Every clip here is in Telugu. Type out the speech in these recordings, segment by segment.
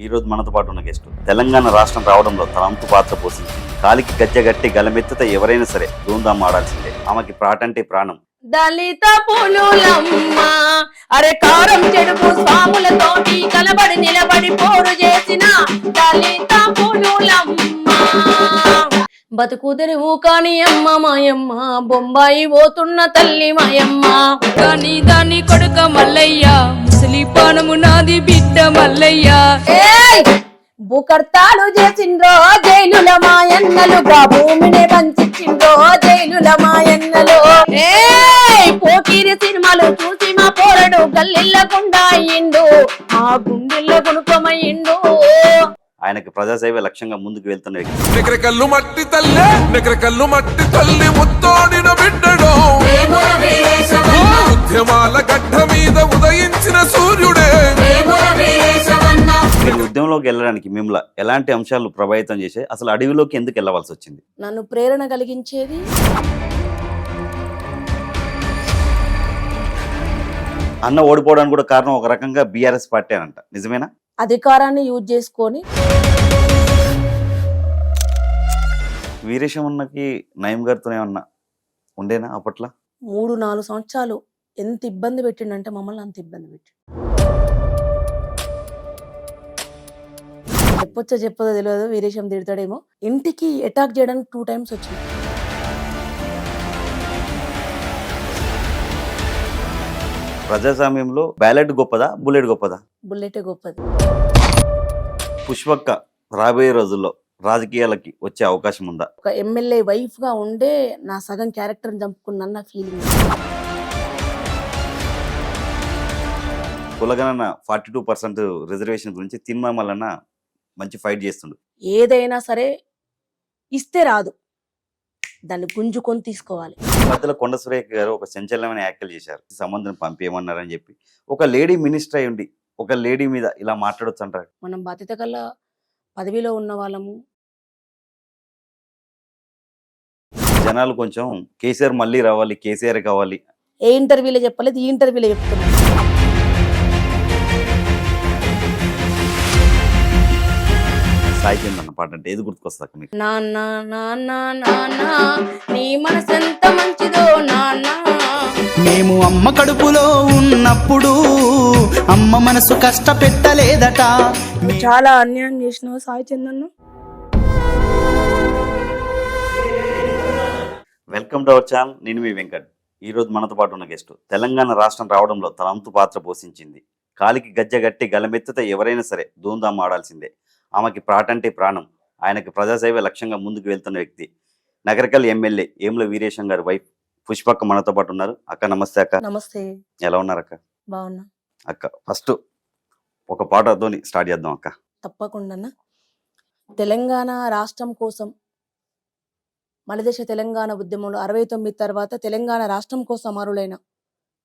ఈ రోజు మనతో పాటు ఉన్న గెస్ట్ తెలంగాణ రాష్ట్రం రావడంలో తనంతు పాత్ర పోషించింది. కాలికి గజ్జెగట్టి గలమెత్తితే ఎవరైనా సరే ధూంధాం ఆడాల్సిందే. ఆమెకి ప్రాటంటే ప్రాణం. దళిత పులులమ్మ అరే కారం చెడుపు స్వాములతోటి కలబడి నిలబడి పోరు చేసిన దళిత పులులమ్మ బతుకు తెరువు కాని అమ్మ మాయమ్మ బొంబాయి పోతున్న తల్లి మాయమ్మ కాని దాని కొడుక మల్లయ్య ముసలి పానము నాది బిడ్డ మల్లయ్య. భూకర్తాలు చేసిండ్రో జైలుల మాయన్నలుగా భూమిని పంచిండ్రో జైలుల మాయన్నలు. పోకిరి సినిమాలు చూసి మా పోరడు గల్లిల్లకుండా అయ్యిండు మా గుండెల్ల గుణకమయ్యిండు. ఆయనకి ప్రజాసేవ లక్ష్యంగా ముందుకు వెళ్తున్న వ్యక్తి. నెకరకల్లు మట్టి తల్లే నెకరకల్లు మట్టి తల్లి ముత్తోడిన బిడ్డడు ఉద్యమాల గడ్డ మీద ఉదయించిన సూర్యుడే. మీరు ఉద్యమంలోకి వెళ్ళడానికి మిమ్మల్ని ఎలాంటి అంశాలు ప్రభావితం చేసే, అసలు అడవిలోకి ఎందుకు వెళ్ళవలసి వచ్చింది? నన్ను ప్రేరణ కలిగించేది అన్న ఓడిపోవడానికి కూడా కారణం ఒక రకంగా బీఆర్ఎస్ పార్టీ అంట, నిజమేనా? అధికారాన్ని యూజ్ చేసుకొని. వీరేశమన్నకి నయం గారితో ఏమన్నా ఉండేనా అప్పట్లో? 3-4 సంవత్సరాలు ఎంత ఇబ్బంది పెట్టిండంటే మమ్మల్ని అంత ఇబ్బంది పెట్టిండు. చెప్పదో తెలియదు, వీరేశం తిడతాడేమో. ఇంటికి అటాక్ చేయడానికి 2 times వచ్చింది. ప్రజాస్వామ్యంలో బ్యాలెట్ గొప్పదా, బుల్లెట్ గొప్పదా? బుల్లెటే గొప్పది. పుష్పక్క రాబోయే రోజుల్లో రాజకీయాలకి వచ్చే అవకాశం ఉందా? ఒక ఎమ్మెల్యే వైఫ్ గా ఉండే నా సగం క్యారెక్టర్ చంపుకున్న ఫీలింగ్. కులగణన 42% రిజర్వేషన్ గురించి తిన్మామలన్న మంచి ఫైట్ చేస్తుండు. ఏదైనా సరే ఇస్తే రాదు, దాన్ని గుంజుకొని తీసుకోవాలి. ఈ మధ్యలో కొండ సురేఖ గారు ఒక సంచలనమైన వ్యాఖ్యలు చేశారు. సంబంధం పంపేయమన్నారని చెప్పి. ఒక లేడీ మినిస్టర్ అయి ఉండి ఒక లేడీ మీద ఇలా మాట్లాడొచ్చు అంటారు. మనం బాధ్యత కల్లా పదవిలో ఉన్న వాళ్ళము. జనాలు కొంచెం కేసీఆర్ మళ్ళీ రావాలి, కేసీఆర్ కావాలి. ఏ ఇంటర్వ్యూలో చెప్పలేదు, ఈ ఇంటర్వ్యూలో చెప్తున్నాను. సాయి చందన్న పాట అంటే ఏది గుర్తుకొస్తా మీకు? నాన్న నాన్న నాన్న నీ మనసెంత మంచిదో నాన్న. మేము అమ్మ కడుపులో ఉన్నప్పుడు అమ్మ మనసు కష్టపెట్టలేదట. చాలా అన్యాయం చేసినావు సాయి చందన్ను. Welcome to our channel. నేను మీ వెంకట్. ఈ రోజు మనతో పాటు ఉన్న గెస్ట్ తెలంగాణ రాష్ట్రం రావడంలో తనంతు పాత్ర పోషించింది. కాలికి గజ్జెగట్టి గలమెత్తితే ఎవరైనా సరే ధూంధాం ఆడాల్సిందే. ఆమెకి ప్రాటంటే ప్రాణం. ఆయనకి ప్రజాసేవ లక్ష్యంగా ముందుకు వెళ్తున్న వ్యక్తి నగరకల్ ఎమ్మెల్యే ఏముల వీరేశం గారి వైఫ్ పుష్పక్క మనతో పాటు ఉన్నారు. అక్క నమస్తే. అక్క నమస్తే. ఎలా ఉన్నారు అక్క? బాగున్నా అక్క. ఫస్ట్ ఒక పాటతో స్టార్ట్ చేద్దాం అక్క. తప్పకుండా. తెలంగాణ రాష్ట్రం కోసం మనదేశ తెలంగాణ ఉద్యమంలో 69 తర్వాత తెలంగాణ రాష్ట్రం కోసం అమరులైన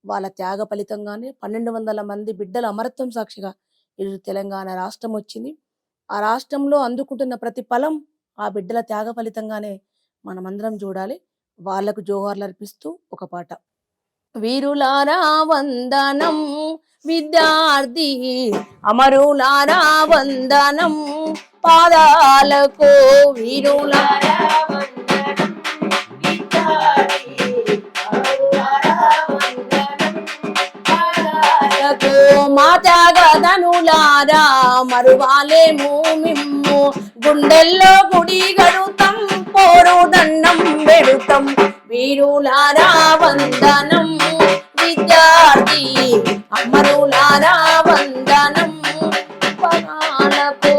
వాళ్ళ త్యాగ ఫలితంగానే 1200 మంది బిడ్డల అమరత్వం సాక్షిగా ఈరోజు తెలంగాణ రాష్ట్రం వచ్చింది. ఆ రాష్ట్రంలో అందుకుంటున్న ప్రతి ఫలం ఆ బిడ్డల త్యాగ ఫలితంగానే మనమందరం చూడాలి. వాళ్లకు జోహార్లు అర్పిస్తూ ఒక పాట. వీరులారా వందనం విద్యార్థి అమరులారా వందనం పాదాలకు. వీరులారా మా త్యాగదనులారా మరువాలేము మిమ్ము. గుండెల్లో గుడి గడుతాం పోరు దండం పెడుతాం. వీరులారా వందనం విద్యార్థి అమరులారా వందనం పరాలకు.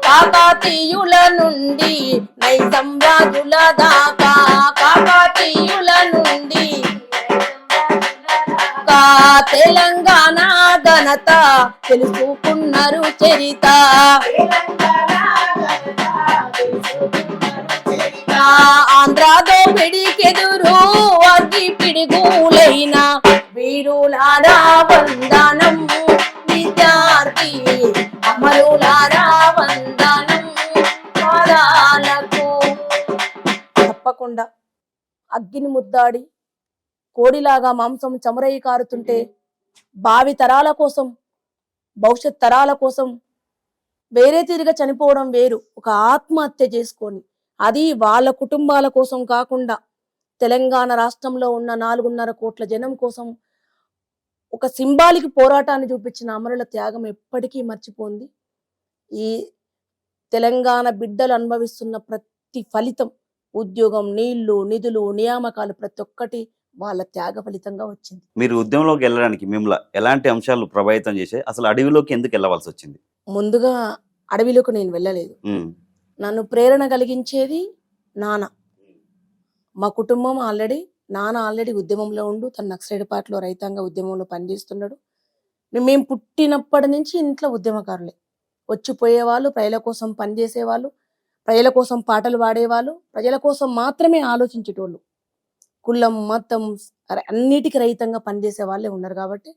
కాకతీయుల నుండి నైజాం రాజుల దాకా, కాకతీయుల నుండి తెలంగాణ ఘనత తెలుసుకున్నారు చరిత. ఆంధ్రాతో పిడికెదురు అగ్గి పిడిగూలైన వీరులారా వందనం విద్యార్థి అమరులారా వందనం పాదాలకు. తప్పకుండా అగ్గిని ముద్దాడి కోడిలాగా మాంసం చమురై కారుతుంటే భావి తరాల కోసం, భవిష్యత్ తరాల కోసం వేరే తీరుగా చనిపోవడం వేరు, ఒక ఆత్మహత్య చేసుకొని, అది వాళ్ళ కుటుంబాల కోసం కాకుండా తెలంగాణ రాష్ట్రంలో ఉన్న 4.5 కోట్ల జనం కోసం ఒక సింబాలిక్ పోరాటాన్ని చూపించిన అమరుల త్యాగం ఎప్పటికీ మర్చిపోంది. ఈ తెలంగాణ బిడ్డలు అనుభవిస్తున్న ప్రతి ఫలితం, ఉద్యోగం, నీళ్లు, నిధులు, నియామకాలు, ప్రతి ఒక్కటి వాళ్ళ త్యాగ ఫలితంగా వచ్చింది. మీరు ఉద్యమంలోకి వెళ్ళడానికి మిమ్మల్ని ఎలాంటి అంశాలు ప్రభావితం చేశాయి? అసలు అడవిలోకి ఎందుకు వెళ్ళవలసి వచ్చింది? ముందుగా అడవిలోకి నేను వెళ్ళలేదు. నన్ను ప్రేరణ కలిగించేది నాన్న. మా కుటుంబం నాన్న ఆల్రెడీ ఉద్యమంలో ఉండు, తన నక్సలైట్ పార్టీలో రైతాంగ ఉద్యమంలో పనిచేస్తున్నాడు. మేము పుట్టినప్పటి నుంచి ఇంట్లో ఉద్యమకారులే, వచ్చిపోయేవాళ్ళు, ప్రజల కోసం పనిచేసేవాళ్ళు, ప్రజల కోసం పాటలు పాడేవాళ్ళు, ప్రజల కోసం మాత్రమే ఆలోచించేటోళ్ళు. కులం, మతం అన్నిటికీ రహితంగా పనిచేసే వాళ్ళే ఉన్నారు. కాబట్టి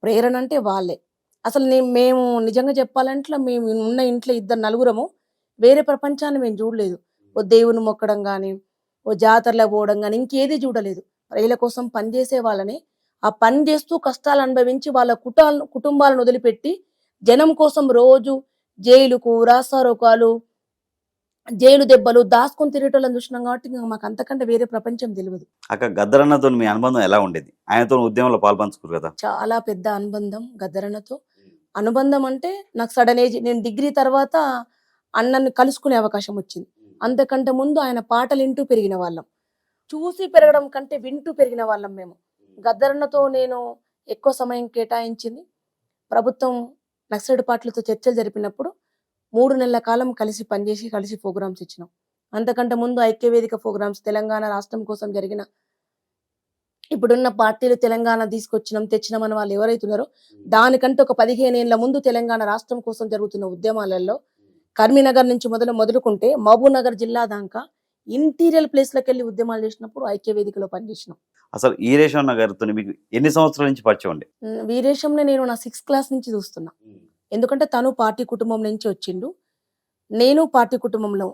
ప్రేరణ అంటే వాళ్ళే. అసలు మేము నిజంగా చెప్పాలంటే మేము ఉన్న ఇంట్లో 2-4 వేరే ప్రపంచాన్ని మేము చూడలేదు. ఓ దేవుని మొక్కడం కానీ, ఓ జాతరలో పోవడం కానీ, ఇంకేది చూడలేదు. ప్రజల కోసం పనిచేసే వాళ్ళని, ఆ పని చేస్తూ కష్టాలు అనుభవించి వాళ్ళ కుటుంబాలను వదిలిపెట్టి జనం కోసం రోజు జైలుకు, రాస్తారోకాలు, జైలు దెబ్బలు దాచుకొని తిరిగేటోళ్ళని చూసినాం. కాబట్టి మాకు అంతకంటే వేరే ప్రపంచం తెలియదు. అక్క, గద్దరన్నతో మీ అనుబంధం ఎలా ఉండేది? ఆయనతో ఉద్యమంలో పాల్పంచుకురు కదా. చాలా పెద్ద అనుబంధం గద్దరన్నతో. అనుబంధం అంటే నాకు సడన్ ఏజ్, నేను డిగ్రీ తర్వాత అన్నని కలుసుకునే అవకాశం వచ్చింది. అంతకంటే ముందు ఆయన పాటలు వింటూ పెరిగిన వాళ్ళం, చూసి పెరగడం కంటే వింటూ పెరిగిన వాళ్ళం మేము. గద్దరన్నతో నేను ఎక్కువ సమయం కేటాయించింది. ప్రభుత్వం నక్సలైట్ పార్టీలతో చర్చలు జరిపినప్పుడు 3 నెలల కాలం కలిసి పనిచేసి కలిసి ప్రోగ్రామ్స్ ఇచ్చినాం. అంతకంటే ముందు ఐక్యవేదిక ప్రోగ్రామ్స్, తెలంగాణ రాష్ట్రం కోసం జరిగిన, ఇప్పుడున్న పార్టీలు తెలంగాణ తెచ్చినామని వాళ్ళు ఎవరైతున్నారో దానికంటే ఒక 15 ఏళ్ల ముందు తెలంగాణ రాష్ట్రం కోసం జరుగుతున్న ఉద్యమాలలో కరీంనగర్ నుంచి మొదలుకుంటే మహబూబ్ నగర్ జిల్లా దాకా ఇంటీరియర్ ప్లేస్లకు వెళ్ళి ఉద్యమాలు చేసినప్పుడు ఐక్యవేదికలో పనిచేసినాం. అసలు ఈరేశం గారితో మీకు ఎన్ని సంవత్సరాల నుంచి పరిచయం ఉండే? వీరేశంని నేను నా 6th క్లాస్ నుంచి చూస్తున్నా. ఎందుకంటే తను పార్టీ కుటుంబం నుంచి వచ్చిండు, నేను పార్టీ కుటుంబంలో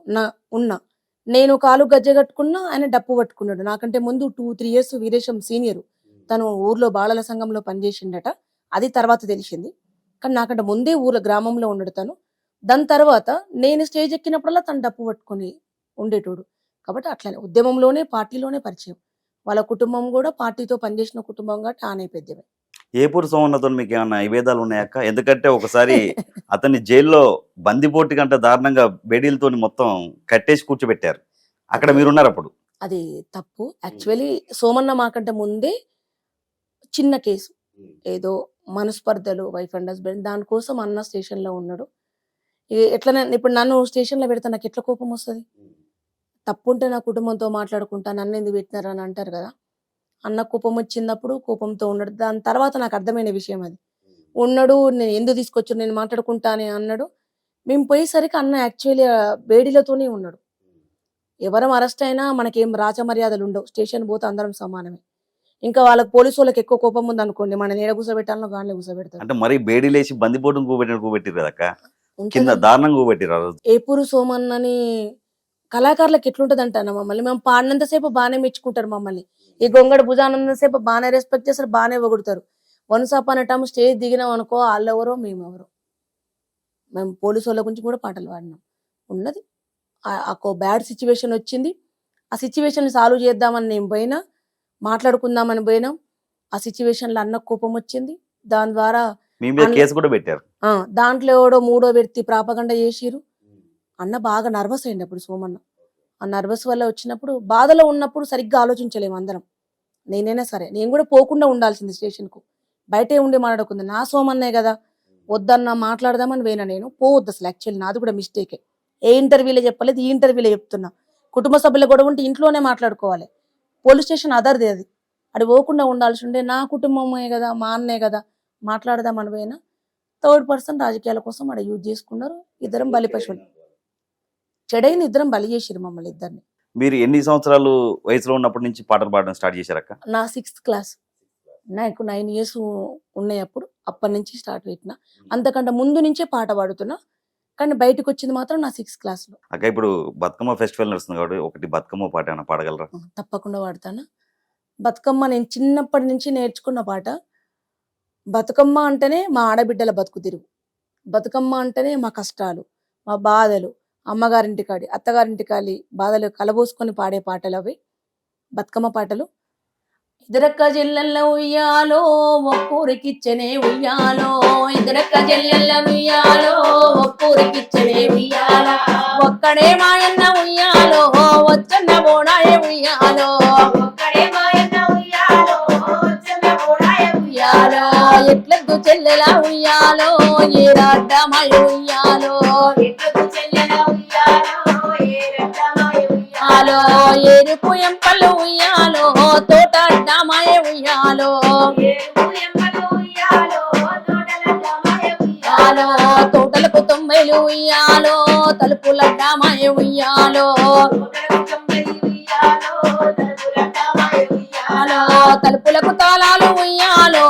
ఉన్నా. నేను కాలు గజ్జె కట్టుకున్నా, ఆయన డప్పు పట్టుకున్నాడు. నాకంటే ముందు 2-3 ఇయర్స్ వీరేశం సీనియర్. తను ఊర్లో బాలల సంఘంలో పనిచేసిండట, అది తర్వాత తెలిసింది. కానీ నాకంటే ముందే ఊర్లో గ్రామంలో ఉన్నాడు తను. దాని తర్వాత నేను స్టేజ్ ఎక్కినప్పుడల్లా తను డప్పు పట్టుకొని ఉండేటోడు. కాబట్టి అట్లనే ఉద్యమంలోనే పార్టీలోనే పరిచయం. వాళ్ళ కుటుంబం కూడా పార్టీతో పనిచేసిన కుటుంబం కాబట్టి ఆ నేపథ్యమే. ఏపూరు సోమన్నతో మీకు ఏమన్నా విభేదాలు ఉన్నాయక్క? ఎందుకంటే ఒకసారి అతన్ని జైల్లో బందిపోటు కంటే దారుణంగా బేడీలతో మొత్తం కట్టేసి కూర్చోబెట్టారు. అక్కడ మీరున్నారు అప్పుడు. అది తప్పు. యాక్చువల్లీ సోమన్న మాకంటే ముందే చిన్న కేసు, ఏదో మనస్పర్ధలు, వైఫ్ అండ్ హస్బెండ్, దానికోసం అన్న స్టేషన్లో ఉన్నాడు. ఎట్లా ఇప్పుడు నన్ను స్టేషన్లో పెడితే నాకు ఎట్లా కోపం వస్తుంది? తప్పుంటే నా కుటుంబంతో మాట్లాడుకుంటా, నన్ను ఎందుకు పెట్టినారని అంటారు కదా. అన్న కోపం వచ్చినప్పుడు కోపంతో ఉన్నాడు. దాని తర్వాత నాకు అర్థమైన విషయం అది. ఉన్నాడు, నేను ఎందుకు తీసుకొచ్చాడు, నేను మాట్లాడుకుంటా అని అన్నాడు. మేము పోయేసరికి అన్న యాక్చువల్లీ బేడీలతోనే ఉన్నాడు. ఎవరం అరెస్ట్ అయినా మనకేం రాచమర్యాదలు ఉండవు, స్టేషన్ పోతే అందరం సమానమే. ఇంకా వాళ్ళకి పోలీసు వాళ్ళకి ఎక్కువ కోపం ఉంది అనుకోండి, మన నీడ కూర్చోబెట్టాలనో గాలిలో కూర్చోబెడతారు. అంటే మరి బేడీలేసి బందిపోటును కూబెట్టిరు కదక్క, కింద దారుణంగా కూబెట్టిరు ఆ రోజు. ఏపూరు సోమన్నని కళాకారులకు ఎట్లుంటది అంటాను మమ్మల్ని, మేము పాడినంతసేపు బాగానే మెచ్చుకుంటారు మమ్మల్ని. ఈ గొంగడు భుజానంతసేపు బాగానే రెస్పెక్ట్ చేస్తారు, బాగానే పొగుడుతారు. Once upon a time stage దిగినాం అనుకో, వాళ్ళెవరో మేమెవరో. మేము పోలీసు వాళ్ళ గురించి కూడా పాటలు పాడినాం. ఉన్నది ఒక బ్యాడ్ సిచ్యువేషన్ వచ్చింది, ఆ సిచ్యువేషన్ సాల్వ్ చేద్దామని నేను పోయినా, మాట్లాడుకుందామని పోయినాం. ఆ సిచ్యువేషన్ లో అన్న కోపం వచ్చింది, దాని ద్వారా కేసు కూడా పెట్టారు. దాంట్లో ఎవడో 3వ వ్యక్తి ప్రాపగండ చేసిరు. అన్న బాగా నర్వస్ అయింది అప్పుడు సోమన్న. ఆ నర్వస్ వల్ల వచ్చినప్పుడు, బాధలో ఉన్నప్పుడు సరిగ్గా ఆలోచించలేము అందరం. నేనైనా సరే, నేను కూడా పోకుండా ఉండాల్సింది స్టేషన్కు, బయటే ఉండి మాట్లాడుకుంది. నా సోమన్నే కదా, వద్దన్న మాట్లాడదామని పోయినా. నేను పోవద్దు అసలు, యాక్చువల్లీ నాది కూడా మిస్టేకే. ఏ ఇంటర్వ్యూలో చెప్పలేదు, ఈ ఇంటర్వ్యూలో చెప్తున్నా. కుటుంబ సభ్యుల గొడవ ఉంటే ఇంట్లోనే మాట్లాడుకోవాలి, పోలీస్ స్టేషన్ అదర్ది అది. అది పోకుండా ఉండాల్సి ఉండే. నా కుటుంబమే కదా, మా అన్నే కదా, మాట్లాడదామని పోయినా. 3rd పర్సన్ రాజకీయాల కోసం అక్కడ యూజ్ చేసుకున్నారు. ఇద్దరం బలి పశువులు, చెడైన ఇద్దరం బలి చేసిరు మమ్మల్ని ఇద్దరిని. మీరు ఎన్ని సంవత్సరాలు వయసులో ఉన్నప్పటి నుంచి పాటలు పాడడం స్టార్ట్ చేశారక్క? నా 6th క్లాస్, నాకు 9 ఇయర్స్ ఉన్నాయి అప్పుడు. అప్పటి నుంచి స్టార్ట్ పెట్టిన. అంతకంటే ముందు నుంచే పాట పాడుతున్నా, కానీ బయటకు వచ్చింది మాత్రం నా 6th క్లాస్లో. అక్క, ఇప్పుడు బతుకమ్మ ఫెస్టివల్ నడుస్తుంది కాబట్టి ఒకటి బతుకమ్మ పాట ఏమైనా పాడగలరా? తప్పకుండా పాడతాను. బతుకమ్మ నేను చిన్నప్పటి నుంచి నేర్చుకున్న పాట. బతుకమ్మ అంటేనే మా ఆడబిడ్డల బతుకు తిరుగు. బతుకమ్మ అంటేనే మా కష్టాలు, మా బాధలు, అమ్మగారింటికాడి అత్తగారింటికాలి బాధలు కలబోసుకొని పాడే పాటలు అవి బతుకమ్మ పాటలు. ఇద్దరక్క చెల్లెళ్ళ ఉయ్యాలో ఒక్కూరికిచ్చనే ఉయ్యాలో, ఇద్దరక్క చెల్లెళ్ళ ఉయ్యాలో ఒక్కూరికిచ్చనే ఉయ్యాలో, ఒక్కడే మాయన్న ఉయ్యాలో వచ్చన్న బోడాయే ఉయ్యాలో, ఒక్కడే మాయన్న ఉయ్యాలో వచ్చన్న బోడాయే ఉయ్యాలో, ఎట్లద్దు చెల్లెల ఉయ్యాలో ఏరాడ్డమాయ ఉయ్యాలో, ఎట్లద్దు చెల్లెల ఉయ్యాలో ఏరాడ్డమాయ ఉయ్యాలో, ఏరుపు ఎంపలు ఉయ్యాలో తోటడ్డమాయ ఉయ్యాలో, ఏరుపు ఎంపలు ఉయ్యాలో తోటలడ్డమాయ ఉయ్యాలో, తోటలకు 90 ఉయ్యాలో తలుపులడ్డమాయ ఉయ్యాలో, తోటలకు 90 ఉయ్యాలో తలుపులడ్డమాయ ఉయ్యాలో, తలుపులకు తాళాలు ఉయ్యాలో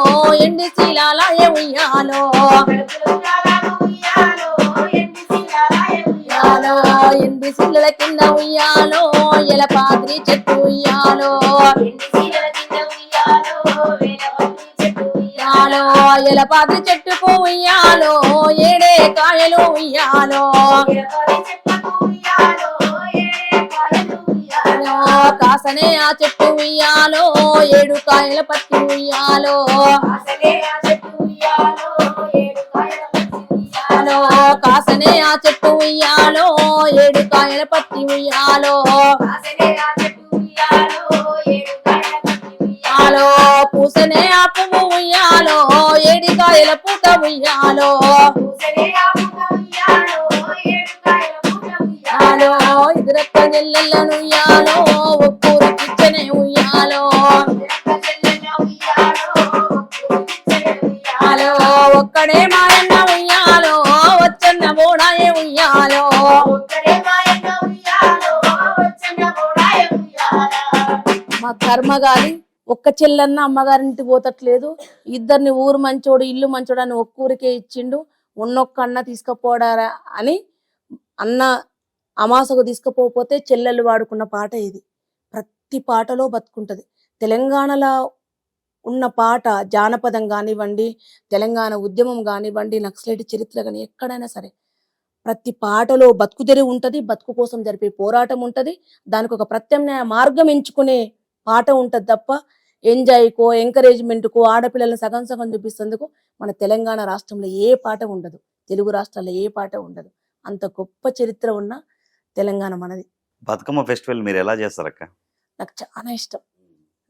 ఎండి శీలాలయ ఉయ్యాలో, తలుపులకు తాళాలు ఉయ్యాలో ఎండి శీలాలయ ఉయ్యాలో, ఎండి శీలల కింద ఉయ్యాలో ఎలపాత్రి చెట్టు ఉయ్యాలో, ఎండి శీలల కింద ఉయ్యాలో ఎలపాత్రి చెట్టు ఉయ్యాలో, ఎలపాత్రి చెట్టుకు ఉయ్యాలో ఏడే కాయలు ఉయ్యాలో, ఎలపాత్రి చెట్టుకు ఉయ్యాలో ఏడే కాయలు ఉయ్యాలో, కాసనే ఆ చెట్టు ఉయ్యాలో 7 కాయల పత్తి ఉయ్యాలో, కాసనే ఆ చెట్టు ఉయ్యాలో 7 కాయల పత్తి ఉయ్యాలో, కాసనే ఆ చెట్టు ఉయ్యాలో 7 కాయల పత్తి ఉయ్యాలో, కాసనే ఆ చెట్టు ఉయ్యాలో 7 కాయల పత్తి ఉయ్యాలో, పూసనే ఆ పువ్వు ఉయ్యాలో 7 కాయల పూత ఉయ్యాలో, పూసనే ఆ పువ్వు ఉయ్యాలో 7 కాయల పూత ఉయ్యాలో, ఇద్దరక్క చెల్లెళ్ళను ఉయ్యాలో ఒక్కూరికిచ్చనే ఉయ్యాలో, ఇద్దరక్క చెల్లెళ్ళ ఉయ్యాలో ఒక్కూరికిచ్చనే ఉయ్యాలో, ఒక్కడే మాయన్న ఉయ్యాలో వచ్చన్న బోడాయే ఉయ్యాలో, ఒక్కడే మాయన్న ఉయ్యాలో వచ్చన్న బోడాయే ఉయ్యాలో. మా కర్మగాలి ఒక్క చెల్లన్న అమ్మగారింటికి పోతట్లేదు, ఇద్దరిని ఊరు మంచోడు ఇల్లు మంచోడు అని ఒక్కూరికే ఇచ్చిండు, ఉన్నొక్క అన్న తీసుకుపోడారా అని అన్న అమాసకు తీసుకుపోతే చెల్లెళ్ళు వాడుకున్న పాట ఇది. ప్రతి పాటలో బతుకుంటది. తెలంగాణలో ఉన్న పాట జానపదం కానివ్వండి, తెలంగాణ ఉద్యమం కానివ్వండి, నక్సలైట్ చరిత్ర కానీ ఎక్కడైనా సరే ప్రతి పాటలో బతుకు తెరి ఉంటది, బతుకు కోసం జరిపే పోరాటం ఉంటది, దానికి ఒక ప్రత్యామ్నాయ మార్గం ఎంచుకునే పాట ఉంటది తప్ప ఎంజాయ్కో ఎంకరేజ్మెంట్కో ఆడపిల్లలను సగం సగం చూపిస్తేందుకు మన తెలంగాణ రాష్ట్రంలో ఏ పాట ఉండదు, తెలుగు రాష్ట్రాల్లో ఏ పాట ఉండదు. అంత గొప్ప చరిత్ర ఉన్న తెలంగాణ మనది. బతుకమ్మ ఫెస్టివల్ మీరు ఎలా చేస్తారక్క? నాకు చాలా ఇష్టం.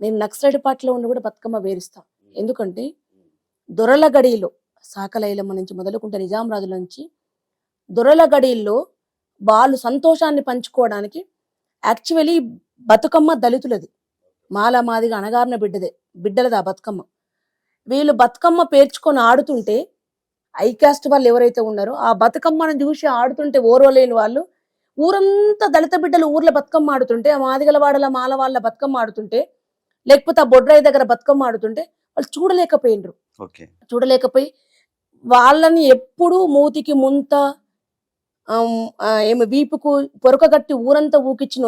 నేను నక్సలైట్ పాటలో ఉండి కూడా బతుకమ్మ వేరుస్తాం. ఎందుకంటే దొరల గడిలో సాకలైలమ్మ నుంచి మొదలుకుంటే నిజాం రాజుల నుంచి దొరల గడిల్లో వాళ్ళు సంతోషాన్ని పంచుకోవడానికి యాక్చువల్లీ బతుకమ్మ దళితులది, మాల మాదిగా అణగారిన బిడ్డలది ఆ బతుకమ్మ. వీళ్ళు బతుకమ్మ పేర్చుకొని ఆడుతుంటే ఐకాస్ట్ వాళ్ళు ఎవరైతే ఉన్నారో ఆ బతుకమ్మను చూసి ఆడుతుంటే ఓర్వలేని వాళ్ళు ఊరంతా దళిత బిడ్డలు ఊర్లో బతుకమ్మ ఆడుతుంటే, ఆ మాదిగల వాడల మాల వాళ్ళ బతుకమ్మ ఆడుతుంటే, లేకపోతే ఆ బొడ్రాయి దగ్గర బతుకమ్మ ఆడుతుంటే వాళ్ళు చూడలేకపోయినరు. చూడలేకపోయి వాళ్ళని ఎప్పుడు మూతికి ముంత ఏమి వీపుకు పొరకగట్టి ఊరంతా ఊకిచ్చిన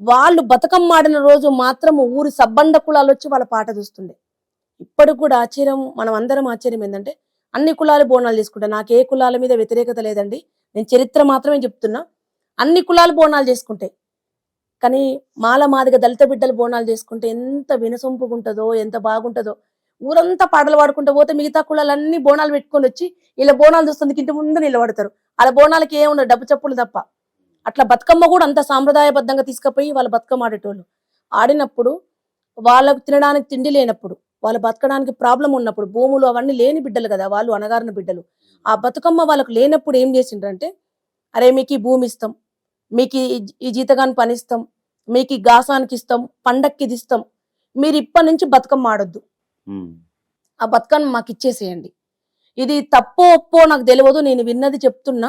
వాళ్ళు బతుకమ్మ ఆడిన రోజు మాత్రం ఊరి సబ్బండ కులాలు వచ్చి వాళ్ళ పాట చూస్తుండే. ఇప్పటికి కూడా ఆశ్చర్యం, మనం అందరం ఆశ్చర్యం ఏంటంటే అన్ని కులాలు బోనాలు చేసుకుంటారు. నాకు ఏ కులాల మీద వ్యతిరేకత లేదండి, నేను చరిత్ర మాత్రమే చెప్తున్నా. అన్ని కులాలు బోనాలు చేసుకుంటాయి, కానీ మాల మాదిగ దళిత బిడ్డలు బోనాలు చేసుకుంటే ఎంత వినసొంపుకుంటుందో, ఎంత బాగుంటుందో. ఊరంతా పాటలు పాడుకుంటూ పోతే మిగతా కులాలన్నీ బోనాలు పెట్టుకొని వచ్చి ఇలా బోనాలు చూస్తుంది ఇంటి ముందు నిలబడతారు. అలా బోనాలకి ఏముండదు, డబ్బు చప్పులు తప్ప. అట్లా బతుకమ్మ కూడా అంత సాంప్రదాయబద్ధంగా తీసుకుపోయి వాళ్ళ బతుకమ్మ ఆడేటోళ్ళు. ఆడినప్పుడు వాళ్ళకు తినడానికి తిండి లేనప్పుడు, వాళ్ళు బతకడానికి ప్రాబ్లం ఉన్నప్పుడు, భూములు అవన్నీ లేని బిడ్డలు కదా వాళ్ళు, అనగారిన బిడ్డలు. ఆ బతుకమ్మ వాళ్ళకు లేనప్పుడు ఏం చేసిండ్రంటే, అరే మీకు ఈ భూమి ఇస్తాం, మీకు ఈ జీతగాని పని ఇస్తాం, మీకు ఈ గాసానికి ఇస్తాం, పండక్కి ఇది ఇస్తాం, మీరు ఇప్పటి నుంచి బతుకమ్మ ఆడొద్దు, ఆ బతుకమ్మ మాకు ఇచ్చేసేయండి. ఇది తప్పో ఒప్పో నాకు తెలియదు, నేను విన్నది చెప్తున్నా.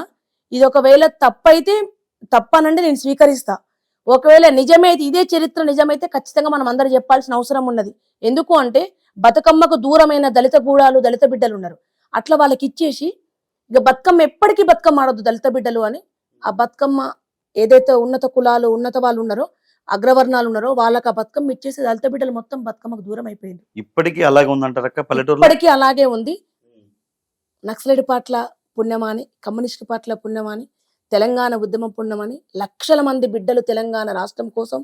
ఇది ఒకవేళ తప్పైతే తప్పనంటే నేను స్వీకరిస్తా, ఒకవేళ నిజమైతే ఇదే చరిత్ర నిజమైతే ఖచ్చితంగా మనం అందరూ చెప్పాల్సిన అవసరం ఉన్నది. ఎందుకు అంటే బతుకమ్మకు దూరమైన దళిత గూడాలు దళిత బిడ్డలు ఉన్నారు. అట్లా వాళ్ళకి ఇచ్చేసి ఇక బతుకమ్మ ఎప్పటికీ బతుకమ్మ ఆడొద్దు దళిత బిడ్డలు అని, ఆ బతుకమ్మ ఏదైతే ఉన్నత కులాలు ఉన్నత వాళ్ళు ఉన్నారో అగ్రవర్ణాలు ఉన్నారో వాళ్ళకి ఆ బతుకమ్మ ఇచ్చేసి దళిత బిడ్డలు మొత్తం బతుకమ్మకు దూరం అయిపోయింది. ఇప్పటికీ అలాగే ఉందంటారక్క పల్లెటూరు? ఇప్పటికీ అలాగే ఉంది. నక్సలైట్ పాటల పుణ్యమాని, కమ్యూనిస్టు పార్టీల పుణ్యమాని, తెలంగాణ ఉద్యమం పుణ్యమని లక్షల మంది బిడ్డలు తెలంగాణ రాష్ట్రం కోసం,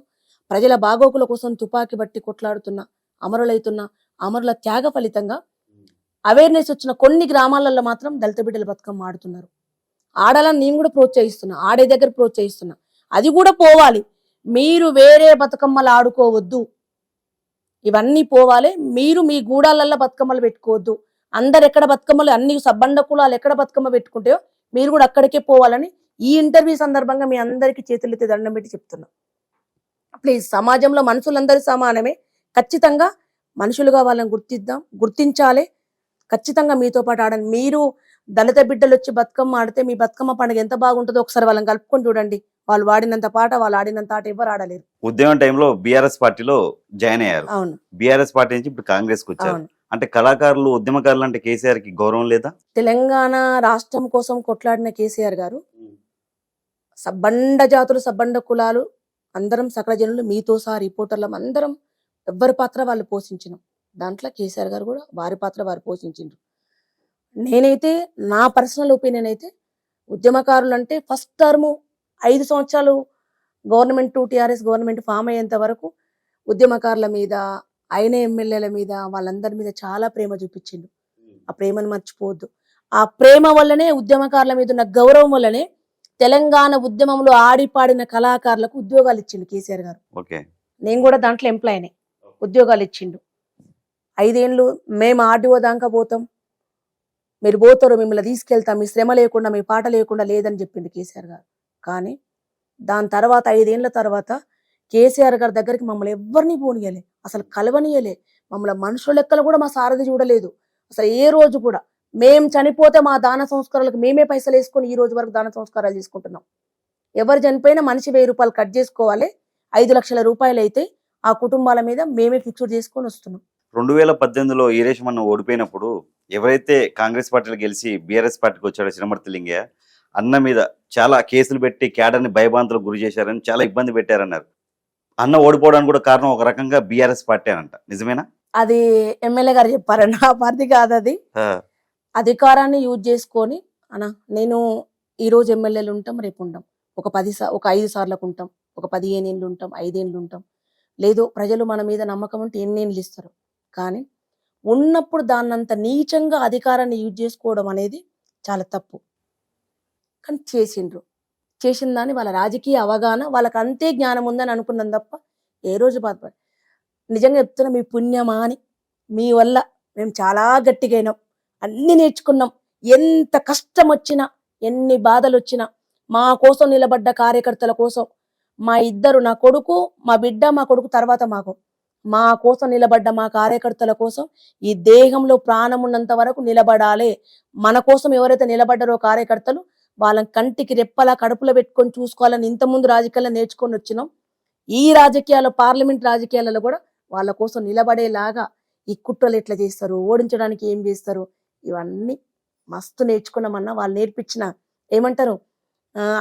ప్రజల బాగోగుల కోసం తుపాకీ బట్టి కొట్లాడుతున్న అమరుల త్యాగ ఫలితంగా అవేర్నెస్ వచ్చిన కొన్ని గ్రామాలలో మాత్రం దళిత బిడ్డల బతుకమ్మ ఆడుతున్నారు. ఆడాలని నేను కూడా ప్రోత్సహిస్తున్నా, ఆడే దగ్గర ప్రోత్సహిస్తున్నా. అది కూడా పోవాలి. మీరు వేరే బతుకమ్మలు ఆడుకోవద్దు, ఇవన్నీ పోవాలి. మీరు మీ గూడాలల్లో బతుకమ్మలు పెట్టుకోవద్దు. అందరు ఎక్కడ బతుకమ్మలు, అన్ని సబ్బండ కులాలు ఎక్కడ బతుకమ్మ పెట్టుకుంటాయో మీరు కూడా అక్కడికే పోవాలని ఈ ఇంటర్వ్యూ సందర్భంగా మీ అందరికీ చేతులెత్తి దండం పెట్టి చెప్తున్నా. ప్లీజ్, సమాజంలో మనుషులందరూ సమానమే. ఖచ్చితంగా మనుషులుగా వాళ్ళని గుర్తించాలి. ఖచ్చితంగా మీతో పాటు ఆడండి. మీరు దళిత బిడ్డలు వచ్చి బతుకమ్మ ఆడితే మీ బతుకమ్మ పండుగ ఎంత బాగుంటుందో ఒకసారి వాళ్ళని కలుపుకొని చూడండి. వాళ్ళు వాడినంత పాట, వాళ్ళు ఆడినంత ఆట ఎవరు ఆడలేరు. ఉద్యమం టైంలో బీఆర్ఎస్ పార్టీలో జాయిన్ అయ్యారు. అవును, బీఆర్ఎస్ పార్టీ నుంచి ఇప్పుడు కాంగ్రెస్ కు వచ్చారు. అవును. అంటే కళాకారులు, ఉద్యమకారులు అంటే కేసీఆర్ కి గౌరవం లేదా? తెలంగాణ రాష్ట్రం కోసం కొట్లాడిన కేసీఆర్ గారు సబ్బండ జాతులు, సబ్బండ కులాలు అందరం, సకల జనులు మీతో సహా రిపోర్టర్లం అందరం ఎవ్వరి పాత్ర వాళ్ళు పోషించినాం. దాంట్లో కేసీఆర్ గారు కూడా వారి పాత్ర వారు పోషించిండ్రు. నేనైతే నా పర్సనల్ ఒపీనియన్ అయితే ఉద్యమకారులు అంటే ఫస్ట్ టర్మ్ 5 సంవత్సరాలు గవర్నమెంట్ టీఆర్ఎస్ గవర్నమెంట్ ఫామ్ అయ్యేంత వరకు ఉద్యమకారుల మీద, అయిన ఎమ్మెల్యేల మీద, వాళ్ళందరి మీద చాలా ప్రేమ చూపించిండు. ఆ ప్రేమను మర్చిపోవద్దు. ఆ ప్రేమ వల్లనే, ఉద్యమకారుల మీద ఉన్న గౌరవం వల్లనే తెలంగాణ ఉద్యమంలో ఆడిపాడిన కళాకారులకు ఉద్యోగాలు ఇచ్చిండు కేసీఆర్ గారు. నేను కూడా దాంట్లో ఎంప్లాయీనే. ఉద్యోగాలు ఇచ్చిండు. 5 ఏళ్ళు మేము ఆర్డీఓ దాకా పోతాం, మీరు పోతారు, మిమ్మల్ని తీసుకెళ్తాం, మీ శ్రమ లేకుండా, మీ పాట లేకుండా లేదని చెప్పిండు కేసీఆర్ గారు. కానీ దాని తర్వాత 5 ఏళ్ల తర్వాత కేసీఆర్ గారి దగ్గరికి మమ్మల్ని ఎవరిని పోనీయలే, అసలు కలవనీయలే. మమ్మల్ని మనుషుల లెక్కలు కూడా మా సారథి చూడలేదు. అసలు ఏ రోజు కూడా మేము చనిపోతే మా దాన సంస్కారాలకు మేమే పైసలు వేసుకొని ఈ రోజు వరకు దాన సంస్కారాలు తీసుకుంటున్నాం. ఎవరు చనిపోయినా మనిషి 1000 రూపాయలు కట్ చేసుకోవాలి. 5 లక్షల రూపాయలు అయితే ఆ కుటుంబాల మీద మేమే ఫిక్స్డ్ చేసుకొని వస్తున్నాం. 2018లో ఈరేషమన్న ఓడిపోయినప్పుడు ఎవరైతే కాంగ్రెస్ పార్టీలో గెలిచి బీఆర్ఎస్ పార్టీకి వచ్చాడో చినమర్తి లింగయ్య అన్న మీద చాలా కేసులు పెట్టి క్యాడర్ని భయభ్రాంతులకు గురి చేశారని, చాలా ఇబ్బంది పెట్టారన్నారు. అన్న ఓడిపోవడానికి కూడా కారణం ఒక రకంగా బీఆర్ఎస్ పార్టీ అనంట. నిజమేనా? అది ఎమ్మెల్యే గారు చెప్పారన్న, ఆ పార్టీ కాదు అది. అధికారాన్ని యూజ్ చేసుకొని అన్న, నేను ఈ రోజు ఎమ్మెల్యేలు ఉంటాం, రేపు ఉంటాం, ఒక 5 సార్లకు ఉంటాం, ఒక 15 ఏళ్ళు ఉంటాం, 5 ఏళ్ళు ఉంటాం. లేదు, ప్రజలు మన మీద నమ్మకం ఉంటే ఎన్నేళ్ళు ఇస్తారు. కానీ ఉన్నప్పుడు దాన్నంత నీచంగా అధికారాన్ని యూజ్ చేసుకోవడం అనేది చాలా తప్పు. కానీ చేసిన దాన్ని వాళ్ళ రాజకీయ అవగాహన, వాళ్ళకి అంతే జ్ఞానం ఉందని అనుకున్నాం తప్ప ఏ రోజు బాధపడి. నిజంగా చెప్తున్నా, మీ పుణ్యమా అని, మీ వల్ల మేము చాలా గట్టిగైనాం, అన్ని నేర్చుకున్నాం. ఎంత కష్టం వచ్చినా, ఎన్ని బాధలు వచ్చినా మా కోసం నిలబడ్డ కార్యకర్తల కోసం, మా ఇద్దరు, నా కొడుకు, మా బిడ్డ, మా కొడుకు తర్వాత మా కోసం నిలబడ్డ మా కార్యకర్తల కోసం ఈ దేహంలో ప్రాణం ఉన్నంత వరకు నిలబడాలి. మన కోసం ఎవరైతే నిలబడ్డారో కార్యకర్తలు, వాళ్ళని కంటికి రెప్పలా కడుపులో పెట్టుకొని చూసుకోవాలని ఇంతకుముందు రాజకీయాల్లో నేర్చుకొని వచ్చినాం. ఈ రాజకీయాలు, పార్లమెంట్ రాజకీయాలలో కూడా వాళ్ళ కోసం నిలబడేలాగా ఈ కుట్రలు ఎట్లా చేస్తారు, ఓడించడానికి ఏం చేస్తారు, ఇవన్నీ మస్తు నేర్చుకున్నామన్నా. వాళ్ళు నేర్పించిన ఏమంటారు,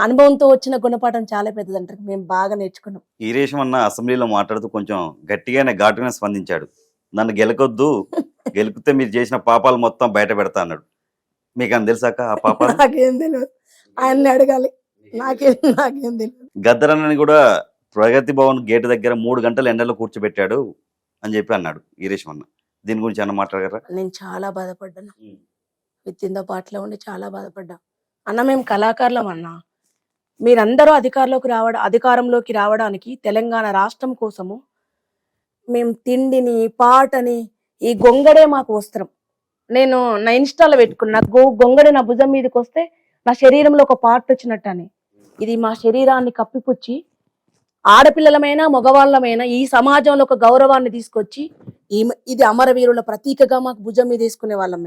అనుభవంతో వచ్చిన గుణపాఠం చాలా పెద్దదంటారు. మేము బాగా నేర్చుకున్నాం. ఈరేషమన్న అసెంబ్లీలో మాట్లాడుతూ కొంచెం గట్టిగానే ఘాటుగానే స్పందించాడు. నన్ను గెలకొద్దు, గెలిపితే మీరు చేసిన పాపాలు మొత్తం బయట పెడతా అన్నాడు. మీకు అని తెలుసాక ఆ పాపాలు? నాకేం తెలియదు, ఆయన్ని అడగాలి. నాకేం తెలియదు. గద్దరన్నని కూడా ప్రగతి భవన్ గేట్ దగ్గర 3 గంటలు ఎండలో కూర్చోబెట్టాడు అని చెప్పి అన్నాడు ఈరేషమన్న. దీని గురించి ఏమన్నా మాట్లాడగలరా? నేను చాలా బాధపడ్డాను. విత్ ఇన్ ద పార్టీలో ఉండి చాలా బాధపడ్డా. అన్న, మేము కళాకారులం అన్నా. మీరందరూ అధికారంలోకి రావడానికి తెలంగాణ రాష్ట్రం కోసము మేము తిండిని, పాటని, ఈ గొంగడే మాకు వస్త్రం. నేను నా ఇన్స్టాలో పెట్టుకున్నా, గొంగడి నా భుజం మీదకి వస్తే నా శరీరంలో ఒక పార్ట్ వచ్చినట్టు అని. ఇది మా శరీరాన్ని కప్పిపుచ్చి ఆడపిల్లలమైనా మగవాళ్ళమైనా ఈ సమాజంలో ఒక గౌరవాన్ని తీసుకొచ్చి ఇది అమరవీరుల ప్రతీకగా మాకు భుజం మీద వేసుకునే వాళ్ళం.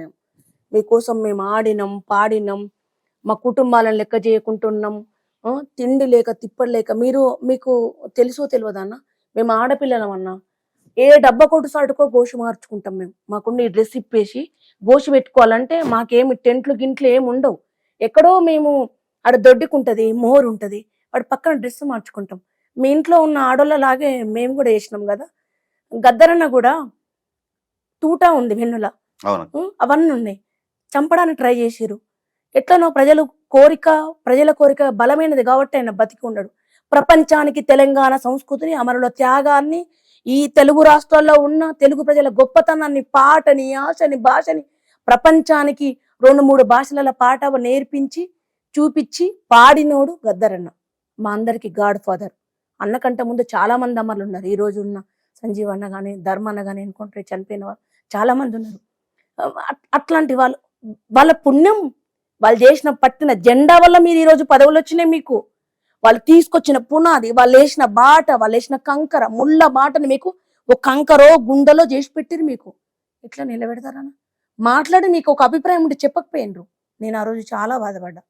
మీకోసం మేము ఆడినాం, పాడినాం, మా కుటుంబాలను లెక్క చేయకుంటున్నాం. తిండి లేక, తిప్పలు లేక. మీకు తెలుసో తెలియదన్నా, మేము ఆడపిల్లలం అన్నా. ఏ డబ్బా కొట్టు సాటుకో గోషి మార్చుకుంటాం. మాకున్న ఈ డ్రెస్ ఇప్పేసి గోషి పెట్టుకోవాలంటే మాకేమి టెంట్లు గింట్లు ఏమి ఉండవు. ఎక్కడో మేము ఆడ దొడ్డికుంటది, మోరు ఉంటది, వాడి పక్కన డ్రెస్ మార్చుకుంటాం. మీ ఇంట్లో ఉన్న ఆడోళ్ళలాగే మేము కూడా వేసినాం కదా. గద్దరన్న కూడా తూటా ఉంది, వెన్నుల అవన్నీ ఉన్నాయి. చంపడానికి ట్రై చేసిరు. ఎట్లనో ప్రజల కోరిక బలమైనది కాబట్టి ఆయన బతికి ఉన్నాడు. ప్రపంచానికి తెలంగాణ సంస్కృతిని, అమరుల త్యాగాన్ని, ఈ తెలుగు రాష్ట్రాల్లో ఉన్న తెలుగు ప్రజల గొప్పతనాన్ని, పాటని, ఆశని, భాషని ప్రపంచానికి 2-3 భాషల పాట నేర్పించి చూపించి పాడినోడు గద్దరన్న. మా అందరికి గాడ్ ఫాదర్. అన్నకంటే ముందు చాలా మంది అమరులు ఉన్నారు. ఈ రోజు ఉన్న సంజీవ్ అన్న కానీ, ధర్మ అన్న కానీ, ఎన్కౌంటర్ చనిపోయిన వాళ్ళు చాలా మంది ఉన్నారు. అట్లాంటి వాళ్ళ పుణ్యం, వాళ్ళు చేసిన పట్టిన జెండా వల్ల మీరు ఈ రోజు పదవులు వచ్చినాయి. మీకు వాళ్ళు తీసుకొచ్చిన పునాది, వాళ్ళు వేసిన బాట, వాళ్ళు వేసిన కంకర, ముళ్ళ బాటని మీకు ఒక కంకరో గుండెలో చేసి పెట్టిరు. మీకు ఇట్లా నిలబెడతారన్న మాట్లాడి మీకు ఒక అభిప్రాయం ఉంటే చెప్పకపోయినరు. నేను ఆ రోజు చాలా బాధపడ్డా.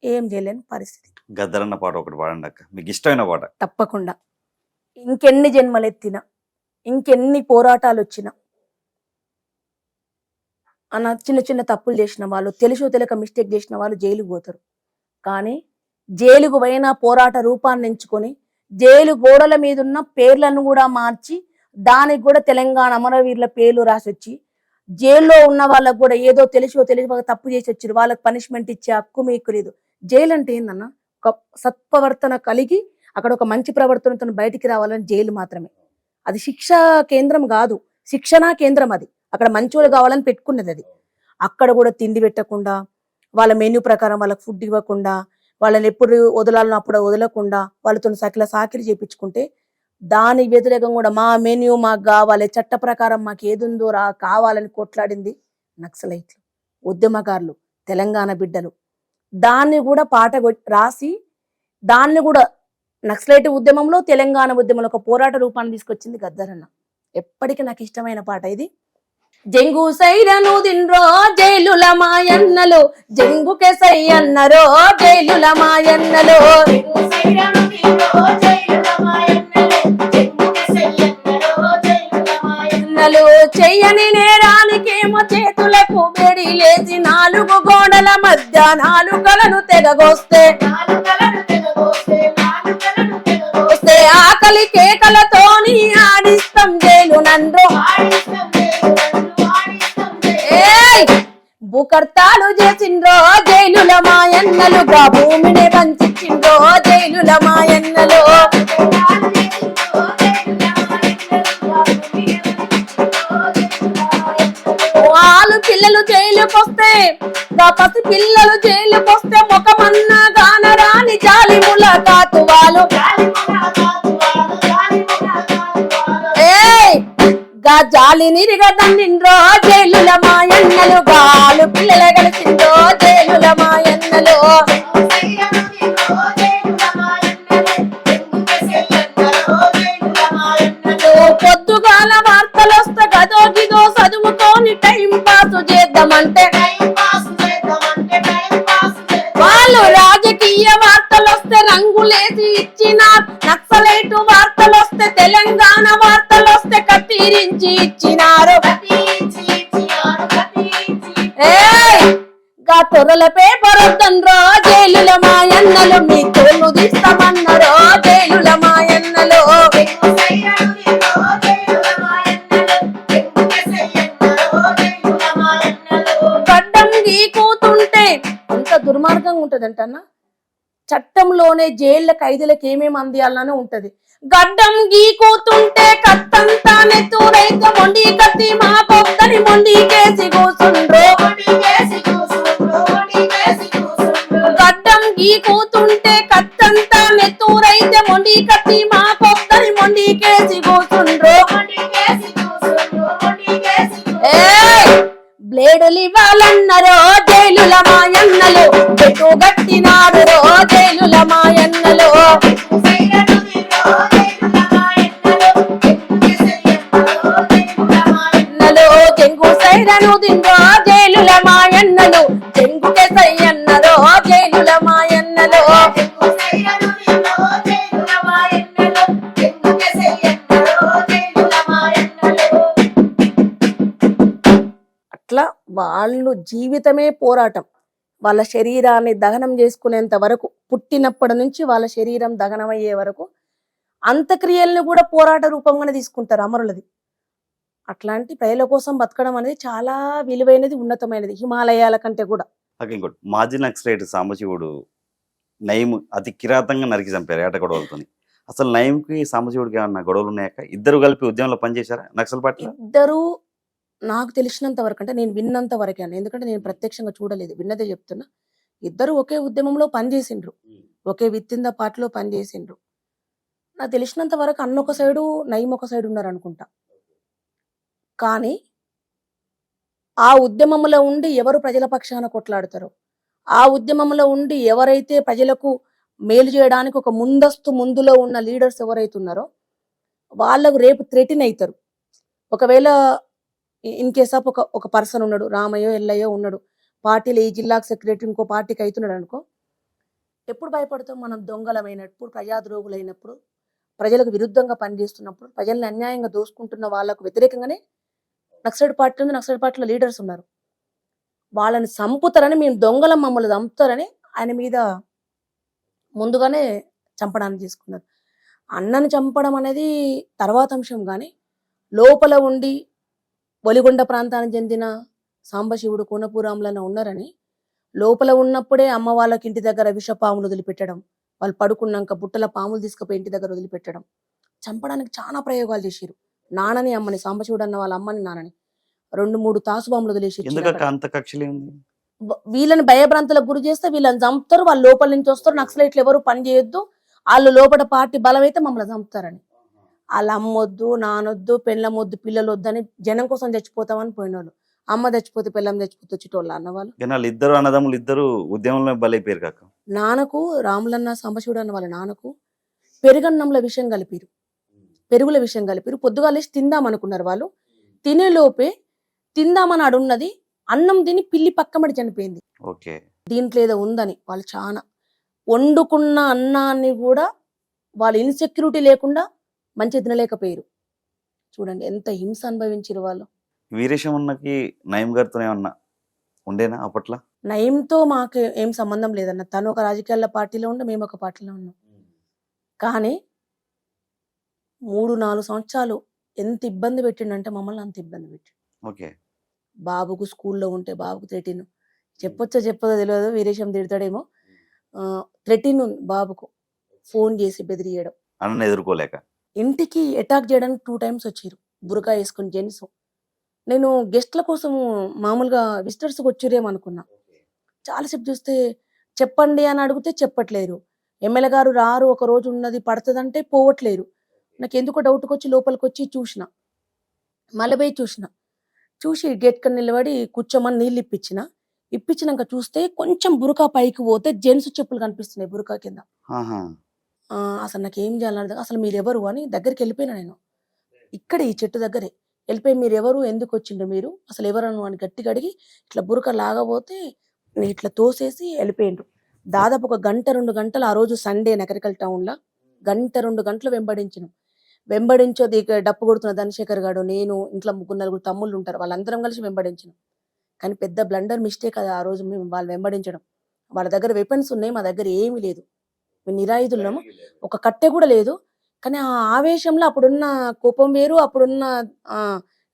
ఏం చేయలేని పరిస్థితి. గద్దరన్న పాట ఒకటి పాడండి అక్క, మీకు ఇష్టమైన పాట. తప్పకుండా. ఇంకెన్ని జన్మలు ఎత్తినా, ఇంకెన్ని పోరాటాలు వచ్చినా, అన్న చిన్న చిన్న తప్పులు చేసిన వాళ్ళు, తెలుసో తెలియక మిస్టేక్ చేసిన వాళ్ళు జైలుకు పోతారు. కానీ జైలుకు పోయిన పోరాట రూపాన్ని ఎంచుకొని జైలు గోడల మీద ఉన్న పేర్లను కూడా మార్చి దానికి కూడా తెలంగాణ అమరవీరుల పేర్లు రాసి వచ్చి జైల్లో ఉన్న వాళ్ళకు కూడా ఏదో తెలుసో తెలియక తప్పు చేసి వచ్చారు, వాళ్ళకి పనిష్మెంట్ ఇచ్చే హక్కు మీకు లేదు. జైలు అంటే ఏందన్న, ఒక సత్ప్రవర్తన కలిగి అక్కడ ఒక మంచి ప్రవర్తనతో బయటికి రావాలని జైలు మాత్రమే. అది శిక్షా కేంద్రం కాదు, శిక్షణా కేంద్రం. అది అక్కడ మంచోళ్ళు కావాలని పెట్టుకున్నది. అది అక్కడ కూడా తిండి పెట్టకుండా, వాళ్ళ మెన్యూ ప్రకారం వాళ్ళకి ఫుడ్ ఇవ్వకుండా, వాళ్ళని ఎప్పుడు వదలాలనో అప్పుడు వదలకుండా, వాళ్ళతో సాకిరి చేయించుకుంటే దానికి వ్యతిరేకంగా కూడా మా మెన్యూ మాకు కావాలి, చట్ట ప్రకారం మాకు ఏదుందో కావాలని కొట్లాడింది నక్సలైట్లు, ఉద్యమకారులు, తెలంగాణ బిడ్డలు. దాన్ని కూడా పాట రాసి దాన్ని కూడా నక్సలైట్ ఉద్యమంలో, తెలంగాణ ఉద్యమంలో ఒక పోరాట రూపాన్ని తీసుకొచ్చింది గద్దరన్న. ఎప్పటికీ నాకు ఇష్టమైన పాట ఇది. జంగు సైరను దిన్రో జైలుల మాయన్నలు, జంగుకే సై అన్నరో జైలుల మాయన్నలు, చెయ్యని నేరానికేమో చేతులకు వేడి లేచి 4 గోడల మధ్య 4 కలను తెగగోస్తే ఆకలి కేకలతోని ఆడిస్తాం జైలు నండ్రు. భూకర్తాలు చేసిండ్రో జైలుల మాయన్నలుగా, భూమిని పంచిండ్రో జైలుల మాయన్నలు. వాళ్ళు పిల్లలు జైలుకొస్తే, పసి పిల్లలు జైలుకొస్తే ముఖమన్నా గానరాని జాలి ములాకాతు వాళ్ళు. గా జాలి నిరిగా తండ్రిండ్రో జైలుల మాయన్నలు, గాలు పిల్లల కలిసిండ్రో జైలుల మాయన్నలు. పొద్దుగాల వార్తలు వస్తే గదో గిదో చదువుకొని టైం పాస్ చేద్దామంటే వాళ్ళు రాజకీయ వార్తలు వస్తే రంగులేసి ఇచ్చిన, నక్సలైటు వార్తలు వస్తే తెలంగాణ వార్తలు వస్తే కత్తిరించి ఇచ్చినారు. గా తొరల పేపర్ వద్దన్రో జైలుల మాయన్నలు, మీ తోలు తీస్తామన్నరో జైలుల మాయన్నలు. గడ్డం గీకూతుంటే అంత దుర్మార్గంగా ఉంటదంటన్నా. చట్టంలోనే జైళ్ళ ఖైదీలకు ఏమేమి అందియాలనే ఉంటది. గడ్డం గీకూతుంటే కత్తంతా నెత్తూరైతే మొండి కత్తి మా పొద్దని మొండి కేసి కూసుండ్రో. గడ్డం గీకూతుంటే కత్తంతా నెత్తూరైతే మొండి కత్తి మా పొద్దని మొండి కేసి కూసుండ్రో. బ్లేడులు ఇవ్వాలన్నరో జైలుల మాయన్నలు, పెట్టు గట్టినాడు రో జైలుల మాయన్నలు. చెంగు సైరను దిండ్రో జైలుల మాయన్నలు, చెంగుకే సై అన్నరో జైలుల మాయన్నలు. అట్లా వాళ్ళు జీవితమే పోరాటం. వాళ్ళ శరీరాన్ని దహనం చేసుకునేంత వరకు, పుట్టినప్పటి నుంచి వాళ్ళ శరీరం దహనం అయ్యే వరకు అంత్యక్రియలను కూడా పోరాట రూపంగానే తీసుకుంటారు అమరులది. అట్లాంటి ప్రజల కోసం బతకడం అనేది చాలా విలువైనది, ఉన్నతమైనది, హిమాలయాల కంటే కూడా. ఓకే, ఇంకోటి మాజీ నక్సలైట్ సాంబశివుడు నయీం అతి కిరాతంగా నరికి చంపారు ఏట గొడవలతోని. అసలు నయీంకి సాంబశివుడికి ఏమన్నా గొడవలు ఉన్నాయాక? ఇద్దరు కలిపి ఉద్యమంలో పనిచేశారా నక్సల్ పార్టీలో? ఇద్దరు నాకు తెలిసినంత వరకు, అంటే నేను విన్నంత వరకే అన్న, ఎందుకంటే నేను ప్రత్యక్షంగా చూడలేదు, విన్నదే చెప్తున్నా. ఇద్దరు ఒకే ఉద్యమంలో పనిచేసిండ్రు, ఒకే విత్ ఇన్ ద పార్టీలో పనిచేసిండ్రు. నాకు తెలిసినంత వరకు అన్న ఒక సైడు, నయీం ఒక సైడు ఉన్నారు అనుకుంటా. కానీ ఆ ఉద్యమంలో ఉండి ఎవరు ప్రజల పక్షాన కొట్లాడతారో, ఆ ఉద్యమంలో ఉండి ఎవరైతే ప్రజలకు మేలు చేయడానికి ఒక ముందులో ఉన్న లీడర్స్ ఎవరైతే ఉన్నారో వాళ్ళకు రేపు థ్రెటిన్ అవుతారు. ఒకవేళ ఇన్ కేస్ ఆఫ్ ఒక పర్సన్ ఉన్నాడు, రామయ్యో ఎల్లయ్యో ఉన్నాడు, పార్టీలో ఈ జిల్లాకు సెక్రటరీ ఇంకో పార్టీకి అవుతున్నాడు అనుకో, ఎప్పుడు భయపడతాం మనం? దొంగలమైనప్పుడు, ప్రజాద్రోగులైనప్పుడు, ప్రజలకు విరుద్ధంగా పనిచేస్తున్నప్పుడు, ప్రజల్ని అన్యాయంగా దోసుకుంటున్న వాళ్ళకు వ్యతిరేకంగానే నక్సలైట్ పార్టీలో లీడర్స్ ఉన్నారు. వాళ్ళని చంపుతారని, మేము దొంగలం మమ్మల్ని చంపుతారని ఆయన మీద ముందుగానే చంపడానికి తీసుకున్నారు. అన్నని చంపడం అనేది తర్వాత అంశం, కానీ లోపల ఉండి ఒలిగొండ ప్రాంతానికి చెందిన సాంబశివుడు, కోనపురాములను ఉన్నారని లోపల ఉన్నప్పుడే అమ్మ వాళ్ళకి ఇంటి దగ్గర విషపాములు వదిలిపెట్టడం, వాళ్ళు పడుకున్నాక బుట్టల పాములు తీసుకుపోయి ఇంటి దగ్గర వదిలిపెట్టడం, చంపడానికి చాలా ప్రయోగాలు చేసిరు. నాన్నని అమ్మని, సాంబశివుడు అన్న వాళ్ళ అమ్మని నాన్నని 2-3 తాసుబాంబులు వదిలేసి ఎందుకక్క అంత కక్షలే ఉంది? వీళ్ళని భయభ్రాంతులకు గురి చేస్తే వీళ్ళని చంపుతారు, వాళ్ళు లోపల నుంచి వస్తారు, నక్సలైట్లు ఎవరు పని చేయొద్దు, వాళ్ళు లోపల పార్టీ బలమైతే మమ్మల్ని చంపుతారని. వాళ్ళ అమ్మొద్దు, నానొద్దు, పెళ్ళమొద్దు, పిల్లలు వద్దని జనం కోసం చచ్చిపోతామని పోయినోళ్ళు. అమ్మ చచ్చిపోతే పిల్లం చచ్చిపోతే వచ్చేటోళ్ళు అన్నవాళ్ళు. వాళ్ళు ఇద్దరు అన్నదమ్ములు ఇద్దరు ఉద్యమంలో బలైపోయారు కాక. నాన్నకు రాములన్న, సాంబశివుడు అన్న వాళ్ళ నాన్నకు పెరుగన్నంలో విషయం కలిపిరు, పెరుగుల విషయం కలిపిరు. పొద్దుగాలేసి తిందాం అనుకున్నారు వాళ్ళు. తినే లోపే తిందామని అడున్నది, అన్నం తిని పిల్లి పక్కమడి చనిపోయింది. ఓకే, దీంట్లో ఏదో ఉందని వాళ్ళు చాలా వండుకున్న అన్నాన్ని కూడా వాళ్ళు ఇన్సెక్యూరిటీ లేకుండా మంచి తినలేకపోయారు. చూడండి ఎంత హింస అనుభవించారు వాళ్ళు. వీరేశమన్నకి నయీం గారితో ఏమన్నా ఉండేనా అప్పట్లో? నయీంతో మాకు ఏం సంబంధం లేదన్న, తను ఒక రాజకీయాల పార్టీలో ఉండే, మేము ఒక పార్టీలో ఉన్నాం. కానీ 3-4 సంవత్సరాలు ఎంత ఇబ్బంది పెట్టిండంటే మమ్మల్ని అంత ఇబ్బంది పెట్టిండు. ఓకే, బాబుకు స్కూల్లో ఉంటే బాబుకు థ్రెటిన్, చెప్పొచ్చో చెప్పదో తెలియదు, వీరేశం తిడతాడేమో, థ్రెటిన్ ఉంది బాబుకు, ఫోన్ చేసి బెదిరియడం. అన్న ఎదుర్కోలేక ఇంటికి అటాక్ చేయడానికి 2 times వచ్చారు, బురకా వేసుకుని జెంట్స్. నేను గెస్ట్ల కోసం మామూలుగా విజిటర్స్కి వచ్చిరేమనుకున్నా. చాలాసేపు చూస్తే చెప్పండి అని అడిగితే చెప్పట్లేరు, ఎమ్మెల్యే గారు రారు, ఒక రోజు ఉన్నది పడుతుందంటే పోవట్లేరు. నాకు ఎందుకో డౌట్కి వచ్చి లోపలికి వచ్చి చూసిన, మళ్ళీ పోయి చూసి గేట్ కన్నా నిలబడి కూర్చోమని నీళ్ళు ఇప్పించినాక చూస్తే కొంచెం బురకా పైకి పోతే జెంట్స్ చెప్పులు కనిపిస్తున్నాయి బురకా కింద. అసలు నాకు ఏం చేయాలని, అసలు మీరెవరు అని దగ్గరికి వెళ్ళిపోయినా నేను. ఇక్కడ ఈ చెట్టు దగ్గరే వెళ్ళిపోయి, మీరెవరు, ఎందుకు వచ్చిండ్రు మీరు, అసలు ఎవరను అని గట్టిగా అడిగి ఇట్లా బురక లాగబోతే ఇట్లా తోసేసి వెళ్ళిపోయిండ్రు. దాదాపు 1-2 గంటలు, ఆ రోజు సండే నకరికల్ టౌన్లో 1-2 గంటలు వెంబడించోది. డప్పు కొడుతున్న ధనశేఖర్ గారు, నేను, ఇంట్లో 3-4 తమ్ముళ్ళు ఉంటారు, వాళ్ళందరం కలిసి వెంబడించినాం. కానీ పెద్ద బ్లండర్ మిస్టేక్ అది ఆ రోజు మేము వాళ్ళు వెంబడించడం. వాళ్ళ దగ్గర వెపన్స్ ఉన్నాయి, మా దగ్గర ఏమీ లేదు, మేము నిరాయుధులము, ఒక కట్టె కూడా లేదు. కానీ ఆ ఆవేశంలో అప్పుడున్న కోపం వేరు, అప్పుడున్న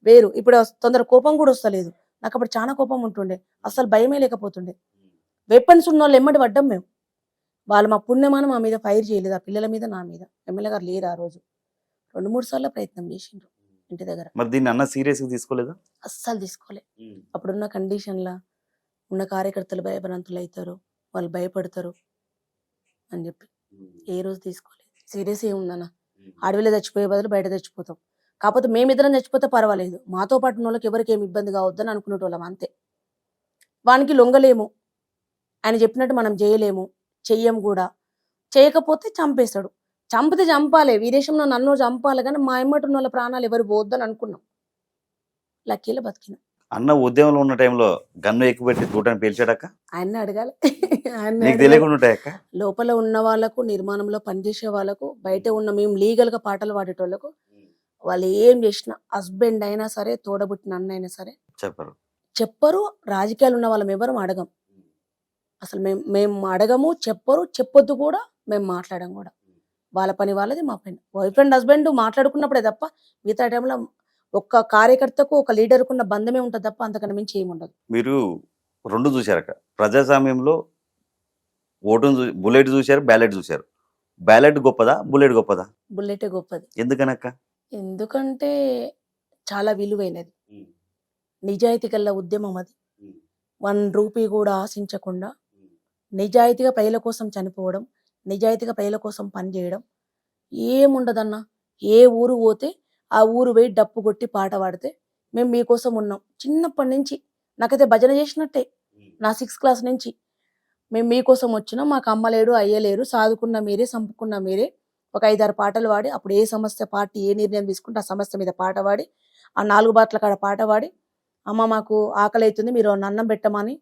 వేరు. ఇప్పుడు తొందర కోపం కూడా వస్తలేదు నాకు, అప్పుడు చాలా కోపం ఉంటుండే, అసలు భయమే లేకపోతుండే. వెపన్స్ ఉన్న వాళ్ళు ఎమ్మడి పడ్డాం మేము. వాళ్ళు మా పుణ్యమాన మా మీద ఫైర్ చేయలేదు, ఆ పిల్లల మీద, నా మీద. ఎమ్మెల్యే గారు లేరు ఆ రోజు. 2-3 సార్లు ప్రయత్నం చేసిండ్రు ఇంటి దగ్గర. మరి దీన్ని అన్న సీరియస్గా తీసుకోలేదా? అస్సలు తీసుకోలే. అప్పుడున్న కండిషన్లా ఉన్న కార్యకర్తలు భయభ్రాంతులు అవుతారు, వాళ్ళు భయపడతారు అని చెప్పి ఏ రోజు తీసుకోలేదు. సీరియస్ ఏముందన్న, అడవిలో చచ్చిపోయే బదులు బయట చచ్చిపోతాం. కాకపోతే మేమిద్దరం చచ్చిపోతే పర్వాలేదు, మాతో పాటు ఉన్న వాళ్ళకి ఎవరికి ఏమి ఇబ్బంది కావద్దని అనుకునేటోళ్ళం అంతే. వానికి లొంగలేము, ఆయన చెప్పినట్టు మనం చేయలేము, చెయ్యం కూడా. చేయకపోతే చంపేస్తాడు, చంపితే చంపాలి, వీరేశంలో నన్ను చంపాలి, కానీ మా ఎమ్మటి ఉన్న వాళ్ళ ప్రాణాలు ఎవరు పోద్దని అనుకున్నాం. లక్కీలో బతికిన. అన్న ఉద్యమంలో ఉన్న టైంలో గన్ను ఎక్కుపెట్టి చూడటానికి పేల్చాడక్క? ఆయన్ని అడగాలి. తెలియకుండా ఉంటాయక్క? లోపల ఉన్న వాళ్ళకు, నిర్మాణంలో పనిచేసే వాళ్ళకు, బయట ఉన్న మేము లీగల్ గా పాటలు పాడేటోళ్ళకు, వాళ్ళు ఏం చేసిన, హస్బెండ్ అయినా సరే, తోడబుట్టిన అన్న అయినా సరే చెప్పరు. రాజకీయాలు ఉన్న వాళ్ళం ఎవరు అడగం, అసలు మేము అడగము, చెప్పరు, చెప్పొద్దు కూడా, మేము మాట్లాడడం కూడా. వాళ్ళ పని వాళ్ళది, మా పని. బాయ్ ఫ్రెండ్ హస్బెండ్ మాట్లాడుకున్నప్పుడే తప్ప మిగతా టైంలో ఒక్క కార్యకర్తకు, ఒక లీడర్కు ఉన్న బంధమే ఉంటుంది తప్ప అంతకన్నా మించి ఏమి ఉండదు. మీరు రెండు చూశారక్క. ప్రజాస్వామ్యంలో బుల్లెట్ చూశారు, బ్యాలెట్ చూశారు. బ్యాలెట్ గొప్పదా, బుల్లెట్ గొప్పదా? బుల్లెటే గొప్పది. ఎందుకనక్క? ఎందుకంటే చాలా విలువైనది. నిజాయితీ గల ఉద్యమం అది. 1 రూపీ కూడా ఆశించకుండా నిజాయితీగా ప్రజల కోసం చనిపోవడం, నిజాయితీగా ప్రజల కోసం పనిచేయడం. ఏముండదన్న, ఏ ఊరు పోతే ఆ ఊరు పోయి డప్పు కొట్టి పాట పాడితే మేము మీకోసం ఉన్నాం. చిన్నప్పటి నుంచి నాకైతే భజన చేసినట్టే. నా 6th క్లాస్ నుంచి మేము మీకోసం వచ్చినాం, మాకు అమ్మలేడు అయ్యలేరు, సాదుకున్న మీరే సంపుకున్న మీరే. ఒక 5-6 పాటలు పాడి, అప్పుడు ఏ సమస్య పార్టీ ఏ నిర్ణయం తీసుకుంటే ఆ సమస్య మీద పాట పాడి, ఆ 4 బాట్ల కాడ పాట పాడి, అమ్మ మాకు ఆకలి అవుతుంది మీరు అన్నం పెట్టమని,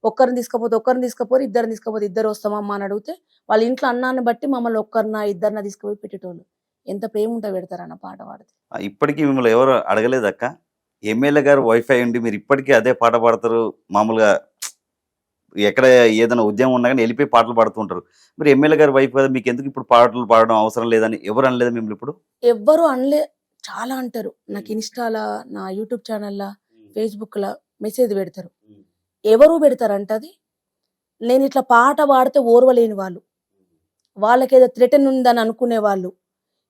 ఒక్కరిని తీసుకపోరు, ఇద్దరిని తీసుకపోతే ఇద్దరు వస్తామమ్మా అని అడిగితే వాళ్ళ ఇంట్లో అన్నాన్ని బట్టి మమ్మల్ని ఒక్కరిన ఇద్దరిన తీసుకుపోయి పెట్టేటోళ్ళు. ఎంత ప్రేమ ఉంటే పెడతారన్న పాట పాడితే. ఇప్పటికీ మిమ్మల్ని ఎవరు అడగలేదక్క? ఎమ్మెల్యే గారు వైఫై ఉండి మీరు ఇప్పటికీ అదే పాట పాడతారు. మామూలుగా ఎక్కడ ఏదైనా ఉద్యమం ఉన్నా కానీ వెళ్ళిపోయి పాటలు పాడుతుంటారు. మీరు ఎమ్మెల్యే గారు వైఫ్ కదా, మీకు ఎందుకు ఇప్పుడు పాటలు పాడడం అవసరం లేదని ఎవరు అనలేదా మిమ్మల్ని ఇప్పుడు? ఎవ్వరు అనలే. చాలా అంటారు. నాకు ఇన్స్టాలా, నా యూట్యూబ్ ఛానల్లా, ఫేస్బుక్లా మెసేజ్ పెడతారు. ఎవరు పెడతారంట అది? నేను ఇట్లా పాట పాడితే ఓర్వలేని వాళ్ళు, వాళ్ళకేదో థ్రెటన్ ఉందని అనుకునే వాళ్ళు,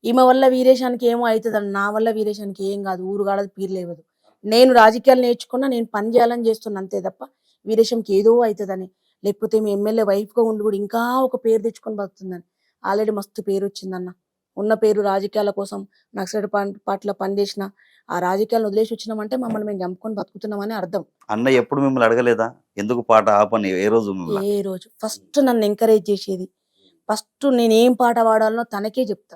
ఈమె వల్ల వీరేశానికి ఏమో అవుతుందని. నా వల్ల వీరేశానికి ఏం కాదు, ఊరు కాడదు పీరు లేవదు. నేను రాజకీయాలు నేర్చుకున్నా, నేను పని చేయాలని చేస్తున్నా అంతే తప్ప వీరేశంకి ఏదో అవుతుందని, లేకపోతే మీ ఎమ్మెల్యే వైఫ్గా ఉండి కూడా ఇంకా ఒక పేరు తెచ్చుకొని బతుకుతుందని. ఆల్రెడీ మస్తు పేరు వచ్చిందన్న. ఉన్న పేరు రాజకీయాల కోసం నక్సలైట్ పార్టీలో పనిచేసిన ఆ రాజకీయాలను వదిలేసి వచ్చినామంటే మమ్మల్ని మేము చంపుకొని బతుకుతున్నామని అర్థం. అన్న ఎప్పుడు మిమ్మల్ని అడగలేదా ఎందుకు పాట ఆపని? ఏ రోజు మిమ్మల్ని? ఏ రోజు ఫస్ట్ నన్ను ఎంకరేజ్ చేసేది, ఫస్ట్ నేను ఏం పాట పాడాలనో తనకే చెప్తా.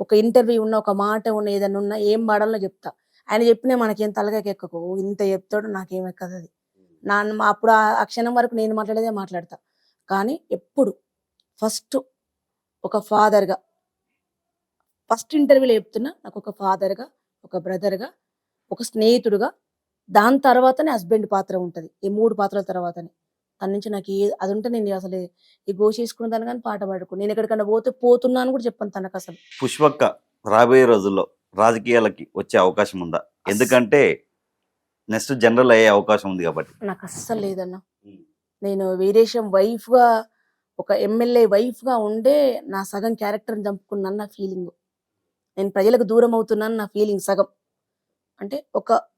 ఒక ఇంటర్వ్యూ ఉన్న, ఒక మాట ఉన్న, ఏదైనా ఉన్నా ఏం పాడాలో చెప్తా. ఆయన చెప్పినా మనకేం తలకాయకి ఎక్కకు, ఇంత చెప్తాడు నాకేం ఎక్కదు అది. అప్పుడు ఆ క్షణం వరకు నేను మాట్లాడేదే మాట్లాడతా. కానీ ఎప్పుడు ఫస్ట్ ఒక ఫాదర్గా, ఫస్ట్ ఇంటర్వ్యూలో చెప్తున్నా, నాకు ఒక ఫాదర్గా, ఒక బ్రదర్గా, ఒక స్నేహితుడుగా, దాని తర్వాతనే హస్బెండ్ పాత్ర ఉంటుంది. ఈ 3 పాత్రల తర్వాతనే. దాని నుంచి నాకు అది ఉంటే నేను అసలు ఈ గోషేసుకున్న దాన్ని కానీ పాట పాడుకో, నేను ఎక్కడికన్నా పోతున్నాను కూడా చెప్పాను తనకు అసలు. పుష్పక్క రాబోయే రోజుల్లో రాజకీయాలకి వచ్చే అవకాశం ఉందా? ఎందుకంటే నెక్స్ట్ జనరల్ అయ్యే అవకాశం ఉంది కాబట్టి. నాకు అస్సలు లేదన్న. నేను వీరేశం వైఫ్గా, ఒక ఎమ్మెల్యే వైఫ్గా ఉండే నా సగం క్యారెక్టర్ని చంపుకున్నాను నా ఫీలింగ్. నేను ప్రజలకు దూరం అవుతున్నాను నా ఫీలింగ్ సగం. అంటే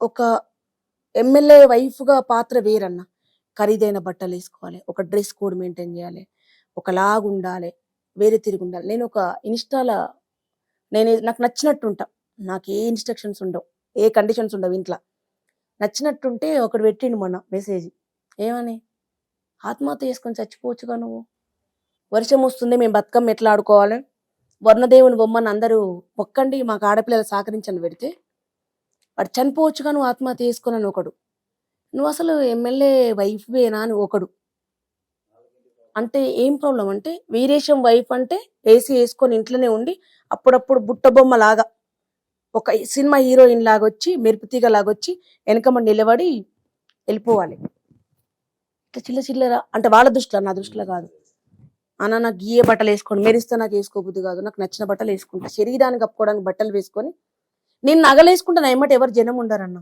ఒక ఎమ్మెల్యే వైఫ్గా పాత్ర వేరన్న. ఖరీదైన బట్టలు వేసుకోవాలి, ఒక డ్రెస్ కోడ్ మెయింటైన్ చేయాలి, ఒకలాగా ఉండాలి, వేరే తిరిగి ఉండాలి. నేను ఒక ఇన్స్టాలో నాకు నచ్చినట్టు ఉంటా. నాకు ఏ ఇన్స్ట్రక్షన్స్ ఉండవు, ఏ కండిషన్స్ ఉండవు ఇంట్లో. నచ్చినట్టుంటే ఒకడు పెట్టిండు మొన్న మెసేజ్, ఏమని, ఆత్మహత్య చేసుకొని చచ్చిపోవచ్చుగా నువ్వు, వర్షం వస్తుంది మేము బతుకమ్మ ఎట్లా ఆడుకోవాలి, వర్ణదేవుని బొమ్మని అందరూ మొక్కండి మాకు ఆడపిల్లలు సహకరించని పెడితే వాడు చనిపోవచ్చుగా నువ్వు ఆత్మహత్య చేసుకున్నాను ఒకడు. నువ్వు అసలు ఎమ్మెల్యే వైఫ్వేనా అని ఒకడు. అంటే ఏం ప్రాబ్లం అంటే, వీరేశం వైఫ్ అంటే ఏసీ వేసుకొని ఇంట్లోనే ఉండి అప్పుడప్పుడు బుట్ట బొమ్మ లాగా ఒక సినిమా హీరోయిన్ లాగా వచ్చి, మెరుపుతీగ లాగొచ్చి వెనకమ్మ నిలబడి వెళ్ళిపోవాలి. ఇట్లా చిల్లర అంటే వాళ్ళ దృష్టిలో, నా దృష్టిలో కాదు. అన్న నాకు గీయ బట్టలు వేసుకోండి, మెరిస్తే నాకు వేసుకోబుద్ది కాదు, నాకు నచ్చిన బట్టలు వేసుకుంటా, శరీరానికి కప్పుకోవడానికి బట్టలు వేసుకొని నేను నగలేసుకుంటా. నా ఏమంటే ఎవరు జనం ఉండరన్న.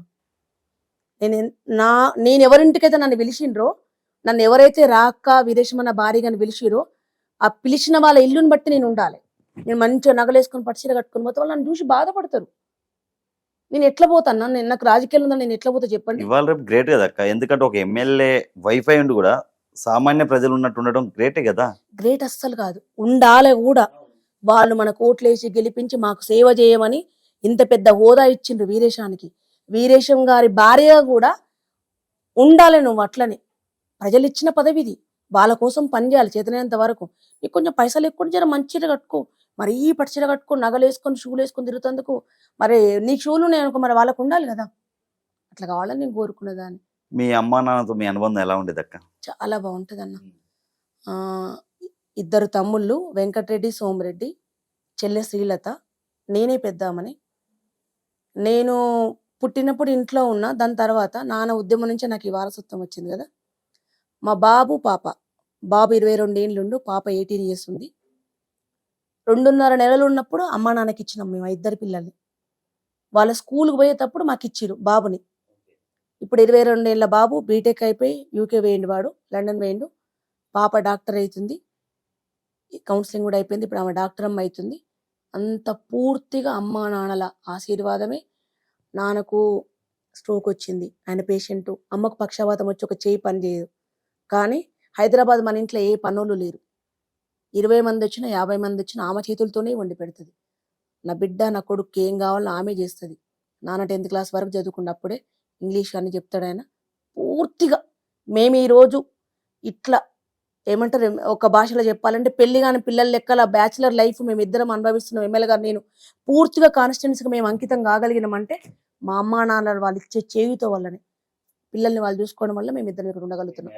నేను ఎవరింటికైతే నన్ను పిలిచిండ్రో, నన్ను ఎవరైతే రాక్క వీరేశమన్న భార్యగా పిలిచిరో, ఆ పిలిచిన వాళ్ళ ఇల్లుని బట్టి నేను ఉండాలి. నేను మంచిగా నగలేసుకొని పట్టుచీర కట్టుకొని పోతే వాళ్ళు నన్ను చూసి బాధపడతారు. నేను ఎట్లా పోతాను? నాకు రాజకీయాలు ఉందని నేను ఎట్లా పోతా చెప్పండి. ఇవాళ రేపు గ్రేట్ కదా అక్క, ఎందుకంటే ఒక ఎమ్మెల్యే వైఫై ఉండి కూడా సామాన్య ప్రజలు ఉన్నట్టు ఉండడం గ్రేటే కదా. గ్రేట్ అస్సలు కాదు, ఉండాలి కూడా. వాళ్ళు మన కోట్లేసి గెలిపించి మాకు సేవ చేయమని ఇంత పెద్ద హోదా ఇచ్చిండ్రు వీరేశానికి. వీరేశం గారి భార్య కూడా ఉండాలి. నువ్వు అట్లనే ప్రజలు ఇచ్చిన పదవిది, వాళ్ళ కోసం పనిచేయాలి చేతనేంత వరకు. నీకు కొంచెం పైసలు ఎక్కువ జర మంచి చీర కట్టుకో, మరి ఈ పట్టు చీర కట్టుకొని నగలేసుకొని షూలు వేసుకొని తిరుగుతందుకు మరి నీ షూలు నేను మరి వాళ్ళకు ఉండాలి కదా. అట్లా కావాలని నేను కోరుకునేదాన్ని. మీ అమ్మా నాన్నతో మీ అనుబంధం ఎలా ఉండేది అక్క? చాలా బాగుంటుంది అన్న. 2 తమ్ముళ్ళు, వెంకటరెడ్డి, సోమిరెడ్డి, చెల్లె శ్రీలత, నేనే పెద్దామని. నేను పుట్టినప్పుడు ఇంట్లో ఉన్నా, దాని తర్వాత నాన్న ఉద్యమం నుంచి నాకు ఈ వారసత్వం వచ్చింది కదా. మా బాబు పాప, బాబు 22 ఏళ్ళుండు, పాప 18 years ఉంది. 2.5 నెలలు ఉన్నప్పుడు అమ్మా నాన్నకి ఇచ్చినాం మేము 2 పిల్లల్ని. వాళ్ళ స్కూల్కి పోయేటప్పుడు మాకు ఇచ్చిరు బాబుని. ఇప్పుడు 22 ఏళ్ళ బాబు బీటెక్ అయిపోయి యూకే వేయండి, వాడు లండన్ వేయండు. పాప డాక్టర్ అవుతుంది, కౌన్సిలింగ్ కూడా అయిపోయింది, ఇప్పుడు ఆమె డాక్టర్ అమ్మ అవుతుంది. అంత పూర్తిగా అమ్మా నాన్నల ఆశీర్వాదమే. నాన్నకు స్ట్రోక్ వచ్చింది, ఆయన పేషెంట్. అమ్మకు పక్షవాతం వచ్చి ఒక చేయి పని చేయదు. కానీ హైదరాబాద్ మన ఇంట్లో ఏ పనులు లేరు. 20 మంది వచ్చినా 50 మంది వచ్చినా ఆమె చేతులతోనే వండి పెడుతుంది. నా బిడ్డ నా కొడుకు ఏం కావాలో ఆమె చేస్తుంది. నాన్న 10th క్లాస్ వరకు చదువుకున్నప్పుడే ఇంగ్లీష్ అని చెప్తాడు ఆయన. పూర్తిగా మేము ఈరోజు ఇట్లా ఏమంటారు, ఒక భాషలో చెప్పాలంటే పెళ్లి కాని పిల్లల లెక్కల బ్యాచిలర్ లైఫ్ మేము ఇద్దరం అనుభవిస్తున్నాం. ఎమ్మెల్యే గారు నేను పూర్తిగా కాన్స్టిట్యున్సీకి మేము అంకితం కాగలిగినామంటే మా అమ్మా నాన్న వాళ్ళు ఇచ్చే చేయుతో వల్లనే, పిల్లల్ని వాళ్ళు చూసుకోవడం వల్ల మేము ఇద్దరం ఇక్కడ ఉండగలుగుతున్నాం.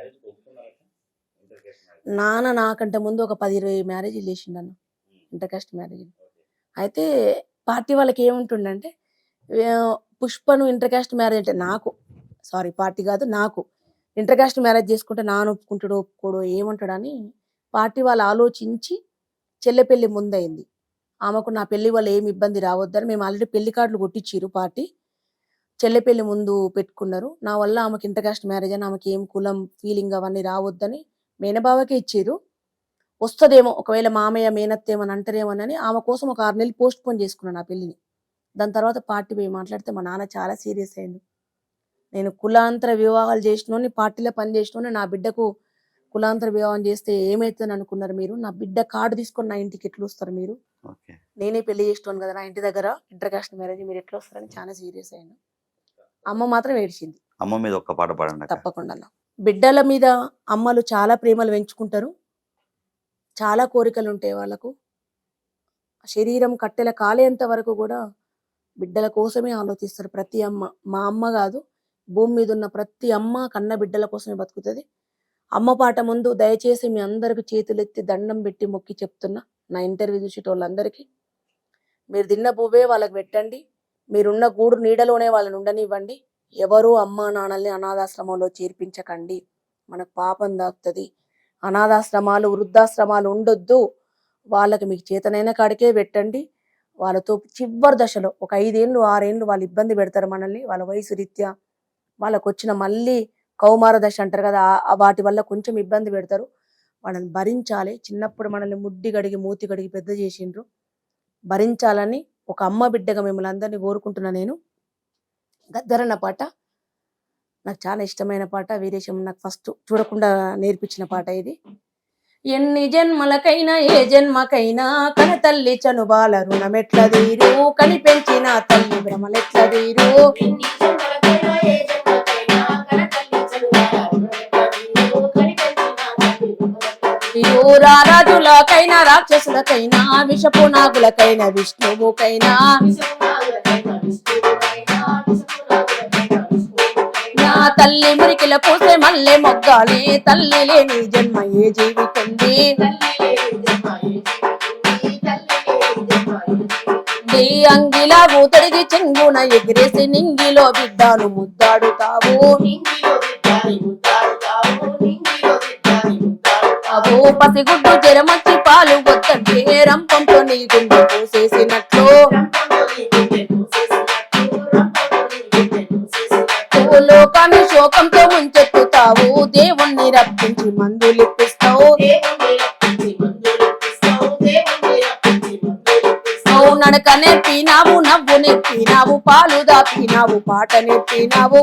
నాన్న నాకంటే ముందు ఒక 10-20 మ్యారేజీలు చేసిండన్న, ఇంటర్కాస్ట్ మ్యారేజ్. అయితే పార్టీ వాళ్ళకి ఏముంటుండంటే పుష్పను ఇంటర్కాస్ట్ మ్యారేజ్ అంటే నాకు, సారీ పార్టీ కాదు, నాకు ఇంటర్కాస్ట్ మ్యారేజ్ చేసుకుంటే నాన్న ఒప్పుకుంటాడో ఒప్పుకోడో ఏమంటాడని పార్టీ వాళ్ళు ఆలోచించి చెల్లె పెళ్లి ముందయింది. ఆమెకు నా పెళ్లి వల్ల ఏమి ఇబ్బంది రావద్దని మేము ఆల్రెడీ పెళ్లి కార్డులు కొట్టించారు పార్టీ. చెల్లె పెళ్లి ముందు పెట్టుకున్నారు. నా వల్ల ఆమెకి ఇంటర్కాస్ట్ మ్యారేజ్ అని, ఆమెకి ఏం కులం ఫీలింగ్ అవన్నీ రావద్దని మేనబావకే ఇచ్చారు. వస్తుందేమో ఒకవేళ మామయ్య మేనత్తేమని అంటారేమోనని ఆమె కోసం ఒక 6 నెలలు పోస్ట్ పోన్ చేసుకున్నాను నా పెళ్లిని. దాని తర్వాత పార్టీ పోయి మాట్లాడితే మా నాన్న చాలా సీరియస్ అయ్యిండు. నేను కులాంతర వివాహాలు చేసినోని, పార్టీలో పని చేసినోని, నా బిడ్డకు కులాంతర వివాహం చేస్తే ఏమవుతుందని అనుకున్నారు మీరు? నా బిడ్డ కార్డు తీసుకొని నా ఇంటికి ఎట్లా వస్తారు మీరు? నేనే పెళ్లి చేస్తున్నాను కదా నా ఇంటి దగ్గర ఇంటర్కాస్ట్ మ్యారేజ్, మీరు ఎట్లా వస్తారని చాలా సీరియస్ అయ్యాను. అమ్మ మాత్రం ఏడ్చింది. అమ్మ మీద ఒక్క పాట పాడండి. తప్పకుండా. బిడ్డల మీద అమ్మలు చాలా ప్రేమలు పెంచుకుంటారు, చాలా కోరికలు ఉంటాయి వాళ్ళకు. శరీరం కట్టెల కాలేంత వరకు కూడా బిడ్డల కోసమే ఆలోచిస్తారు ప్రతి అమ్మ. మా అమ్మ కాదు, భూమి మీద ఉన్న ప్రతి అమ్మ కన్న బిడ్డల కోసమే బతుకుతుంది. అమ్మ పాట ముందు దయచేసి మీ అందరికి చేతులెత్తి దండం పెట్టి మొక్కి చెప్తున్నా, నా ఇంటర్వ్యూ చూసేటోళ్ళందరికీ, మీరు తిన్న పువ్వే వాళ్ళకి పెట్టండి, మీరున్న గూడు నీడలోనే వాళ్ళని ఉండనివ్వండి. ఎవరు అమ్మా నాన్నల్ని అనాథాశ్రమంలో చేర్పించకండి, మనకు పాపం దాకుతుంది. అనాథాశ్రమాలు వృద్ధాశ్రమాలు ఉండొద్దు, వాళ్ళకి మీకు చేతనైన కాడికే పెట్టండి. వాళ్ళతో చివరి దశలో ఒక 5 ఏళ్ళు 6 ఏళ్ళు వాళ్ళు ఇబ్బంది పెడతారు మనల్ని, వాళ్ళ వయసు రీత్యా వాళ్ళకు వచ్చిన మళ్ళీ కౌమార దశ అంటారు కదా, వాటి వల్ల కొంచెం ఇబ్బంది పెడతారు. వాళ్ళని భరించాలి. చిన్నప్పుడు మనల్ని ముడ్డి గడిగి మూతి గడిగి పెద్ద చేసిండ్రు, భరించాలని ఒక అమ్మ బిడ్డగా మిమ్మల్ని అందరినీ కోరుకుంటున్నా. నేను గద్దరన్న పాట నాకు చాలా ఇష్టమైన పాట. వీరేశం నాకు ఫస్ట్ చూడకుండా నేర్పించిన పాట ఇది. ఎన్ని జన్మలకైనా ఏ జన్మకైనా కన తల్లి చనుబాల రుణమెట్ల తీరు, కని పెంచిన తల్లి భ్రమలెట్ల తీరు. రారాజులకైనా రాక్షసులకైనా విషపు నాగులకైనా విష్ణువుకైనా నా తల్లి మురికిల పూసే మల్లె మొగ్గాలి, తల్లి లేని జన్మ ఏ జీవితుంది. నీ అంగిలా ఊతడిగి చెంగున ఎగిరేసి నింగిలో బిడ్డను ముద్దాడుతావు. అవో పసిగుడ్డు జరమచ్చి పాలు వద్దంటే రంపంతో నీ గుండె పోసేసినట్లు, లోకాన్ని శోకంతో ముంచెత్తుతావు. దేవుణ్ణి రప్పించి మందులిప్పిస్తావు. నడక నెప్పినావు, నవ్వు నెప్పినావు, పాలు దాపినావు, పాట నెప్పినావు.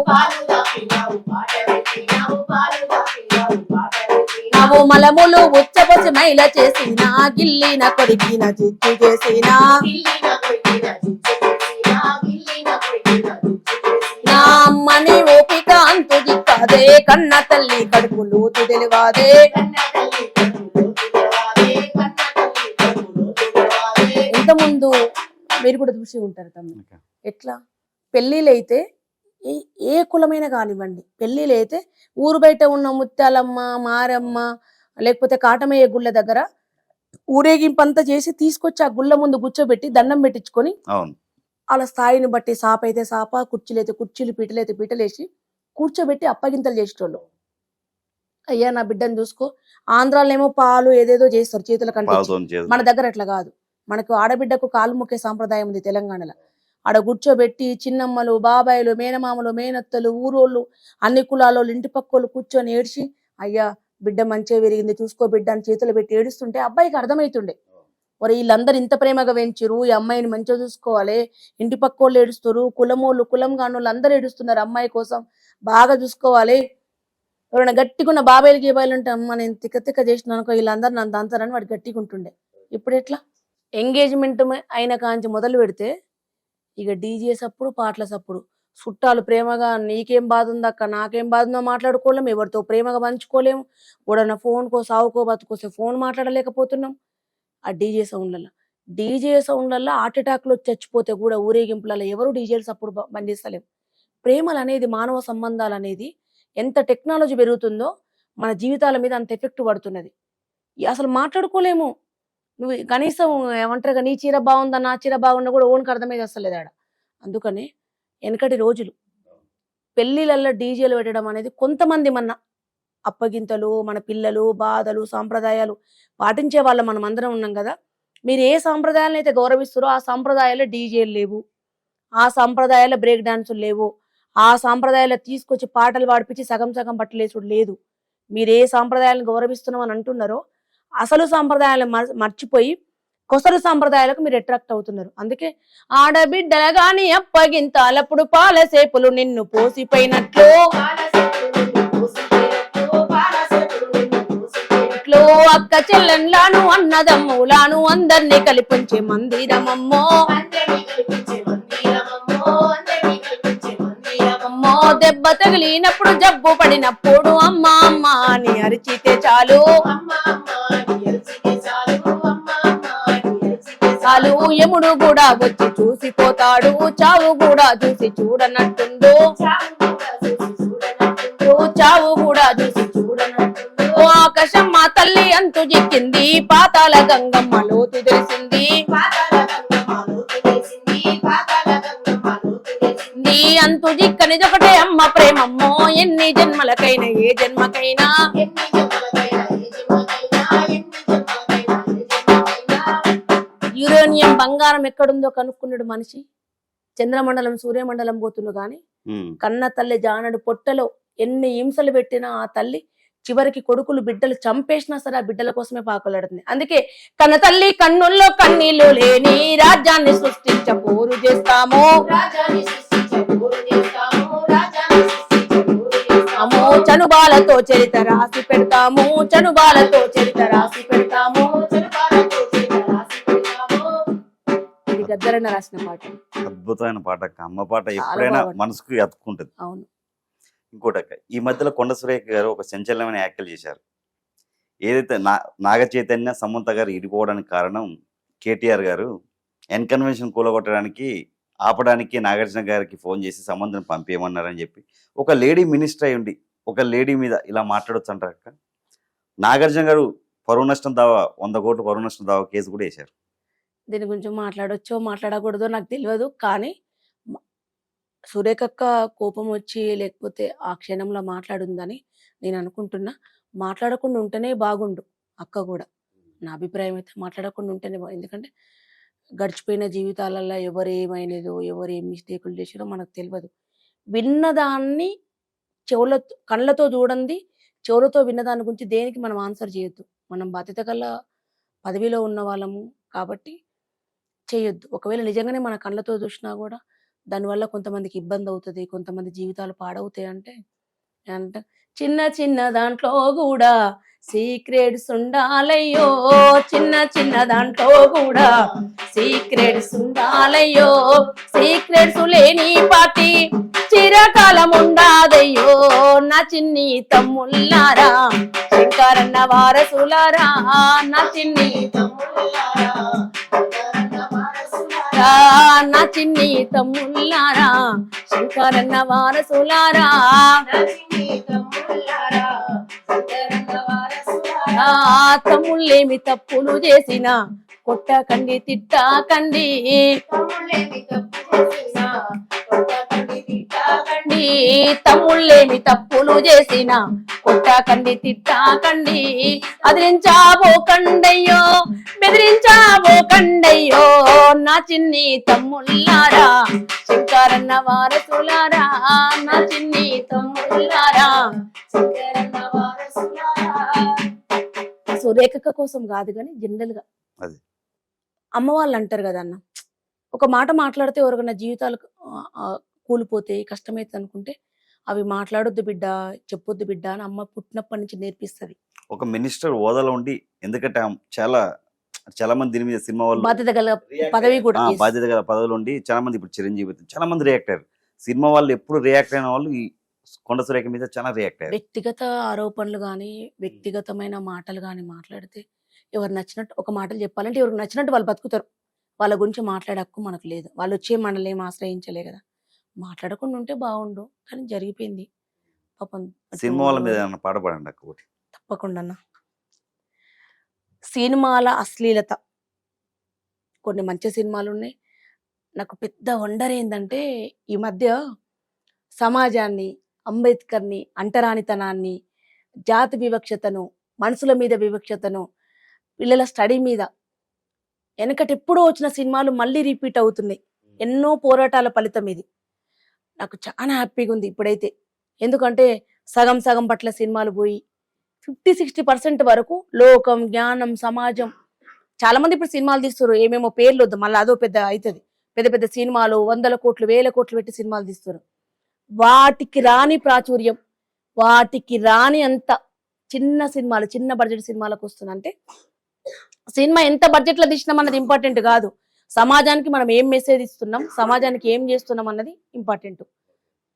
నవ్వు మలములు ఉచ్చబోసి మైల చేసిన, గిల్లిన కొరికిన జిజ్జు చేసిన, నా అమ్మని ఓపిక అంతు దిక్కాదే, కన్న తల్లి కడుపులు తెలివాదే. ఇంతకుముందు మీరు కూడా చూసి ఉంటారు తమ్ముడు, ఎట్లా పెళ్ళిళ్ళైతే ఏ కులమైన కానివ్వండి, పెళ్ళిళ్ళైతే ఊరు బయట ఉన్న ముత్యాలమ్మ, మారమ్మ, లేకపోతే కాటమయ్య గుళ్ళ దగ్గర ఊరేగింపంతా చేసి తీసుకొచ్చి ఆ గుళ్ళ ముందు కూర్చోబెట్టి దండం పెట్టించుకొని, వాళ్ళ స్థాయిని బట్టి సాప అయితే సాప, కుర్చీలైతే కుర్చీలు, పీటలైతే పీటలేసి కూర్చోబెట్టి అప్పగింతలు చేసేటోళ్ళు. అయ్యా నా బిడ్డను చూసుకో. ఆంధ్రాలో ఏమో పాలు ఏదేదో చేస్తారు చేతుల కంటే, మన దగ్గర అట్లా కాదు. మనకు ఆడబిడ్డకు కాలు మొక్కే సాంప్రదాయం ఉంది తెలంగాణలో. ఆడ కూర్చోబెట్టి చిన్నమ్మలు, బాబాయిలు, మేనమామలు, మేనత్తలు, ఊరోళ్ళు, అన్ని కులాలోళ్ళు, ఇంటి పక్కోళ్ళు కూర్చొని ఏడ్చి, అయ్యా బిడ్డ మంచిగా పెరిగింది చూసుకో బిడ్డ అని చేతులు పెట్టి ఏడుస్తుంటే అబ్బాయికి అర్థమవుతుండే, మరి వీళ్ళందరూ ఇంత ప్రేమగా పెంచిరు, ఈ అమ్మాయిని మంచిగా చూసుకోవాలి, ఇంటి పక్కోళ్ళు ఏడుస్తారు, కులమోళ్ళు కులం కానోళ్ళు అందరూ ఏడుస్తున్నారు, అమ్మాయి కోసం బాగా చూసుకోవాలి. ఎవరైనా గట్టిగా బాబాయిలు గీబాయిలు ఉంటే అమ్మ నేను తిక్క తిక్క చేసిన అనుకో వీళ్ళందరూ నన్ను దంతారని వాడు గట్టిగా ఉంటుండే. ఇప్పుడు ఎట్లా ఎంగేజ్మెంట్ అయిన కాంచి మొదలు పెడితే ఇక డీజే సప్పుడు, పాటల సప్పుడు, చుట్టాలు ప్రేమగా నీకేం బాధ ఉందక్క నాకేం బాధ ఉందో మాట్లాడుకోలేము, ఎవరితో ప్రేమగా పంచుకోలేము, ఎవడన్నా ఫోన్కో సావుకో బతుకోసే ఫోన్ మాట్లాడలేకపోతున్నాం. ఆ డీజే సౌండ్లలో హార్ట్ అటాక్లో చచ్చిపోతే కూడా ఊరేగింపులలో ఎవరు డీజేలు సప్పుడు బంద్ చేస్తలేము. ప్రేమలు అనేది, మానవ సంబంధాలు అనేది ఎంత టెక్నాలజీ పెరుగుతుందో మన జీవితాల మీద అంత ఎఫెక్ట్ పడుతున్నది. అసలు మాట్లాడుకోలేము. నువ్వు కనీసం ఏమంటారు నీ చీర బాగుందా నా చీర బాగున్నా కూడా ఓన్కి అర్థమైతే వస్తలేదు ఆడ. అందుకని వెనకటి రోజులు పెళ్లిళ్ళల్లో డీజేలు పెట్టడం అనేది కొంతమంది మన అప్పగింతలు, మన పిల్లలు, బాధలు, సాంప్రదాయాలు పాటించే వాళ్ళం మనం అందరం ఉన్నాం కదా. మీరు ఏ సాంప్రదాయాలను అయితే గౌరవిస్తారో ఆ సాంప్రదాయాల్లో డీజేలు లేవు, ఆ సాంప్రదాయాల్లో బ్రేక్ డాన్సులు లేవు, ఆ సాంప్రదాయాల్లో తీసుకొచ్చి పాటలు పాడిపించి సగం సగం బట్టలేసుడు లేదు. మీరు ఏ సాంప్రదాయాలను గౌరవిస్తున్నాం అని అంటున్నారో అసలు సాంప్రదాయాలను మర్చిపోయి కొసలు సాంప్రదాయాలకు మీరు అట్రాక్ట్ అవుతున్నారు. అందుకే ఆడబిడ్డల గాని అప్పగింతాలప్పుడు పాలసేపులు నిన్ను పోసిపోయినట్లు అక్క చెల్లెన్లాను అన్నదమ్ములాను అందరినీ కల్పించే మందిరమమ్మో, అమ్మో దెబ్బ తగిలినప్పుడు జబ్బు పడినప్పుడు అమ్మ అమ్మ అని అరిచితే చాలు, చాలు యముడు కూడా వచ్చి చూసిపోతాడు, చావు కూడా చూసి చూడనట్టుండు, చావు కూడా చూసి చూడనట్టుండు. ఆకాశమ్మ తల్లి అంతు జిక్కింది, పాతాల గంగమ్మ లోతు తెలిసింది, నీ అంతు జిక్కనిది ఒకటే అమ్మ ప్రేమమ్మో, ఎన్ని జన్మలకైనా ఏ జన్మకైనా. యురేనియం బంగారం ఎక్కడుందో కనుక్కున్నాడు మనిషి, చంద్రమండలం సూర్యమండలం పోతుండు గాని కన్న తల్లి జానడు పొట్టలో ఎన్ని హింసలు పెట్టినా ఆ తల్లి చివరికి కొడుకులు బిడ్డలు చంపేసినా సరే ఆ బిడ్డల కోసమే పాకులాడుతుంది. అందుకే కన్న తల్లి కన్నుల్లో కన్నీళ్లు లేని రాజ్యాన్ని సృష్టించ పోరు చేస్తాము, అమ్మో చనుబాలతో చరిత రాసి పెడతాము, చనుబాలతో చరిత రాసి పెడతాము. ఇది గద్దరన్న రాసిన పాట, అద్భుతమైన పాట అక్క. అమ్మ పాట ఎప్పుడైనా మనసుకు అతుక్కుంటది. అవును. ఇంకోటక్క, ఈ మధ్యలో కొండ సురేఖ గారు ఒక సంచలనమైన వ్యాఖ్యలు చేశారు. ఏదైతే నాగ చైతన్య సమంత గారు ఇడిపోవడానికి కారణం కేటీఆర్ గారు ఎన్కన్వెన్షన్ కూలగొట్టడానికి ఆపడానికి నాగార్జున గారికి ఫోన్ చేసి సంబంధం పంపేయమన్నారని చెప్పి ఒక లేడీ మినిస్టర్ అయి ఉండి ఒక లేడీ మీద ఇలా మాట్లాడొచ్చు అంటారు అక్క. నాగార్జున గారు పరువు నష్టం దావా 100 కోట్ల పరువు నష్టం దావా కేసు కూడా వేశారు. దీని గురించి మాట్లాడొచ్చో మాట్లాడకూడదో నాకు తెలియదు, కానీ సురేఖక్క కోపం వచ్చి లేకపోతే ఆ క్షణంలో మాట్లాడుందని నేను అనుకుంటున్నా. మాట్లాడకుండా ఉంటేనే బాగుండు అక్క కూడా, నా అభిప్రాయం అయితే మాట్లాడకుండా ఉంటేనే ఎందుకంటే గడిచిపోయిన జీవితాలలో ఎవరు ఏమైనదో ఎవరు ఏం మిస్టేకులు చేసారో మనకు తెలియదు. విన్నదాన్ని కళ్ళతో చూడండి, చెవులతో విన్నదాని గురించి దేనికి మనం ఆన్సర్ చేయొద్దు. మనం బాధ్యత గల పదవిలో ఉన్న వాళ్ళము కాబట్టి చేయొద్దు. ఒకవేళ నిజంగానే మన కళ్ళతో చూసినా కూడా దానివల్ల కొంతమందికి ఇబ్బంది అవుతుంది, కొంతమంది జీవితాలు పాడవుతాయి. అంటే చిన్న చిన్న దాంట్లో కూడా సీక్రెట్స్ ఉండాలయ్యో, చిన్న చిన్న దాంట్లో కూడా సీక్రెట్స్ ఉండాలయ్యో, సీక్రెట్స్ లేని పాటి చిరకాలం ఉండాదయ్యో, నా చిన్ని తమ్ముళ్ళారా శంకరన్న వారసులారా, నా చిన్ని తమ్ముళ్ళారా నా చిన్ని తమ్ముళ్ళారా శంకరన్న వారసులారా, తమ్ముళ్ళేమి తప్పులు చేసినా కొట్టకండి తిట్టకండి, తమ్ముళ్ళేమి తప్పులు చేసినా కొట్టకండి తిట్టకండి, అదిరించాబోకండయ్యో బెదిరించాబోకండయ్యో, నా చిన్ని తమ్ముళ్ళారా శంకరన్న వారసులారా నా చిన్ని తమ్ముళ్ళారా శంకరన్న వారసులారా. సురేఖ కోసం కాదు కానీ జనరల్ గా అది. అమ్మ వాళ్ళు అంటారు కదా అన్న, ఒక మాట మాట్లాడితే ఎవరికైనా జీవితాలు కూలిపోతే కష్టమైతే అనుకుంటే అవి మాట్లాడొద్దు బిడ్డ, చెప్పొద్దు బిడ్డ అని అమ్మ పుట్టినప్పటి నుంచి నేర్పిస్తుంది. ఒక మినిస్టర్ హోదాలో ఉండి, ఎందుకంటే చాలా మంది దీని మీద సినిమా వాళ్ళు బాధ్యత గల పదవి కూడా బాధ్యత గల పదవులు ఉండి చాలా మంది, ఇప్పుడు చిరంజీవి చాలా మంది రియాక్ట్ అయ్యారు. సినిమా వాళ్ళు ఎప్పుడు రియాక్ట్ అయిన వాళ్ళు ఈ కొండ సురేఖ మీద చాలా రియాక్ట్ అయ్యారు. వ్యక్తిగత ఆరోపణలు కానీ వ్యక్తిగతమైన మాటలు కానీ మాట్లాడితే ఎవరు నచ్చినట్టు ఒక మాటలు చెప్పాలంటే ఎవరికి నచ్చినట్టు వాళ్ళు బతుకుతారు. వాళ్ళ గురించి మాట్లాడే హక్కు మనకు లేదు. వాళ్ళు వచ్చే మనల్ని ఏం ఆశ్రయించలే కదా, మాట్లాడకుండా ఉంటే బాగుండు. కానీ జరిగిపోయింది పాపం. సినిమా వాళ్ళ మీద ఏమన్నా పాట పాడండి అక్క ఒకటి. తప్పకుండా అన్న. సినిమాల అశ్లీలత, కొన్ని మంచి సినిమాలు ఉన్నాయి. నాకు పెద్ద వండర్ ఏంటంటే ఈ మధ్య సమాజాన్ని, అంబేద్కర్ని, అంటరానితనాన్ని, జాతి వివక్షతను, మనుషుల మీద వివక్షతను, పిల్లల స్టడీ మీద వెనకటెప్పుడో వచ్చిన సినిమాలు మళ్ళీ రిపీట్ అవుతున్నాయి. ఎన్నో పోరాటాల ఫలితం ఇది. నాకు చాలా హ్యాపీగా ఉంది ఇప్పుడైతే. ఎందుకంటే సగం సగం పట్ల సినిమాలు పోయి 50-60% వరకు లోకం, జ్ఞానం, సమాజం. చాలా మంది ఇప్పుడు సినిమాలు తీస్తారు, ఏమేమో పేర్లు వద్దు మళ్ళీ అదో పెద్ద అవుతుంది. పెద్ద పెద్ద సినిమాలు 100 కోట్లు 1000 కోట్లు పెట్టి సినిమాలు తీస్తారు. వాటికి రాని ప్రాచుర్యం, వాటికి రాని అంత చిన్న సినిమాలు, చిన్న బడ్జెట్ సినిమాలకు వస్తుందంటే సినిమా ఎంత బడ్జెట్లో తీసినాం అన్నది ఇంపార్టెంట్ కాదు. సమాజానికి మనం ఏం మెసేజ్ ఇస్తున్నాం, సమాజానికి ఏం చేస్తున్నాం అన్నది ఇంపార్టెంట్.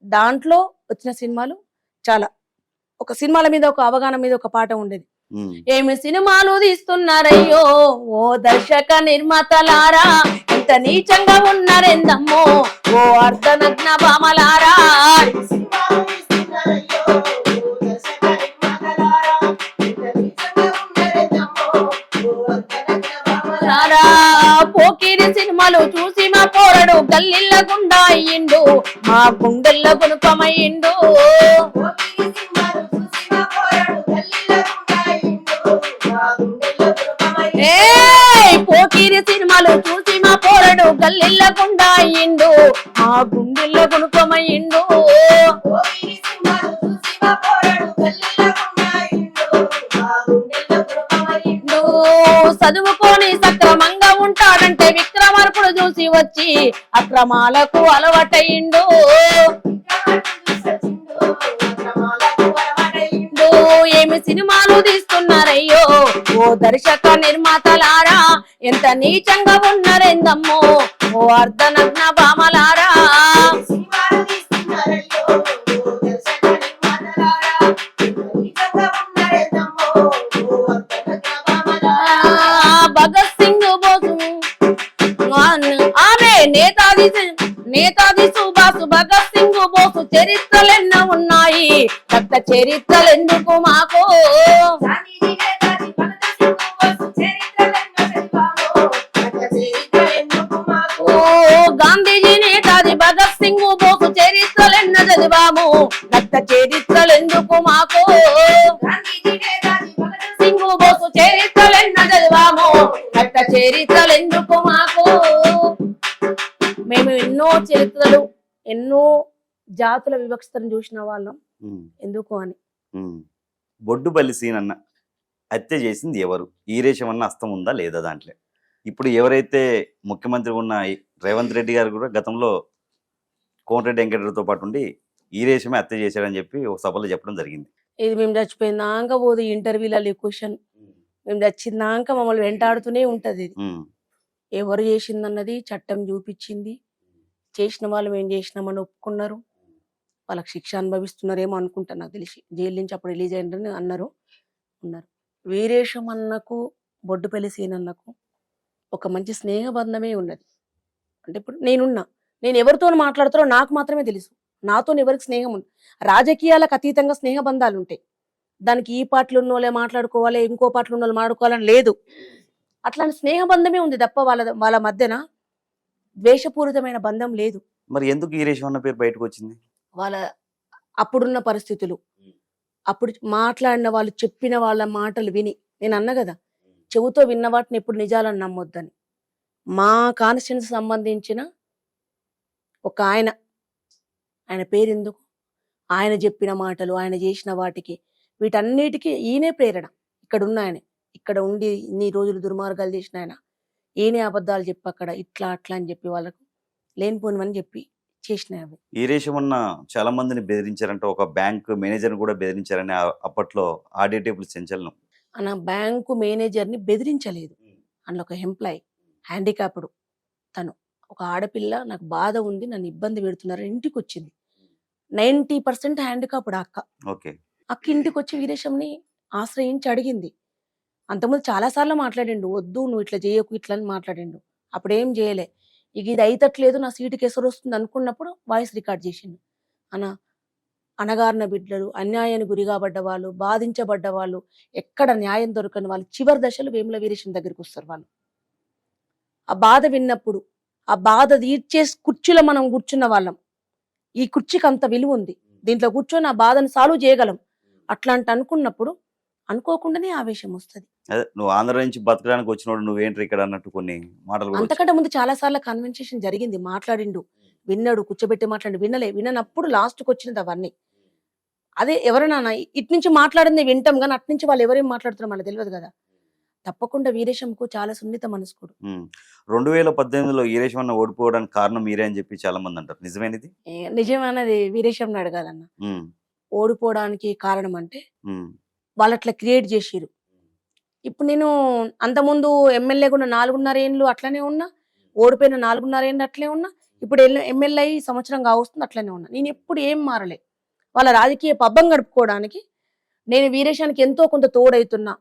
దాంట్లో వచ్చిన సినిమాలు చాలా. ఒక సినిమాల మీద ఒక అవగాహన మీద ఒక పాట ఉండేది. ఏమి సినిమాలు తీస్తున్నారయ్యో ఓ దర్శక నిర్మాతలారా, ఇంత నీచంగా ఉన్నారెందమ్మో ఓ అర్ధనగ్న భామలారా. పోకిరి సినిమాలు చూసి మా పోరడు గల్లిళ్ళ గుండా అయ్యిండు, మా గుండెల్ల గుణపమయ్యిండు. పోకిరి సినిమాలు చూసి మా పోరడు గల్లిళ్ళ గుండా అయ్యిండు, మా గుండెల్ల గుణపమయ్యిండు. చదువుకొని సక్రమంగా ఉంటాడంటే విక్రమార్కుడు చూసి వచ్చి అక్రమాలకు అలవాటయ్యిండు. ఏమి సినిమాలు తీస్తున్నారయ్యో ఓ దర్శక నిర్మాతలారా, ఎంత నీచంగా ఉన్నారెందమ్మో ఓ అర్ధనగ్న భామలారా. భగత్ సింగ్ బోసు ఆమె నేతాజీ సుభాష్ భగత్ సింగ్ బోసు చరిత్రలెన్నో ఉన్నాయి, కొత్త చరిత్రలెందుకు మాకు. గాంధీజీ, నేతాజీ, భగత్ సింగ్ బోసు చరిత్రలెన్నో చదివాము, కొత్త చరిత్రలెందుకు మాకు. సింగ్ బోసు చరిత్రలెన్నో చదివాము, కొత్త చరిత్రలెందుకు మాకు. మేము ఎన్నో చరిత్రలు, ఎన్నో జాతుల వివక్షతను చూసిన వాళ్ళం. ఎందుకు అని బొడ్డుబల్లి సీన్ అన్న హత్య చేసింది ఎవరు? ఈరేషం అన్న హస్తం ఉందా లేదా దాంట్లో? ఇప్పుడు ఎవరైతే ముఖ్యమంత్రి ఉన్న రేవంత్ రెడ్డి గారు కూడా గతంలో కోమటిరెడ్డి వెంకటరెడ్డితో పాటు ఉండి ఈరేషమే హత్య చేశాడని చెప్పి ఒక సభలో చెప్పడం జరిగింది. ఇది మేము చచ్చిపోయిందాక పోదు ఇంటర్వ్యూలలో క్వశ్చన్, మేము చచ్చిందాక మమ్మల్ని వెంటాడుతూనే ఉంటది. ఇది ఎవరు చేసిందన్నది చట్టం చూపించింది. చేసిన వాళ్ళు మేము చేసినామని ఒప్పుకున్నారు, వాళ్ళకి శిక్ష అనుభవిస్తున్నారేమో అనుకుంటా. నాకు తెలిసి జైలు నుంచి అప్పుడు రిలీజ్ అయ్యిందని ఉన్నారు. వీరేశం అన్నకు బొడ్డుపల్లి సీన్ అన్నకు ఒక మంచి స్నేహబంధమే ఉన్నది. అంటే ఇప్పుడు నేను ఎవరితో మాట్లాడుతారో నాకు మాత్రమే తెలుసు. నాతో ఎవరికి స్నేహం ఉంది. రాజకీయాలకు అతీతంగా స్నేహబంధాలు ఉంటాయి. దానికి ఈ పాటలు ఉన్నోళ్ళే మాట్లాడుకోవాలి, ఇంకో పాటలు ఉన్నోళ్ళు మాట్లాడుకోవాలని లేదు. అట్లాంటి స్నేహబంధమే ఉంది తప్ప వాళ్ళ మధ్యన ద్వేషపూరితమైన బంధం లేదు. మరి ఎందుకు ఈరేషం అన్న పేరు బయటకు వచ్చింది? వాళ్ళ అప్పుడున్న పరిస్థితులు, అప్పుడు మాట్లాడిన వాళ్ళు చెప్పిన వాళ్ళ మాటలు విని. నేను అన్నా కదా, చెవుతో విన్న వాటిని ఎప్పుడు నిజాలని నమ్మొద్దని. మా కాన్స్టిట్యూన్సీ సంబంధించిన ఒక ఆయన పేరు ఎందుకు, ఆయన చెప్పిన మాటలు, ఆయన చేసిన వాటికి, వీటన్నిటికీ ఈయనే ప్రేరణ. ఇక్కడ ఉండి ఇన్ని రోజులు దుర్మార్గాలు చేసిన ఆయన, ఈయనే అబద్ధాలు చెప్పి అక్కడ ఇట్లా అట్లా అని చెప్పి వాళ్ళకు లేనిపోనివని చెప్పి చేసినాయి అవి. ఈరేషమన్న చాలా మందిని బెదిరించారంటే ఒక బ్యాంక్ మేనేజర్ని కూడా బెదిరించారని అప్పట్లో ఆడియో టేపులు సంచలనం. అన్న బ్యాంకు మేనేజర్ని బెదిరించలేదు, అందులో ఒక ఎంప్లాయీ హ్యాండిక్యాప్డ్, తను ఒక ఆడపిల్ల, నాకు బాధ ఉంది, నన్ను ఇబ్బంది పెడుతున్నారు, ఇంటికి వచ్చింది. 90% హ్యాండిక్యాప్డ్ ఓకే. అక్క ఇంటికి వచ్చి వీరేశంని ఆశ్రయించి అడిగింది. అంతకుముందు చాలాసార్లు మాట్లాడిండు, వద్దు నువ్వు ఇట్లా చేయకు ఇట్లా అని మాట్లాడిండు. అప్పుడేం చేయలే. ఇక ఇది అయితట్లేదు, నా సీటుకి ఎసరు వస్తుంది అనుకున్నప్పుడు వాయిస్ రికార్డ్ చేసిండు. అనగారిన బిడ్డలు, అన్యాయానికి గురి కాబడ్డ వాళ్ళు, బాధించబడ్డ వాళ్ళు, ఎక్కడ న్యాయం దొరకని వాళ్ళు చివరి దశలు వేముల వీరేశం దగ్గరికి వస్తారు. వాళ్ళు ఆ బాధ విన్నప్పుడు, ఆ బాధ తీర్చే కుర్చీలో మనం కూర్చున్న వాళ్ళం. ఈ కుర్చీకి అంత విలువ ఉంది, దీంట్లో కూర్చొని ఆ బాధను సాల్వ్ చేయగలం. అట్లాంటి అనుకున్నప్పుడు అనుకోకుండానే ఆవేశం వస్తుంది. అదే నువ్వు ఆంధ్ర నుంచి బతకడానికి వచ్చినోడు నువ్వేంటి ఇక్కడ అన్నట్టు కొన్ని మాటలు కూడా వచ్చాయి. అంతకంటే ముందు చాలా సార్లు కన్వెన్సేషన్ జరిగింది, మాట్లాడిండు, విన్నాడు, కూర్చోబెట్టి మాట్లాడి విననప్పుడు లాస్ట్కి వచ్చినది అవన్నీ. అదే ఎవరైనా ఇటు నుంచి మాట్లాడింది వింటాం కానీ అటు నుంచి వాళ్ళు ఎవరేం మాట్లాడుతున్నారో మనకు తెలియదు కదా. తప్పకుండా వీరేశంకు చాలా సున్నిత మనస్కుడు. 2018లో ఈరేషమన్న ఓడిపోవడానికి కారణం మీరే అని చెప్పి చాలా మంది అంటారు, నిజమేనిది? నిజమన్నది వీరేశంని అడగాలన్న. ఓడిపోవడానికి కారణం అంటే ఉమ్, వాళ్ళు అట్లా క్రియేట్ చేసిరు. ఇప్పుడు నేను అంతకుముందు ఎమ్మెల్యే కూడా 4.5 ఏళ్ళు అట్లనే ఉన్నా, ఓడిపోయిన 4.5 ఏళ్ళు అట్లే ఉన్నా, ఇప్పుడు ఎమ్మెల్యే అయ్యి సంవత్సరం కావస్తుంది అట్లనే ఉన్నా. నేను ఎప్పుడు ఏం మారలే. వాళ్ళ రాజకీయ పబ్బం గడుపుకోవడానికి నేను వీరేశానికి ఎంతో కొంత తోడవుతున్నా.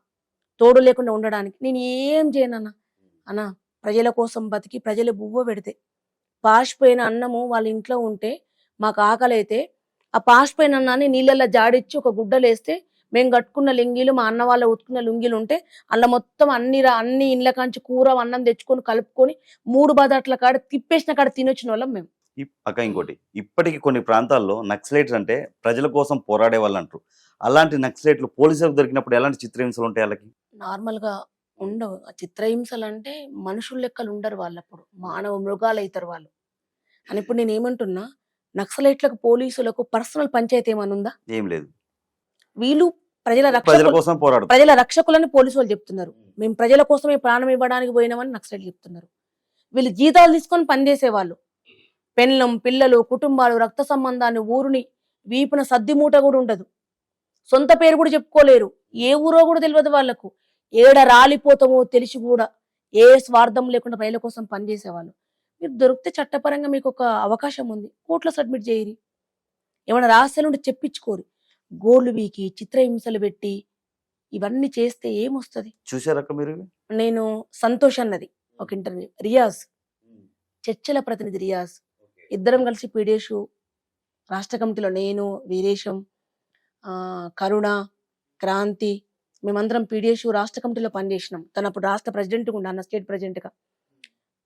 తోడు లేకుండా ఉండడానికి నేను ఏం చేయనన్నా. ప్రజల కోసం బతికి ప్రజలు బువ్వ పెడితే పాసిపోయిన అన్నము వాళ్ళ ఇంట్లో ఉంటే మాకు ఆకలి అయితే ఆ పాసిపోయిన అన్నాన్ని నీళ్ళల్లో జాడిచ్చి ఒక గుడ్డలేస్తే మేము కట్టుకున్న లింగీలు, మా అన్న వాళ్ళ ఉతుకున్న లుంగీలు ఉంటే అలా మొత్తం అన్ని ఇండ్ల కాంచి కూర అన్నం తెచ్చుకొని కలుపుకొని 3 బదాట్ల కాడ తిప్పేసిన కాడ తినొచ్చిన వాళ్ళం మేము. ఇంకోటి, ఇప్పటికి కొన్ని ప్రాంతాల్లో నక్సలైట్స్ అంటే ప్రజల కోసం పోరాడే వాళ్ళు అంటారు. అలాంటి నక్సలైట్లు పోలీసులకు దొరికినప్పుడు ఎలాంటి చిత్రహింసలు ఉంటాయి వాళ్ళకి? నార్మల్ గా ఉండవు. ఆ చిత్రహింసలు అంటే మనుషుల లెక్కలు ఉండరు వాళ్ళప్పుడు, మానవ మృగాలు అవుతారు వాళ్ళు అని. ఇప్పుడు నేను ఏమంటున్నా, నక్సలైట్లకు పోలీసులకు పర్సనల్ పంచాయతీ ఏమైనా ఉందా? ఏం లేదు. వీళ్ళు ప్రజల కోసం పోరాడు ప్రజల రక్షకులని పోలీసు వాళ్ళు చెప్తున్నారు. మేము ప్రజల కోసమే ప్రాణం ఇవ్వడానికి పోయినామని నక్సలైట్లు చెప్తున్నారు. వీళ్ళు జీతాలు తీసుకొని పనిచేసేవాళ్ళు. పెళ్ళం, పిల్లలు, కుటుంబాలు, రక్త సంబంధాన్ని, ఊరుని వీపున సద్ది మూట కూడా ఉండదు. సొంత పేరు కూడా చెప్పుకోలేరు. ఏ ఊరో కూడా తెలియదు వాళ్ళకు. ఏడ రాలిపోతామో తెలిసి కూడా ఏ స్వార్థం లేకుండా ప్రజల కోసం పనిచేసేవాళ్ళు. మీరు దొరికితే చట్టపరంగా మీకు ఒక అవకాశం ఉంది, కోర్టులో సబ్మిట్ చేయరి. ఏమైనా రహస్యాలు ఉంటే చెప్పించుకోరు. గోళ్లు వీకి చిత్రహింసలు పెట్టి ఇవన్నీ చేస్తే ఏమొస్తుంది? చూసారక్క మీరు? నేను సంతోష్ అన్నది ఒక ఇంటర్వ్యూ, రియాజ్ చర్చల ప్రతినిధి రియాజ్, ఇద్దరం కలిసి పీడిఎస్ రాష్ట్ర కమిటీలో, నేను, వీరేశం, కరుణ, క్రాంతి, మేమందరం పీడిఎస్ రాష్ట్ర కమిటీలో పనిచేసినాం. తను అప్పుడు రాష్ట్ర ప్రెసిడెంట్ ఉండే, అన్న స్టేట్ ప్రెసిడెంట్గా.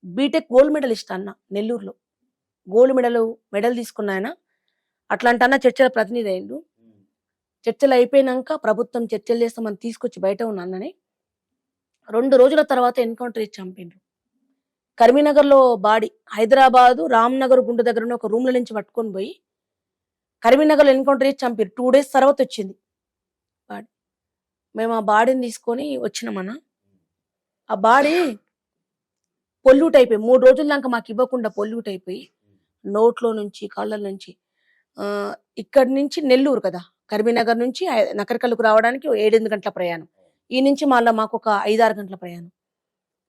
బీటెక్ గోల్డ్ మెడలిస్ట్ అన్న, నెల్లూరులో గోల్డ్ మెడల్ తీసుకున్న ఆయన. అట్లాంటి అన్న చర్చల ప్రతినిధి అయిండు. చర్చలు అయిపోయినాక ప్రభుత్వం చర్చలు చేస్తామని తీసుకొచ్చి బయట ఉన్న అన్నని 2 రోజుల తర్వాత ఎన్కౌంటర్ ఇచ్చి చంపిండ్రు. కరీంనగర్లో బాడీ, హైదరాబాదు రామ్నగర్ గుండు దగ్గర ఒక రూమ్ల నుంచి పట్టుకొని పోయి కరీంనగర్లో ఎన్కౌంటర్ ఇచ్చి చంపారు. 2 days తర్వాత వచ్చింది బాడీ. మేము ఆ బాడీని తీసుకొని వచ్చినామన్న. ఆ బాడీ పొల్యూట్ అయిపోయి 3 రోజుల దాకా మాకు ఇవ్వకుండా పొల్యూట్ అయిపోయి నోట్లో నుంచి కాళ్ళ నుంచి, ఇక్కడి నుంచి నెల్లూరు కదా, కరీంనగర్ నుంచి నకరికల్లుకు రావడానికి 7-8 గంటల ప్రయాణం. ఈ నుంచి మళ్ళీ మాకు ఒక 5-6 గంటల ప్రయాణం.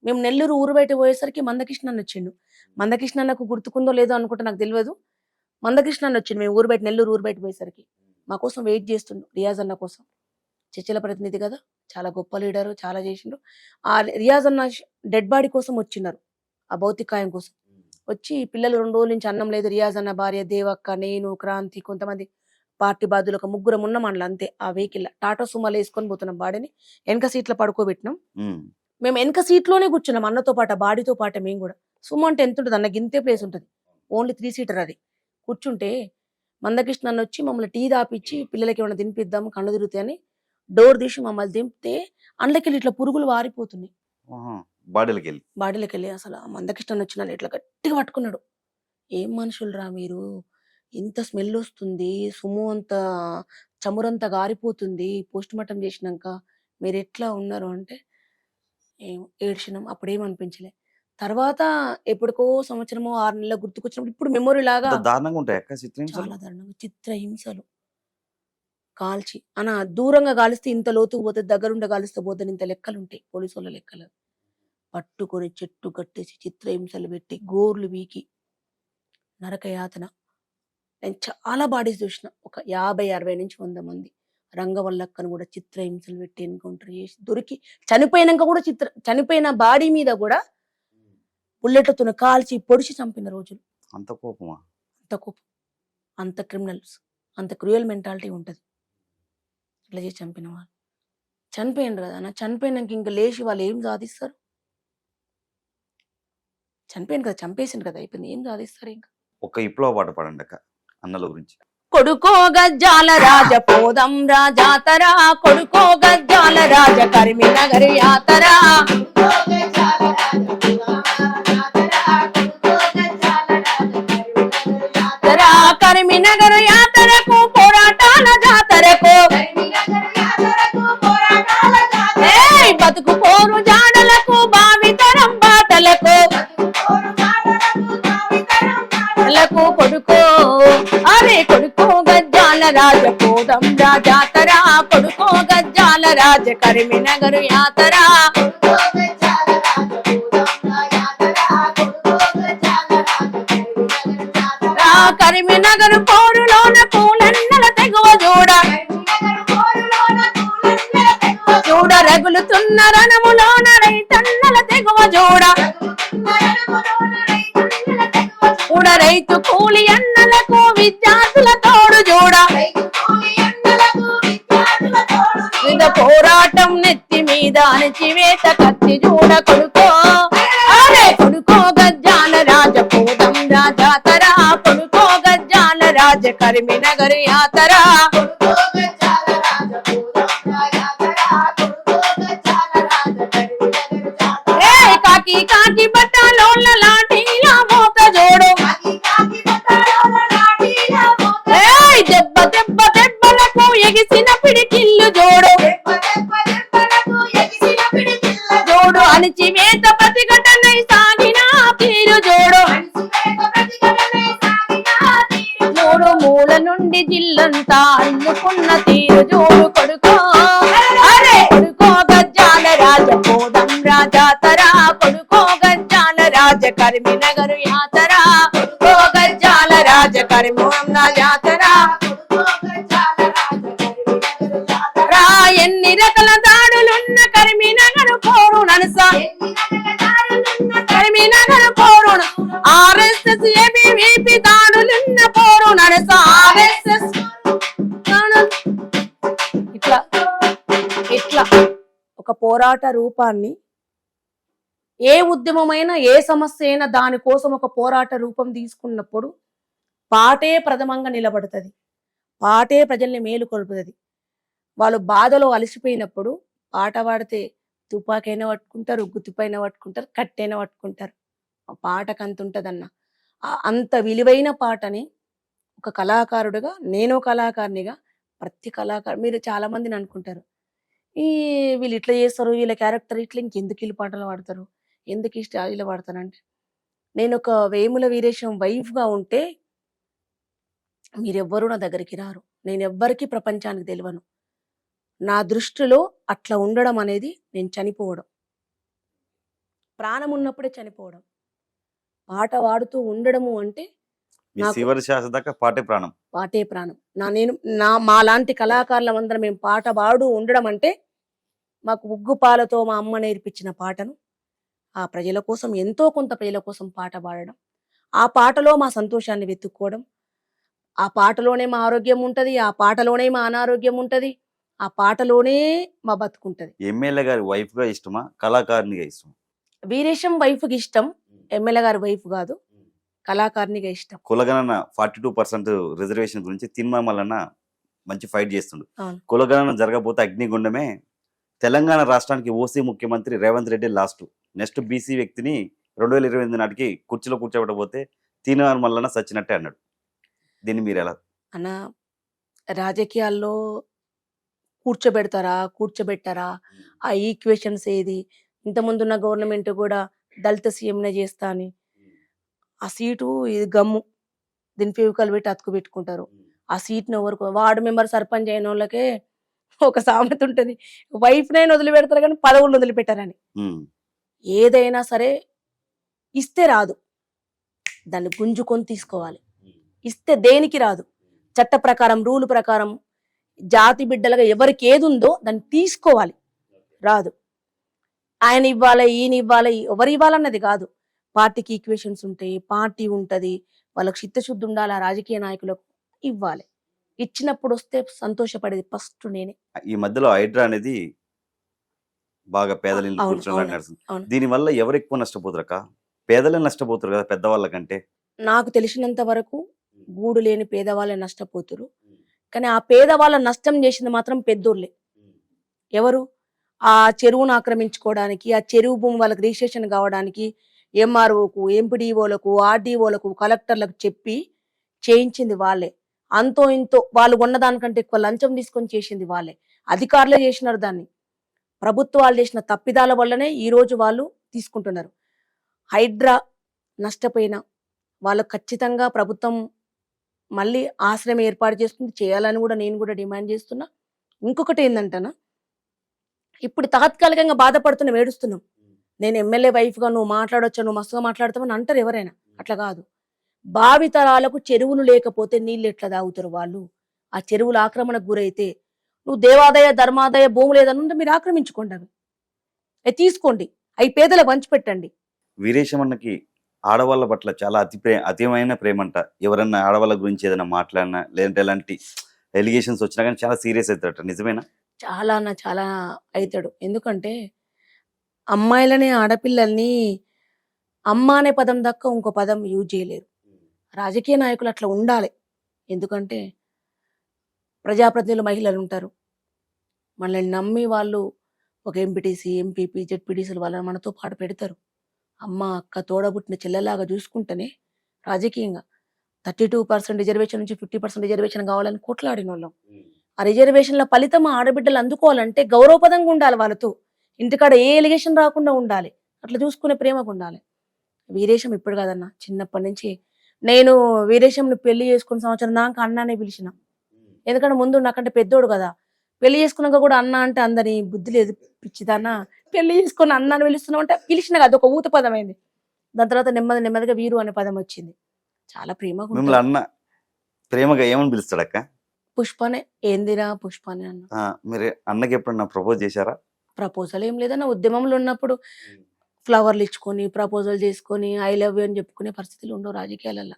మేము నెల్లూరు ఊరు బయట పోయేసరికి మందకృష్ణ అన్న వచ్చిండు. మందకృష్ణ అన్నకు గుర్తుకుందో లేదో అనుకుంటే నాకు తెలియదు. మందకృష్ణ అన్న వచ్చిండు. మేము నెల్లూరు ఊరు బయట పోయేసరికి మా కోసం వెయిట్ చేస్తుండు, రియాజ్ అన్న కోసం. చర్చల ప్రతినిధి కదా, చాలా గొప్ప లీడరు, చాలా చేసిండు. ఆ రియాజ్ అన్న డెడ్ బాడీ కోసం వచ్చినారు, ఆ భౌతికాయం కోసం వచ్చి. పిల్లలు 2 రోజుల నుంచి అన్నం లేదు. రియాజ్ అన్న భార్య దేవక్క, నేను, క్రాంతి, కొంతమంది పార్టీ బాధ్యులు, ఒక 3 ఉన్నాం అందులో అంతే. ఆ వెహికల్ టాటా సుమాలు వేసుకొని పోతున్నాం. బాడీని వెనక సీట్లో పడుకోబెట్టినాం. మేము వెనక సీట్లోనే కూర్చున్నాం అన్నతో పాటు, బాడీతో పాటు. మేము కూడా సుమ అంటే ఎంత ఉంటుంది అన్న, గింతే ప్లేస్ ఉంటుంది, ఓన్లీ 3 సీటర్ అది. కూర్చుంటే మందకృష్ణ అన్న వచ్చి మమ్మల్ని టీ దాపిచ్చి పిల్లలకి ఏమైనా తినిపిద్దాం కళ్ళు తిరుగుతాయి అని డోర్ తీసి మమ్మల్ని దింపితే అందులోకి ఇట్లా పురుగులు వారిపోతున్నాయి. బాడీలకి వెళ్ళి బాడీలోకి వెళ్ళి అసలు ఆ మందకృష్ణ వచ్చిన ఇట్లా గట్టిగా పట్టుకున్నాడు. ఏం మనుషులరా మీరు, ఇంత స్మెల్ వస్తుంది, సుమ్ము అంత చమురంతా గారిపోతుంది పోస్ట్ మార్టం చేసినాక, మీరు ఎట్లా ఉన్నారు అంటే ఏం ఏడ్చినాం. అప్పుడేం అనిపించలే. తర్వాత ఎప్పటికో సంవత్సరమో 6 నెలలు గుర్తుకొచ్చినప్పుడు ఇప్పుడు మెమొరీ లాగా అంత దారుణంగా ఉంటాయి అక్క చిత్రహింసలు. చాలా దారుణంగా చిత్రహింసలు. కాల్చి అన దూరంగా కాలిస్తే ఇంత లోతుకు పోతుంది, దగ్గరుండి కాలిస్తే పోతుంది, ఇంత లెక్కలు ఉంటాయి పోలీసు వాళ్ళ లెక్కలు. పట్టుకొని చెట్టు కట్టేసి చిత్రహింసలు పెట్టి గోర్లు వీకి నరక యాతన. నేను చాలా బాడీస్ చూసిన, ఒక 50-60 నుంచి 100 మంది. రంగవల్లక్కను కూడా చిత్రహింసలు పెట్టి ఎన్కౌంటర్ చేసి దొరికి చనిపోయినాక కూడా చనిపోయిన బాడీ మీద కూడా బుల్లెట్లతో కాల్చి పొడిచి చంపిన రోజులు. అంత కోపమా? అంత కోపం, అంత క్రిమినల్స్, అంత క్రూయల్ మెంటాలిటీ ఉంటుంది ఇట్లా చేసి చంపిన వాళ్ళు. చనిపోయిండ్రు కదా అన్న, చనిపోయినాక ఇంకా లేచి వాళ్ళు ఏం సాధిస్తారు? చనిపోయింది కదా, చంపేసిండ్రు కదా, అయిపోయింది, ఏం సాధిస్తారు ఇంకా? ఒక విప్లవ పాట పాడండి అక్క అన్నల గురించి. కొడుకో గజ్జాల రాజ పోదం రాజాతరా, కొడుకో గజ్జాల రాజ కరిమినగర్ యాతరా, కరిమినగర్ యాతరకు పోరాటాల జాతరకు, బతుకు పోరు జాడలకు భావితరం బాటలకు, కొడుకో అరే కొడుకో గజ్జాల రాజ పోదం రాజాతరా, కొడుకో గజ్జాల రాజ కరిమినగర్ యాతరా, కరిమినగర్ పోరులోన పూలన్నల తెగువ చూడ, చూడ రగులుతున్న రణములోన రైతన్నల తెగువ చూడ, చూడ రైతు కూలి అన్నలకు విద్యార్థుల తోడు చూడ, వివిధ పోరాటం నెత్తి మీద అణచివేత కత్తి చూడ, కొడుకో అరే కొడుకో గజ్జాల రాజ పోదం రాజాతరా, కొడుకో గజ్జాల రాజ కరిమినగర్ యాతరా, కాకి కాకి బట్టలోళ్ళ లాఠీల మోత జోడు, దెబ్బ దెబ్బ దెబ్బలకు ఎగిసిన పిడికిల్లు జోడు, జోడు అణచివేత ప్రతిఘటనై సాగిన తీరు జోడు, జోడు మూల నుండి జిల్లంతా అల్లుకున్న తీరు జోడు, కొడుకో అరే కొడుకో గజ్జాల రాజ పోదం రాజాతరా, కొడుకో గజ్జాల రాజ కరిమినగర్ యాతరా, కొడుకో గజ్జాల రాజ కరిమినగర్ యాతరా, రా ఎన్ని రకాల దాడులున్న కరిమినగర్ పోరు ననస, కరిమినగర్ పోరు ఆర్ఎస్ఎస్ ఏబీవీపీ దాడులున్న పోరు ననస, ఆర్ఎస్ఎస్ ఇట్లా ఇట్లా ఒక పోరాట రూపాన్ని, ఏ ఉద్యమమైనా ఏ సమస్య అయినా దానికోసం ఒక పోరాట రూపం తీసుకున్నప్పుడు పాటే ప్రథమంగా నిలబడుతుంది, పాటే ప్రజల్ని మేలుకొల్పుతుంది. వాళ్ళు బాధలో అలసిపోయినప్పుడు పాట పాడితే తుపాకైనా పట్టుకుంటారు, గుత్తిపైన పట్టుకుంటారు, కట్టైనా పట్టుకుంటారు. ఆ పాటకు అంత ఉంటుందన్న. అంత విలువైన పాటని ఒక కళాకారుడిగా, నేను కళాకారునిగా, ప్రతి కళాకారు మీరు చాలా మందిని అనుకుంటారు, ఈ వీళ్ళు ఇట్లా చేస్తారు, వీళ్ళ క్యారెక్టర్ ఇట్లా, ఇంకెందుకు వీళ్ళు పాటలు పాడతారు, ఎందుకు ఈ స్టైల్లో పాడతారంటే, నేను ఒక వేముల వీరేశం వైఫ్గా ఉంటే మీరెవ్వరూ నా దగ్గరికి రారు, నేను ఎవ్వరికీ ప్రపంచానికి తెలియను. నా దృష్టిలో అట్లా ఉండడం అనేది నేను చనిపోవడం, ప్రాణం ఉన్నప్పుడే చనిపోవడం. పాట పాడుతూ ఉండడము అంటే చివరి శ్వాస దాకా పాటే ప్రాణం, పాటే ప్రాణం. మాలాంటి కళాకారులం అందరం మేము పాట పాడు ఉండడం అంటే మాకు ఉగ్గుపాలతో మా అమ్మ నేర్పించిన పాటను ఆ ప్రజల కోసం, ఎంతో కొంత ప్రజల కోసం పాట పాడడం, ఆ పాటలో మా సంతోషాన్ని వెతుక్కోవడం, ఆ పాటలోనే మా ఆరోగ్యం ఉంటది, ఆ పాటలోనే మా అనారోగ్యం ఉంటది, ఆ పాటలోనే మా బతుకుంటది. ఎమ్మెల్యే గారి వైఫ్ గా ఇష్టమా, కళాకారునిగా ఇష్టమా? వీరేశం వైఫ్కి ఇష్టం, ఎమ్మెల్యే గారి వైఫ్ కాదు, కళాకారునిగా ఇష్టం. కులగణన 42% రిజర్వేషన్ గురించి తిన్మామలన్న మంచి ఫైట్ చేస్తుండు. అవును. కులగణన జరగబోతే అగ్నిగుండమే. తెలంగాణ రాష్ట్రానికి ఓసీ ముఖ్యమంత్రి Revanth Reddy last next BC వ్యక్తిని 2028 నాటికి కుర్చీలో కూర్చోబెట్టబోతే తీనార్ మల్లన్న సచ్చినట్టే అన్నాడు. దీన్ని మీరు ఎలా? అన్న రాజకీయాల్లో కూర్చోబెట్టారా ఆ ఈక్వేషన్స్ ఏది? ఇంతకుముందున్న గవర్నమెంట్ కూడా దళిత సీఎంనే చేస్తా అని ఆ సీటు ఇది గమ్ము, దీని ఫెవికాల్ పెట్టి అతుకు పెట్టుకుంటారు. ఆ సీట్ని ఎవరు వార్డు మెంబర్ సర్పంచ్ అయిన వాళ్ళకే ఒక సామెత ఉంటుంది, వైఫ్ నైనా వదిలిపెడతారు కానీ పదవులు వదిలిపెట్టారని. ఉమ్, ఏదైనా సరే ఇస్తే రాదు, దాన్ని గుంజుకొని తీసుకోవాలి. ఇస్తే దేనికి రాదు, చట్ట ప్రకారం రూల్ ప్రకారం జాతి బిడ్డలుగా ఎవరికి ఏది ఉందో దాన్ని తీసుకోవాలి. రాదు ఆయన ఇవ్వాలి, ఈయన ఇవ్వాలి, ఎవరు ఇవ్వాలన్నది కాదు. పార్టీకి ఈక్వేషన్స్ ఉంటాయి, పార్టీ ఉంటది, వాళ్ళకి చిత్తశుద్ధి ఉండాలి. ఆ రాజకీయ నాయకులకు ఇవ్వాలి. ఇచ్చినప్పుడు వస్తే సంతోషపడేది ఫస్ట్ నేనే. ఈ మధ్యలో హైడ్రా అనేది బాగా పేదల ఇల్లు అవును, కూర్చోడానికి అవును, నడుస్తుంది. అవును. దీనివల్ల ఎవరు ఎక్కువ నష్టపోతారు అక్క? పేదలే నష్టపోతారు కదా పెద్దవాళ్ళ కంటే. నాకు తెలిసినంత వరకు గూడు లేని పేదవాళ్ళే నష్టపోతురు. కానీ ఆ పేదవాళ్ళ నష్టం చేసింది మాత్రం పెద్దోళ్ళే. ఎవరు? ఆ చెరువును ఆక్రమించుకోవడానికి, ఆ చెరువు భూమి వాళ్ళకి రిజిస్ట్రేషన్ కావడానికి ఎంఆర్ఓకు, ఎంపీడీఓలకు, ఆర్డీఓలకు, కలెక్టర్లకు చెప్పి చేయించింది వాళ్ళే. అంతో ఇంతో వాళ్ళు ఉన్నదానికంటే ఎక్కువ లంచం తీసుకొని చేసింది వాళ్ళే. అధికారులే చేసినారు దాన్ని. ప్రభుత్వాలు చేసిన తప్పిదాల వల్లనే ఈ రోజు వాళ్ళు తీసుకుంటున్నారు. హైడ్రా నష్టపోయినా వాళ్ళకు ఖచ్చితంగా ప్రభుత్వం మళ్ళీ ఆశ్రయం ఏర్పాటు చేస్తుంది, చేయాలని కూడా నేను కూడా డిమాండ్ చేస్తున్నా. ఇంకొకటి ఏంటంటనా, ఇప్పుడు తాత్కాలికంగా బాధపడుతున్నాం, ఏడుస్తున్నాం. నేను ఎమ్మెల్యే వైఫ్గా నువ్వు మాట్లాడొచ్చా, నువ్వు మస్తుగా మాట్లాడతావని అంటారు ఎవరైనా. అట్లా కాదు. భావితరాలకు చెరువులు లేకపోతే నీళ్ళు ఎట్లా తాగుతారు వాళ్ళు? ఆ చెరువులు ఆక్రమణకు గురైతే నువ్వు దేవాదాయ ధర్మాదాయ భూములు ఏదన్నా మీరు ఆక్రమించుకోండి, అవి తీసుకోండి, అవి పేదలకు పంచిపెట్టండి. వీరేశమన్నకి ఆడవాళ్ళ పట్ల చాలా అతిమైన ప్రేమ అంట. ఎవరన్నా ఆడవాళ్ళ గురించి ఏదైనా మాట్లాడినా లేదంటే ఎలాంటి ఎలిగేషన్స్ వచ్చినా కానీ చాలా సీరియస్ అవుతారట, నిజమేనా? చాలా అవుతాడు. ఎందుకంటే అమ్మాయిలని, ఆడపిల్లల్ని అమ్మ అనే పదం దక్క ఇంకో పదం యూజ్ చేయలేరు. రాజకీయ నాయకులు అట్లా ఉండాలి. ఎందుకంటే ప్రజాప్రతినిధులు మహిళలు ఉంటారు, మనల్ని నమ్మి వాళ్ళు ఒక ఎంపీటీసీ, ఎంపీపీ, జెడ్పీటీసీలు వాళ్ళని మనతో పాటు పెడతారు. అమ్మ, అక్క, తోడబుట్టిన చెల్లెలాగా చూసుకుంటేనే రాజకీయంగా 32% రిజర్వేషన్ నుంచి 50% రిజర్వేషన్ కావాలని కొట్లాడిన వాళ్ళం. ఆ రిజర్వేషన్ల ఫలితం ఆడబిడ్డలు అందుకోవాలంటే గౌరవపదంగా ఉండాలి, వాళ్ళతో ఇంటికాడ ఏ ఎలిగేషన్ రాకుండా ఉండాలి, అట్లా చూసుకునే ప్రేమగా ఉండాలి. వీరేశం ఇప్పుడు కాదన్న, చిన్నప్పటి నుంచి నేను వీరేశంని పెళ్లి చేసుకున్న సంవత్సరం దాకా అన్నానే పిలిచిన. ఎందుకంటే ముందు నాకంటే పెద్దోడు కదా, పెళ్లి చేసుకున్నాక కూడా అన్న అంటే అందరి బుద్ధి లేదు, పిచ్చిదాన్న పెళ్లి చేసుకుని అన్నాన్ని పిలుస్తున్నావు అంటే పిలిచిన కదా, ఒక ఊత పదం అయింది. దాని తర్వాత నెమ్మదిగా వీరు అనే పదం వచ్చింది. చాలా ప్రేమగా మిమ్మల్ని ఉంటుంది. అన్న ప్రేమగా ఏమని పిలుస్తాడక్క? పుష్పనే. ఏందిరా పుష్పనే అన్న. మీరు అన్నకి ఎప్పుడన్నా ప్రపోజ్ చేశారా? ప్రపోజల్ ఏం లేదన్న, ఉద్యమంలో ఉన్నప్పుడు ఫ్లవర్లు ఇచ్చుకొని ప్రపోజల్ చేసుకొని ఐ లవ్ యూ అని చెప్పుకునే పరిస్థితులు ఉండవు రాజకీయాలలో.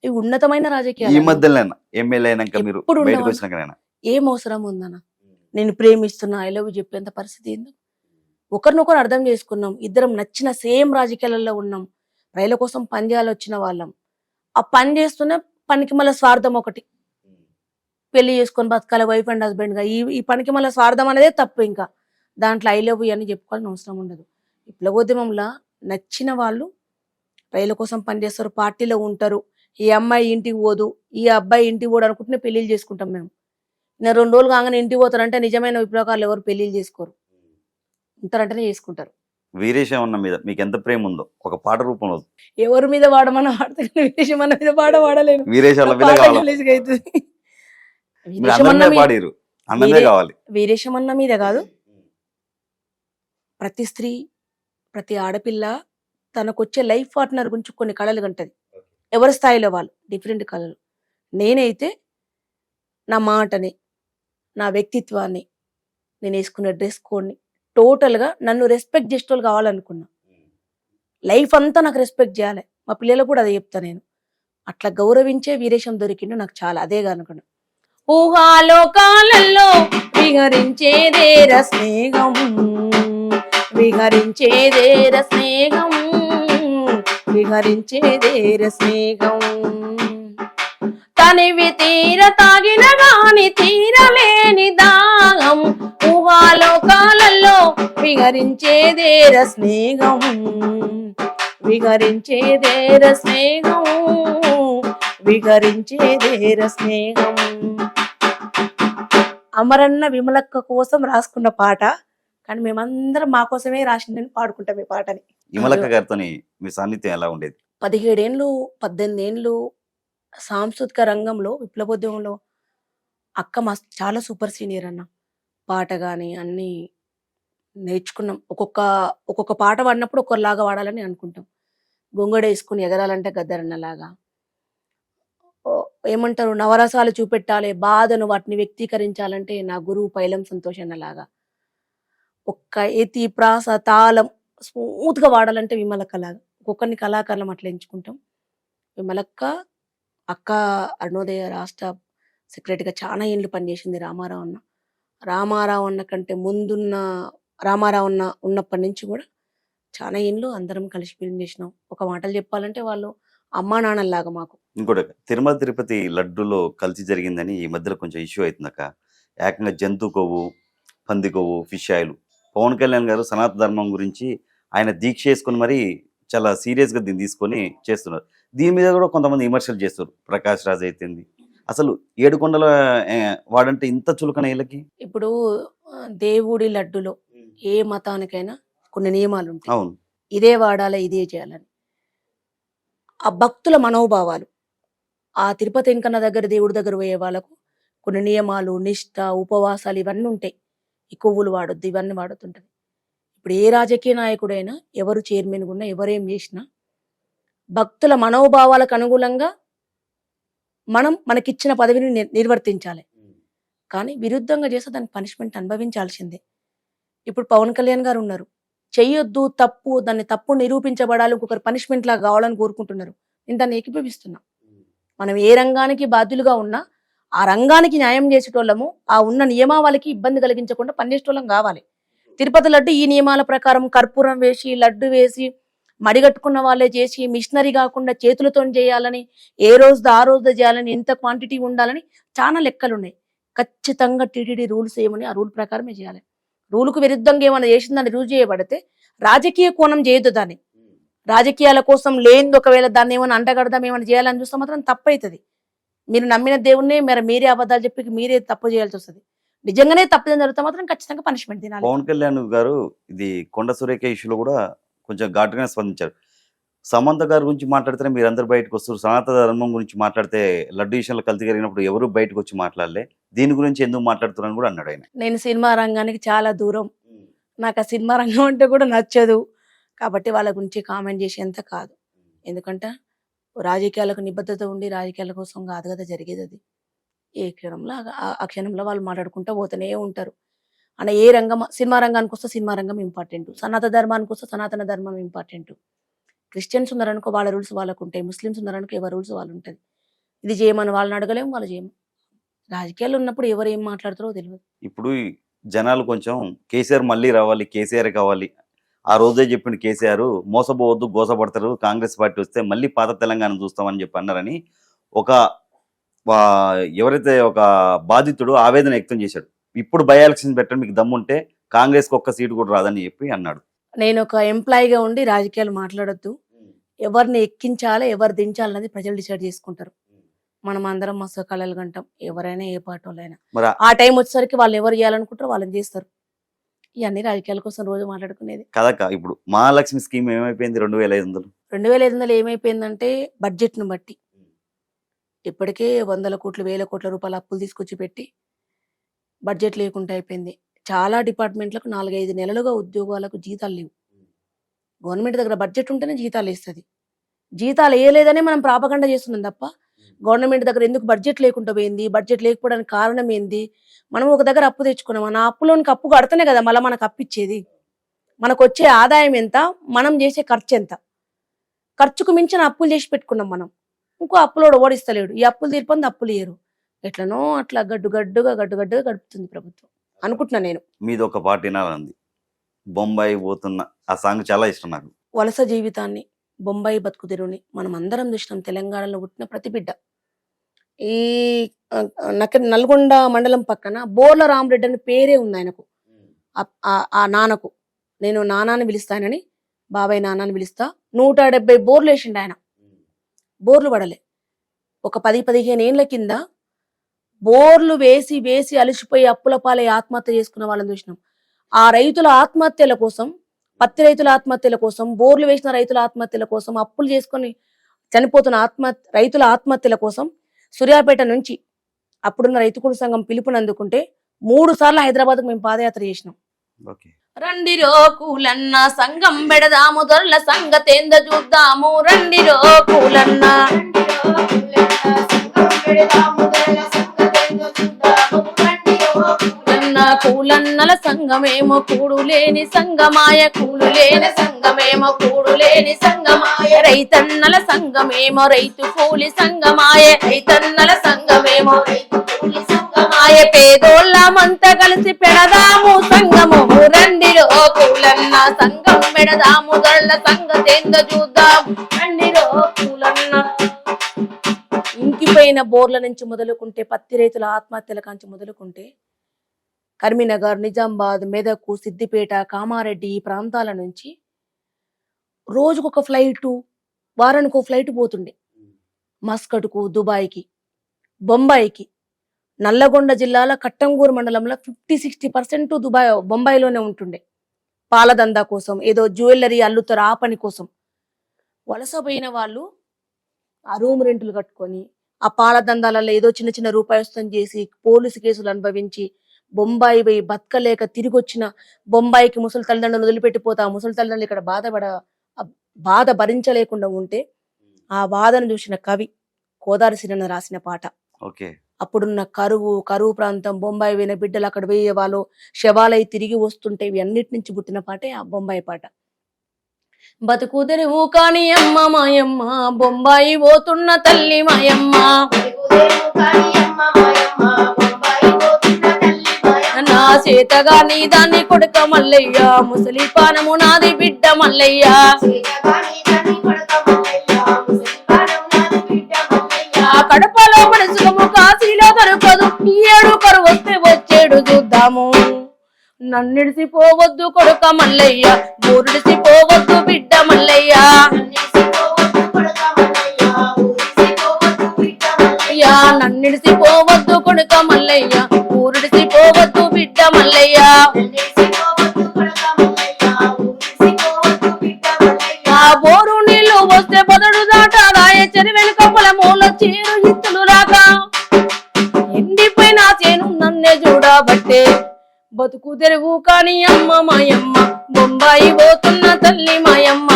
ఇవి ఉన్నతమైన ఈ రాజకీయాలు. మధ్యలోనైనా ఎమ్మెల్యే అయినాక మీరు ఎప్పుడు బయటకు ఉండవా? వచ్చినాకనైనా ఏం అవసరం ఉందన్న? నేను ప్రేమిస్తున్నా, ఐ లవ్ యూ చెప్పేంత పరిస్థితి ఏందో. ఒకరినొకరు అర్థం చేసుకున్నాం, ఇద్దరం నచ్చిన సేమ్ రాజకీయాలలో ఉన్నాం, ప్రజల కోసం పని చేయాలి వచ్చిన వాళ్ళం. ఆ పని చేస్తున్న పనికి మళ్ళీ స్వార్థం ఒకటి, పెళ్లి చేసుకొని బతకాలి వైఫ్ అండ్ హస్బెండ్ గా, ఈ పనికి మళ్ళీ స్వార్థం అనేది తప్పు. ఇంకా దాంట్లో ఐ లవ్ యూ అని చెప్పుకోవాలని అవసరం ఉండదు. విప్లవోద్యమంలో నచ్చిన వాళ్ళు ప్రజల కోసం పనిచేస్తారు, పార్టీలో ఉంటారు. ఈ అమ్మాయి ఇంటికి పోదు, ఈ అబ్బాయి ఇంటికి పోడు అనుకుంటేనే పెళ్లిళ్ళు చేసుకుంటాం మేము. నేను 2 రోజులు కాగానే ఇంటికి పోతారంటే నిజమైన విప్లవకారులు ఎవరు పెళ్లిళ్ళు చేసుకోరు, ఉంటారంటేనే చేసుకుంటారు. వీరేశమన్న మీద మీకు ఎంత ప్రేమ ఉందో ఒక పాట రూపంలో ఎవరి మీద వాడమన్న వాడతాను, వీరేశమన్న మీద వాడలేను. వీరేశం మీద కావాలి. మీరు అందరి మీద పాడిరు, అన్నమే కావాలి. వీరేశమన్న మీద కాదు, ప్రతి స్త్రీ, ప్రతి ఆడపిల్ల తనకొచ్చే లైఫ్ పార్ట్నర్ గురించి కొన్ని కళలు కంటది. ఎవరి స్థాయిలో వాళ్ళు డిఫరెంట్ కళలు. నేనైతే నా మాటని, నా వ్యక్తిత్వాన్ని, నేను వేసుకునే డ్రెస్ కోడ్ని టోటల్గా నన్ను రెస్పెక్ట్ చేసేటోళ్ళు కావాలనుకున్నా. లైఫ్ అంతా నాకు రెస్పెక్ట్ చేయాలి, మా పిల్లలకు కూడా అదే చెప్తా నేను. అట్లా గౌరవించే వీరేశం దొరికిండు నాకు చాలా, అదేగా అనుకున్నా. ఊహాలోకాలలో విహరించేదేర స్నేహం, విహరించేదేర స్నేహం, విహరించేదేర స్నేహం. తనివి తీర తాగిన గాని తీరలేని దాహం ఊహాలోకాలలో విహరించేదేర స్నేహం విహరించేదేర స్నేహం విహరించేదేర స్నేహం. అమరన్న విమలక్క కోసం రాసుకున్న పాట, కానీ మేమందరం మా కోసమే రాసిందని పాడుకుంటాం ఈ పాటని. విమలక్క గారితో మీ సాన్నిధ్యం ఎలా ఉండేది? 17 ఏళ్ళు 18 ఏళ్ళు సాంస్కృతిక రంగంలో విప్లవోద్యమంలో అక్క చాలా సూపర్ సీనియర్ అన్న. పాట కానీ అన్నీ నేర్చుకున్నాం. ఒక్కొక్క పాట పాడినప్పుడు ఒకరిలాగా వాడాలని అనుకుంటాం. గొంగడ వేసుకుని ఎగరాలంటే గద్దరన్నలాగా, ఏమంటారు నవరసాలు చూపెట్టాలి, బాధను వాటిని వ్యక్తీకరించాలంటే నా గురువు పైలం సంతోష్ అన్నలాగా, ఒక్క ఎతి ప్రాస తాళం స్మూత్గా వాడాలంటే విమలక్క లాగా ఒక్కొక్కరిని కళాకారులం అట్లా ఎంచుకుంటాం. విమలక్క అక్క అరుణోదయ రాష్ట్ర సెక్రటరీగా చాలా ఏళ్ళు పనిచేసింది. రామారావు అన్న కంటే ముందున్న రామారావు ఉన్నప్పటి నుంచి కూడా చాలా ఏళ్ళు అందరం కలిసి ఫిల్మ్ చేసినాం. ఒక మాటలు చెప్పాలంటే వాళ్ళు అమ్మా నాన్నలాగా మాకు. ఇంకోటి తిరుమల తిరుపతి లడ్డులో కలిసి జరిగిందని ఈ మధ్యలో కొంచెం ఇష్యూ అవుతుందక్క. ఏకంగా జంతు కొవ్వు, పంది కొవ్వు, ఫిష్ ఆయిల్. పవన్ కళ్యాణ్ గారు సనాతన ధర్మం గురించి ఆయన దీక్ష చేసుకుని మరి చాలా సీరియస్గా దీన్ని తీసుకొని చేస్తున్నారు. దీని మీద కూడా కొంతమంది విమర్శలు చేస్తారు. ప్రకాష్ రాజ్ అయితేంది, అసలు ఏడుకొండల వాడంటే ఇంత చులకన వీళ్ళకి. ఇప్పుడు దేవుడి లడ్డులో ఏ మతానికైనా కొన్ని నియమాలు ఉంటాయి. అవును, ఇదే వాడాలి, ఇదే చేయాలని. ఆ భక్తుల మనోభావాలు, ఆ తిరుపతి వెంకన్న దగ్గర దేవుడి దగ్గర పోయే వాళ్ళకు కొన్ని నియమాలు, నిష్ఠ, ఉపవాసాలు ఇవన్నీ ఉంటాయి. ఈ కొవ్వులు వాడొద్దు, ఇవన్నీ వాడుతుంటది. ఇప్పుడు ఏ రాజకీయ నాయకుడైనా, ఎవరు చైర్మన్ ఉన్నా, ఎవరేం చేసినా భక్తుల మనోభావాలకు అనుగుణంగా మనకిచ్చిన పదవిని నిర్వర్తించాలి. కానీ విరుద్ధంగా చేస్తే దానికి పనిష్మెంట్ అనుభవించాల్సిందే. ఇప్పుడు పవన్ కళ్యాణ్ గారు ఉన్నారు, చెయ్యొద్దు తప్పు, దాన్ని తప్పు నిరూపించబడాలి, ఇంకొకరు పనిష్మెంట్ లాగా కావాలని కోరుకుంటున్నారు. నేను దాన్ని ఏకీభవిస్తున్నా. మనం ఏ రంగానికి బాధ్యులుగా ఉన్నా ఆ రంగానికి న్యాయం చేసేటోళ్ళము, ఆ ఉన్న నియమావళికి ఇబ్బంది కలిగించకుండా పనిచేసేటోళ్ళం కావాలి. తిరుపతి లడ్డు ఈ నియమాల ప్రకారం కర్పూరం వేసి లడ్డు వేసి మడిగట్టుకున్న వాళ్ళే చేసి, మిషనరీ కాకుండా చేతులతో చేయాలని, ఏ రోజు ఆ రోజు చేయాలని, ఎంత క్వాంటిటీ ఉండాలని చాలా లెక్కలు ఉన్నాయి. ఖచ్చితంగా టీటీడీ రూల్స్ ఏమని ఆ రూల్ ప్రకారమే చేయాలి. రూలుకు విరుద్ధంగా ఏమైనా చేసిందని రుజువు చేయబడితే రాజకీయ కోణం చేయొద్దు. దాన్ని రాజకీయాల కోసం లేని ఒకవేళ దాన్ని ఏమైనా అంటగడదాం, ఏమైనా చేయాలని చూస్తే మాత్రం తప్పవుతుంది. మీరు నమ్మిన దేవుణ్ణి మీరే అబద్ధాలు చెప్పి మీరే తప్పు చేయాల్సి వస్తుంది. నిజంగానే తప్పు జరిగితే మాత్రం ఖచ్చితంగా పనిష్మెంట్ తినాలి. పవన్ కళ్యాణ్ గారు ఇది కొండ సురేఖ ఇష్యూలో కూడా కొంచెం ఘాటుగానే స్పందించారు. సమంత గారి గురించి మాట్లాడితే మీరందరూ బయటకు వస్తారు, సనాతన ధర్మం గురించి మాట్లాడితే లడ్డు విషయంలో కల్తీ జరిగినప్పుడు ఎవరు బయటకు వచ్చి మాట్లాడలే, దీని గురించి ఎందుకు మాట్లాడుతున్నారని కూడా అన్నాడు ఆయన. నేను సినిమా రంగానికి చాలా దూరం, నాకు ఆ సినిమా రంగం అంటే కూడా నచ్చదు, కాబట్టి వాళ్ళ గురించి కామెంట్ చేసేంత కాదు. ఎందుకంటే రాజకీయాలకు నిబద్ధత ఉండి రాజకీయాల కోసం కాదు కదా జరిగేది. అది ఏ క్షణంలో ఆ క్షణంలో వాళ్ళు మాట్లాడుకుంటూ పోతూనే ఉంటారు. అన్న ఏ రంగం, సినిమా రంగానికి వస్తే సినిమా రంగం ఇంపార్టెంట్, సనాతన ధర్మానికి వస్తే సనాతన ధర్మం ఇంపార్టెంట్. క్రిస్టియన్స్ ఉన్నారనుకో వాళ్ళ రూల్స్ వాళ్ళకు ఉంటాయి, ముస్లిమ్స్ ఉన్నారనుకో ఎవరి రూల్స్ వాళ్ళు ఉంటుంది. ఇది చేయమని వాళ్ళని అడగలేము, వాళ్ళు చేయము. రాజకీయాలు ఉన్నప్పుడు ఎవరు ఏం మాట్లాడతారో తెలియదు. ఇప్పుడు జనాలు కొంచెం కేసీఆర్ మళ్ళీ రావాలి, కేసీఆర్ కావాలి, ఆ రోజే చెప్పిండు కేసీఆర్ మోసపోవద్దు, గోసపడతారు, కాంగ్రెస్ పార్టీ వస్తే మళ్ళీ పాత తెలంగాణ చూస్తామని చెప్పి అన్నారని ఎవరైతే ఒక బాధితుడు ఆవేదన వ్యక్తం చేశాడు. ఇప్పుడు బై ఎలక్షన్ పెట్టండి, మీకు దమ్ముంటే కాంగ్రెస్కి ఒక్క సీటు కూడా రాదని చెప్పి అన్నాడు. నేను ఒక ఎంప్లాయీగా ఉండి రాజకీయాలు మాట్లాడొద్దు, ఎవరిని ఎక్కించాలి ఎవరు దించాలన్నది ప్రజలు డిసైడ్ చేసుకుంటారు. మనం అందరం మస్తు కళలు కంటాం, ఎవరైనా ఏ పార్టీ వాళ్ళైనా ఆ టైం వచ్చేసరికి వాళ్ళు ఎవరు చేయాలనుకుంటారో వాళ్ళని చేస్తారు. ఇవన్నీ రాజకీయాల కోసం రోజు మాట్లాడుకునేది కదక్క. ఇప్పుడు మహాలక్ష్మి స్కీమ్ ఏమైపోయింది? 2500 ఏమైపోయిందంటే బడ్జెట్ ను బట్టి ఇప్పటికే 100 కోట్లు 1000 కోట్ల రూపాయల అప్పులు తీసుకొచ్చి పెట్టి బడ్జెట్ లేకుండా అయిపోయింది. చాలా డిపార్ట్మెంట్లకు 4-5 నెలలుగా ఉద్యోగాలకు జీతాలు లేవు. గవర్నమెంట్ దగ్గర బడ్జెట్ ఉంటేనే జీతాలు వేస్తుంది. జీతాలు వేయలేదనే మనం ప్రాపగండ చేస్తున్నాం తప్ప గవర్నమెంట్ దగ్గర ఎందుకు బడ్జెట్ లేకుండా పోయింది, బడ్జెట్ లేకపోవడానికి కారణం ఏంది? మనం ఒక దగ్గర అప్పు తెచ్చుకున్నాం, మన అప్పులోనికి అప్పు కడితేనే కదా మళ్ళీ మనకు అప్పిచ్చేది. మనకు వచ్చే ఆదాయం ఎంత, మనం చేసే ఖర్చు ఎంత, ఖర్చుకు మించిన అప్పులు చేసి పెట్టుకున్నాం మనం. ఇంకో అప్పులోడు ఓడిస్తలేడు, ఈ అప్పులు తీర్పొంది అప్పులు ఇయ్యరు, ఎట్లనో అట్లా గడ్డుగడ్డుగా గడుపుతుంది ప్రభుత్వం అనుకుంటున్నా. నేను మీద ఒక పాట వినాలంది, బొంబాయి పోతున్న ఆ సాంగ్ చాలా ఇష్టం నాకు. వలస జీవితాన్ని, బొంబాయి బతుకుదెరువుని మనం అందరం చూసినాం. తెలంగాణలో పుట్టిన ప్రతి బిడ్డ ఈ నల్గొండ మండలం పక్కన బోర్ల రామరెడ్డి అని పేరే ఉంది ఆయనకు. ఆ నాన్నకు నేను నానాని పిలుస్తానని, బాబాయ్ నాన్నని పిలుస్తా. 170 బోర్లు వేసిండు ఆయన. బోర్లు పడలే. ఒక 10-15 ఏళ్ల కింద బోర్లు వేసి వేసి అలసిపోయి అప్పుల పాలై ఆత్మహత్య చేసుకున్న వాళ్ళని చూసినాం. ఆ రైతుల ఆత్మహత్యల కోసం, పత్తి రైతుల ఆత్మహత్యల కోసం, బోర్లు వేసిన రైతుల ఆత్మహత్యల కోసం, అప్పులు చేసుకొని చనిపోతున్న రైతుల ఆత్మహత్యల కోసం సూర్యాపేట నుంచి అప్పుడున్న రైతు కూలి సంఘం పిలుపునందుకుంటే 3 సార్లు హైదరాబాద్కు మేము పాదయాత్ర చేసినాం. ఓకే. రండిరో కూలన్న సంఘం బెడదాము, దొరల సంగతేంద చూద్దాము. రండిరో కూలన్న కూలన్నల సంఘమేమో కూడు లేని సంగమాయ, కూడు లేని సంఘమేమో కూడు లేని సంగమాయ. రైతన్నల సంఘమేమో రైతు కూలి సంగమాయ, రైతన్నల సంఘమేమో రైతు కూలి సంగమాయ. పేదోళ్ళమంతా కలిసి పెడదాము సంగము, రండిరో కూలన్న సంఘం పెడదాము, దొరల సంగతేందో చూద్దాం. రండిరో కూలన్న. ఇంకిపోయిన బోర్ల నుంచి మొదలుకుంటే, పత్తి రైతుల ఆత్మహత్యల కాంచి మొదలుకుంటే, కరీంనగర్, నిజామాబాద్, మెదక్, సిద్దిపేట, కామారెడ్డి ఈ ప్రాంతాల నుంచి రోజుకొక ఫ్లైటు, వారానికి ఒక ఫ్లైట్ పోతుండే. మస్కట్కు, దుబాయ్కి, బొంబాయికి. నల్లగొండ జిల్లాల కట్టంగూరు మండలంలో 50-60% బొంబాయిలోనే ఉంటుండే. పాలదందా కోసం, ఏదో జ్యువెలరీ అల్లుతారు ఆ పని కోసం. వలసపోయిన వాళ్ళు ఆ రూమ్ రెంట్లు కట్టుకొని, ఆ పాలదందాలలో ఏదో చిన్న చిన్న రూపాయస్తం చేసి, పోలీసు కేసులు అనుభవించి, బొంబాయి పోయి బతకలేక తిరిగి వచ్చిన, బొంబాయికి ముసలి తల్లిదండ్రులు వదిలిపెట్టిపోతా, ముసలి తల్లిదండ్రులు ఇక్కడ బాధ భరించలేకుండా ఉంటే, ఆ బాధను చూసిన కవి కోదారి సిరన్న రాసిన పాట. ఓకే. అప్పుడున్న కరువు ప్రాంతం, బొంబాయి పోయిన బిడ్డలు అక్కడ పోయే వాళ్ళు శవాలై తిరిగి వస్తుంటే, ఇవి అన్నిటి నుంచి పుట్టిన పాటే ఆ బొంబాయి పాట. బతుకు తెరువు కాని అమ్మ మాయమ్మ, బొంబాయి పోతున్న తల్లి మాయమ్మ. నా చేతగా నీ దాన్ని కొడుక మల్లయ్య, ముసలి పానము నాది బిడ్డ మల్లయ్య. కడపలో మనసుకము కాశీలో దొరకదు, ఈ ఏడు కరువు వస్తే వచ్చేడు చూద్దాము. నన్నిడిసిపోవద్దు కొడుక మల్లయ్య, ఊరిడిసిపోవద్దు బిడ్డ మల్లయ్య. నన్నిడిసిపోవద్దు కొడుక మల్లయ్య, ఊరిడిసిపోవద్దు బిడ్డ మల్లయ్య. ఆ బోరు నీళ్లు వస్తే బదుడు దాటాదాయ, చెరువెల కప్పల మూల చీరు ఇత్తులు రాక, ఎండిపోయిన చేను నన్నే చూడబట్టే. బతుకు తెరువు కాని అమ్మ మాయమ్మ, బొంబాయి పోతున్న తల్లి మాయమ్మ.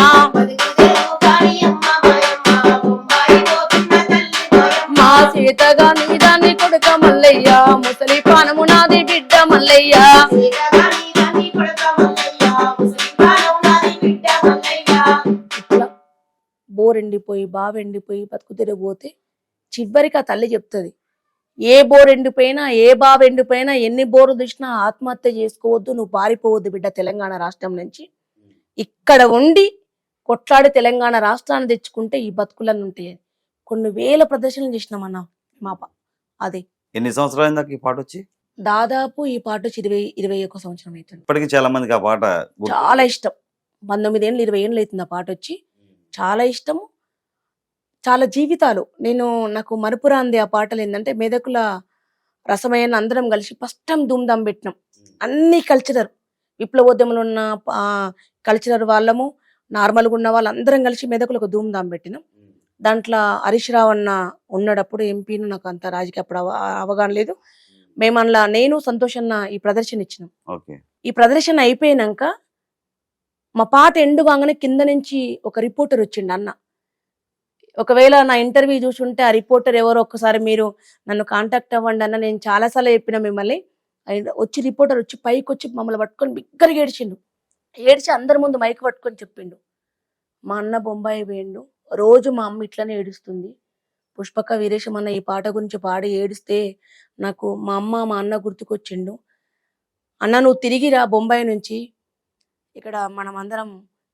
మా చేతగా నీ దాన్ని కొడుక మల్లయ్య, ముసలి పానము నాది బిడ్డ మల్లయ్య. బోరెండిపోయి బావెండిపోయి బతుకు తెరిగిపోతే చివరికి ఆ తల్లి చెప్తుంది, ఏ బోర్ ఎండిపోయినా, ఏ బావి ఎండిపోయినా, ఎన్ని బోర్లు చూసినా ఆత్మహత్య చేసుకోవద్దు, నువ్వు పారిపోవద్దు బిడ్డ తెలంగాణ రాష్ట్రం నుంచి. ఇక్కడ ఉండి కొట్లాడి తెలంగాణ రాష్ట్రాన్ని తెచ్చుకుంటే ఈ బతుకులన్నీ ఉంటాయి. కొన్ని వేల ప్రదర్శనలు చేసినామన్నా మాప. అది ఎన్ని సంవత్సరాలు ఈ పాట వచ్చి? దాదాపు ఈ పాట వచ్చి 21 సంవత్సరం అవుతుంది. ఇప్పటికీ చాలా మందికి ఆ పాట చాలా ఇష్టం. 19 ఏళ్ళు 20 ఏళ్ళు అవుతుంది ఆ పాట వచ్చి. చాలా ఇష్టము, చాలా జీవితాలు. నాకు మరుపురాంది ఆ పాటలు ఏంటంటే, మెదకుల రసమయ్యను అందరం కలిసి ఫస్ట్ టైం ధూమ్ధాం పెట్టినాం. అన్ని కల్చరర్, విప్లవోద్యమంలో ఉన్న కల్చరర్ వాళ్ళము, నార్మల్గా ఉన్న వాళ్ళందరం కలిసి మెదకులకు ధూమ్ధాం పెట్టినాం. దాంట్లో హరీష్ రావు అన్న ఉన్నప్పుడు ఎంపీను, నాకు అంత రాజకీయ అప్పుడు అవగాహన లేదు. మేము అందులో నేను సంతోష్ అన్న ఈ ప్రదర్శన ఇచ్చినాం. ఈ ప్రదర్శన అయిపోయినాక మా పాట ఎండు కాగానే కింద నుంచి ఒక రిపోర్టర్ వచ్చిండు. అన్న ఒకవేళ నా ఇంటర్వ్యూ చూసుంటే ఆ రిపోర్టర్ ఎవరో ఒక్కసారి మీరు నన్ను కాంటాక్ట్ అవ్వండి అన్న, నేను చాలాసార్లు చెప్పిన మిమ్మల్ని. రిపోర్టర్ వచ్చి పైకి వచ్చి మమ్మల్ని పట్టుకొని బిగ్గరగా ఏడ్చిండు. ఏడ్చి అందరి ముందు మైక్ పట్టుకొని చెప్పిండు, మా అన్న బొంబాయి పోయిండు, రోజు మా అమ్మ ఇట్లనే ఏడుస్తుంది. పుష్పక వీరేశం అన్న ఈ పాట గురించి పాడి ఏడిస్తే నాకు మా అమ్మ మా అన్న గుర్తుకొచ్చిండు. అన్న నువ్వు తిరిగిరా బొంబాయి నుంచి, ఇక్కడ మనం అందరం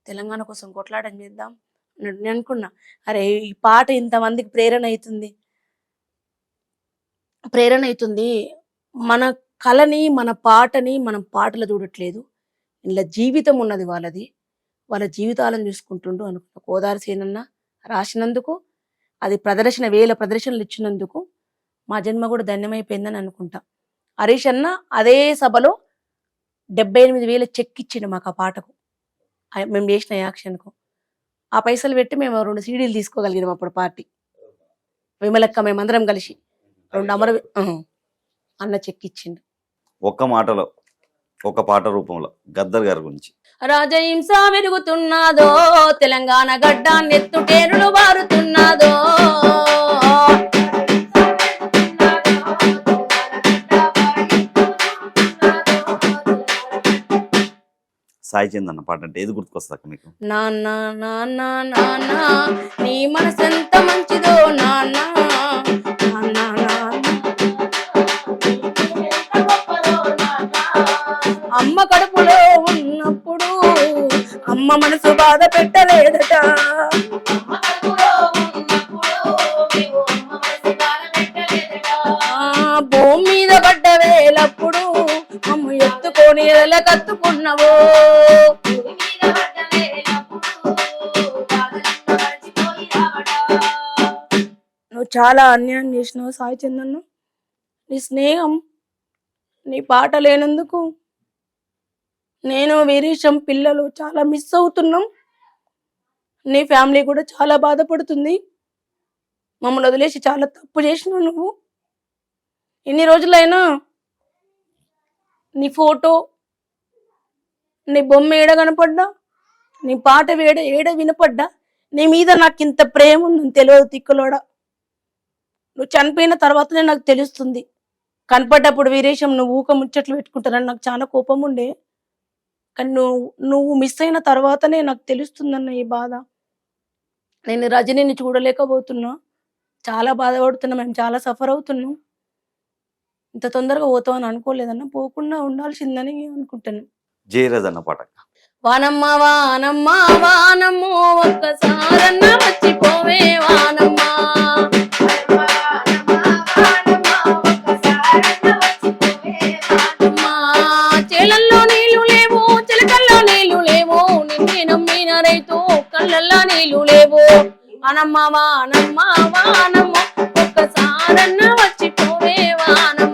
తెలంగాణ కోసం కొట్లాటం చేద్దాం. నేను అనుకున్నా, అరే ఈ పాట ఇంతమందికి ప్రేరణ అవుతుంది, ప్రేరణ అవుతుంది. మన కళని, మన పాటని మనం పాటలు చూడట్లేదు, ఇలా జీవితం ఉన్నది వాళ్ళది, వాళ్ళ జీవితాలను చూసుకుంటుండు అనుకున్న గోదావరి సీనన్న రాసినందుకు, అది ప్రదర్శన వేల ప్రదర్శనలు ఇచ్చినందుకు మా జన్మ కూడా ధన్యమైపోయిందని అనుకుంటా. హరీష్ అన్న అదే సభలో 78,000 చెక్ ఇచ్చిండు మాకు ఆ పాటకు, మేము చేసిన యాక్షన్కు. ఆ పైసలు పెట్టి మేము 2 సీడీలు తీసుకోగలిగినాం అప్పుడు పార్టీ విమలక్క మేమందరం కలిసి 2 అన్న చెక్ ఇచ్చిండు. ఒక్క మాటలో, ఒక పాట రూపంలో గద్దర్ గారి గురించి. రాజహింస వెలుగుతున్నదో, తెలంగాణ గడ్డ నెత్తుటేరులు బారుతున్నదో, సాయి చంద్ పాట అంటే ఏది గుర్తుకొస్తాక మీకు? నాన్న నాన్న నాన్న నీ మనసు ఎంత మంచిదో నాన్న, నాన్న నాన్న అమ్మ కడుపులో ఉన్నప్పుడు అమ్మ మనసు బాధ పెట్టలేదట, భూమి మీద పడ్డ వేలప్పుడు అమ్మ ఎత్తుకొని ఎదల కత్తుకున్నావో, నువ్వు చాలా అన్యాయం చేసినావు సాయి చందన్న. నీ స్నేహం, నీ పాట లేనందుకు నేను, వీరేశం పిల్లలు చాలా మిస్ అవుతున్నాం. నీ ఫ్యామిలీ కూడా చాలా బాధపడుతుంది. మమ్మల్ని వదిలేసి చాలా తప్పు చేసినావు నువ్వు. ఎన్ని రోజులైనా నీ ఫోటో, నీ బొమ్మ ఏడ కనపడ్డా, నీ పాట ఏడ వినపడ్డా, నీ మీద నాకు ఇంత ప్రేమ ఉందని తెలియదు తిక్కలోడా. నువ్వు చనిపోయిన తర్వాతనే నాకు తెలుస్తుంది. కనపడ్డప్పుడు వీరేశం నువ్వు ఊక ముచ్చట్లు పెట్టుకుంటానని నాకు చాలా కోపం ఉండే, కానీ నువ్వు మిస్ అయిన తర్వాతనే నాకు తెలుస్తుందన్న ఈ బాధ. నేను రజనీని చూడలేకపోతున్నా, చాలా బాధపడుతున్నా, మేము చాలా సఫర్ అవుతున్నాం. ఇంత తొందరగా పోతామని అనుకోలేదన్న, పోకుండా ఉండాల్సిందని అనుకుంటాను. జయరాజ్ అన్న పాట. వానమ్మ వానమ్మ వానమ్మో ఒక్కసారన్న వచ్చిపోవే వానమ్మ, చేలల్లో నీళ్లు లేవు, చిలకల్లో నీళ్లు లేవు, నిన్నే నమ్మిన రైతు కళ్ళల్లో నీళ్లు లేవు. వానమ్మ వానమ్మ వానమ్మ ఒక్కసారన్న వచ్చిపోవే వానమ్మ.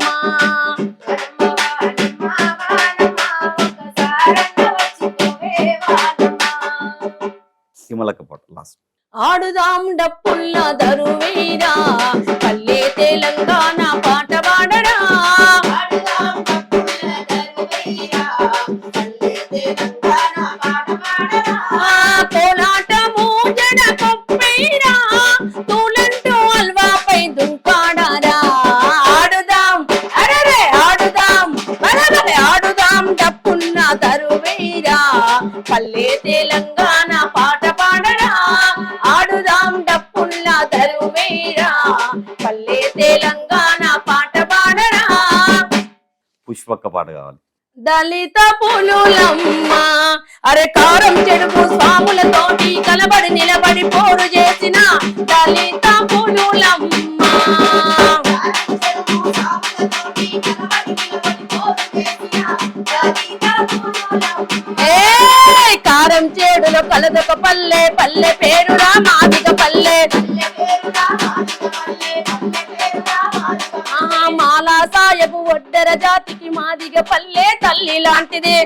విమలక్క పాట లాస్ట్. ఆడుదాం డప్పుల్ల దరువీరా, పల్లె తెలంగాణ పాట పాడరా, కోలాటము జడ కొప్పేరా, తూలంటూ అల్వాపై దుంకాడారా. ఆడుదాం అరరే ఆడుదాం బరబరే ఆడుదాం డప్పున్న దరువీరా, పల్లె తెలంగాణ పాట పాడరా, ఆడుదాం డప్పుల్ల దరువీరా, పల్లె తెలంగాణ పాట పాడరా. పుష్పక్క పాట కావాలి. దళిత పులులమ్మ అరే కారం చెడుపు స్వాములతోటి కలబడి నిలబడి పోరు చేసిన దళిత పులులమ్మ, కారం చేడులో కలదొక పల్లె, పల్లె పేరురా మాదిగ పల్లె, మాలా సాయపు ఒడ్డెర జాతికి మాదిగ పల్లె తల్లి లాంటిది,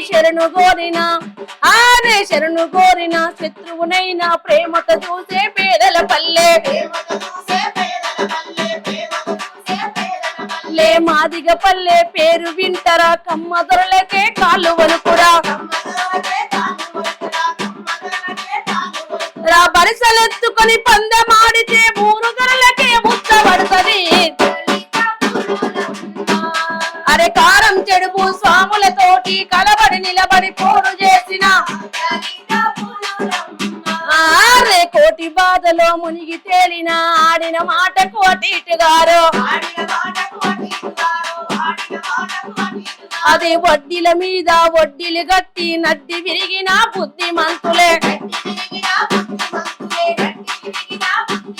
శరణు కోరిన ఆనే శరణు కోరిన శత్రువునైనా ప్రేమతో చూసే పేదల పల్లె, లే మాదిగ పల్లె పేరు వింటరా, కమ్మ దొరలకే కాళ్ళు వలుకురా, రా బరిసలెత్తుకొని పందెమాడితే ఊరు దొరలకే ముచ్చబడుతుంది. అరే కారం చెడుపు స్వాములతోటి కలబడి నిలబడి పోరు చేసిన ఆరే కోటి బాధలో మునిగి తేలిన ఆడిన మాట కోటిగారు, అది వడ్డీల మీద వడ్డీలు గట్టి నడ్డి విరిగిన బుద్ధిమంతులే,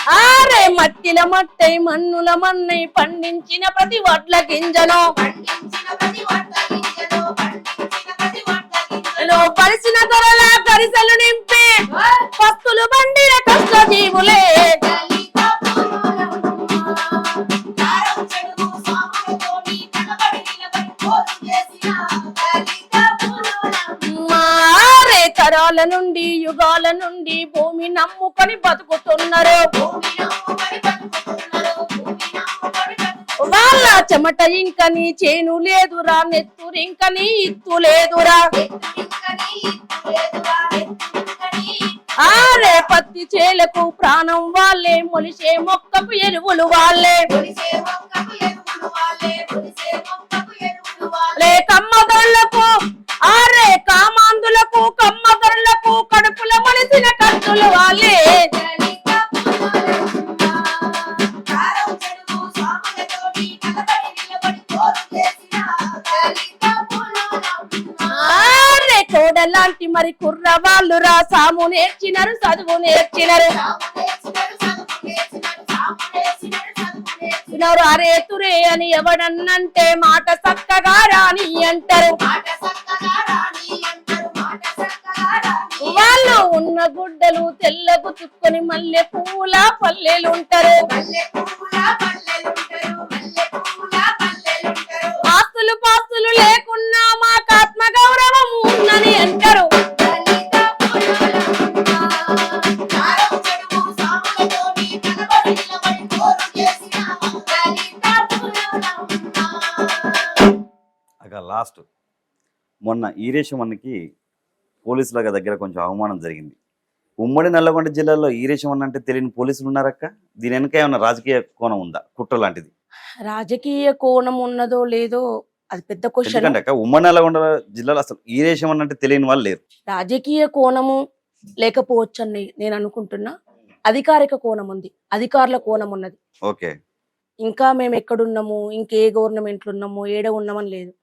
ఆరే మట్టిల మట్టై మన్నుల మన్నై పండించిన ప్రతి వడ్ల గింజను పరిసిన ధరల గరిసెలు నింపి పస్తులు బండిన కష్ట జీవులే మారే తరాల నుండి యుగాల నుండి భూమి నమ్ముకొని బతుకుతున్నారు వాళ్ళ చెమట ఇంకని చేను లేదురా నెత్తురు ఇంకని ఇత్తు లేదురా ఆరే పత్తి చేలకు ప్రాణం వాళ్ళే మొలిసే మొక్కకు ఎరువులు వాళ్ళే కమ్మగరులకు ఆరే కామాందులకు కమ్మగరులకు కడుపుల మొలిసిన కత్తులు వాళ్ళే కోడలాంటి మరి కుర్ర వాళ్ళు రా సాము నేర్చినారు చదువు నేర్చినారు అరే తురే అని ఎవడన్నంటే మాట చక్కగా రాని అంటారు వాళ్ళు ఉన్న గుడ్డలు తెల్లకు చుక్కొని మల్లె పూల పల్లెలు ఉంటారు ఆస్తులు పాస్తులు లేకున్నా మాకు ఆత్మ గౌరవం ఉన్నది అంటారు అక లాస్ట్ మొన్న ఈరేశమన్నకి పోలీసుల దగ్గర కొంచెం అవమానం జరిగింది. ఉమ్మడి నల్లగొండ జిల్లాలో ఈరేశమన్న అంటే తెలియని పోలీసులు ఉన్నారక్క. దీని వెనక ఏమన్నా రాజకీయ కోణం ఉందా, కుట్ర లాంటిది? రాజకీయ కోణం ఉన్నదో లేదో అది పెద్ద క్వశ్చన్. ఎందుకంటే అక్క ఉమ్మడి నల్లగొండ జిల్లాలో అసలు ఈరేశమన్న అంటే తెలియని వాళ్ళు లేరు. రాజకీయ కోణము లేకపోవచ్చు అని నేను అనుకుంటున్నా. అధికారిక కోణం ఉంది, అధికారుల కోణం ఉన్నది. ఓకే, ఇంకా మేము ఎక్కడున్నాము, ఇంకే గవర్నమెంట్లు ఉన్నాము, ఏడ ఉన్నామని లేదు.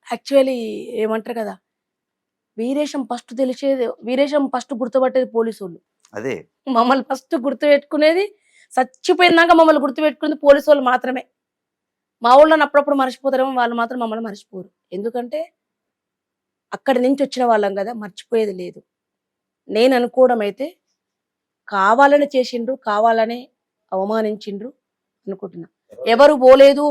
యాక్చువల్లీ ఏమంటారు కదా, వీరేశం ఫస్ట్ తెలిసేది, వీరేశం ఫస్ట్ గుర్తుపట్టేది పోలీసు వాళ్ళు. అదే మమ్మల్ని ఫస్ట్ గుర్తు పెట్టుకునేది, చచ్చిపోయినాక మమ్మల్ని గుర్తు పెట్టుకునేది పోలీసు వాళ్ళు మాత్రమే. మా ఊళ్ళని అప్పుడప్పుడు మర్చిపోతారేమో, వాళ్ళు మాత్రం మమ్మల్ని మర్చిపోరు. ఎందుకంటే అక్కడి నుంచి వచ్చిన వాళ్ళం కదా, మర్చిపోయేది లేదు. నేను అనుకోవడం అయితే కావాలని చేసిండ్రు, కావాలనే అవమానించిండ్రు అనుకుంటున్నా. ఎవరు పోలేదు.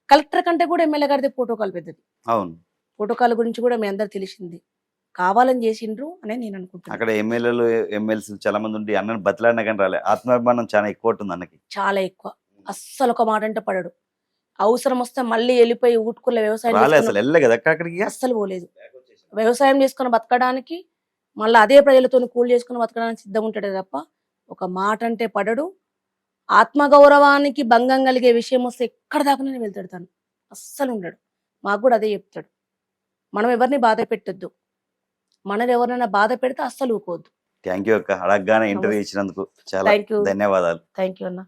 కలెక్టర్ కంటే కూడా ఎమ్మెల్యే గారిది ప్రోటోకాల్ పెద్దది. అవును, ప్రోటోకాల్ గురించి కూడా మీ అందరు తెలిసింది. కావాలని చేసిండ్రు అని నేను అనుకుంటున్నాను. అక్కడ ఎమ్మెల్యేలు ఎమ్మెల్సీలు చాలా మంది ఉండి అన్నని బతిలాడినా కానీ రాలే. ఆత్మాభిమానం చాలా ఎక్కువ ఉంటుంది అన్నకి, చాలా ఎక్కువ. అస్సలు ఒక మాట అంటే పడడు. అవసరం వస్తే మళ్ళీ వెళ్ళిపోయి ఊటుకుల వ్యవసాయం రాలే, చేసుకుని- అసలు వెళ్ళలే కదా అక్కడికి. అస్సలు పోలేదు. వ్యవసాయం చేసుకుని బతకడానికి, మళ్ళీ అదే ప్రజలతో కూలి చేసుకుని బతకడానికి సిద్ధం ఉంటాడే తప్ప ఒక మాట అంటే పడడు. ఆత్మగౌరవానికి భంగం కలిగే విషయం వస్తే ఎక్కడ దాకా నేను వెళ్తాడు తను. అస్సలు ఉండడు. మాకు కూడా అదే చెప్తాడు. మనం ఎవరిని బాధ పెట్టొద్దు, మనది ఎవరినైనా బాధ పెడితే అస్సలు ఊకోవద్దు. థ్యాంక్ యూ అక్క, అడగగానే ఇంటర్వ్యూ ఇచ్చినందుకు చాలా థ్యాంక్ యూ ధన్యవాదాలు. థ్యాంక్ యూ అన్న.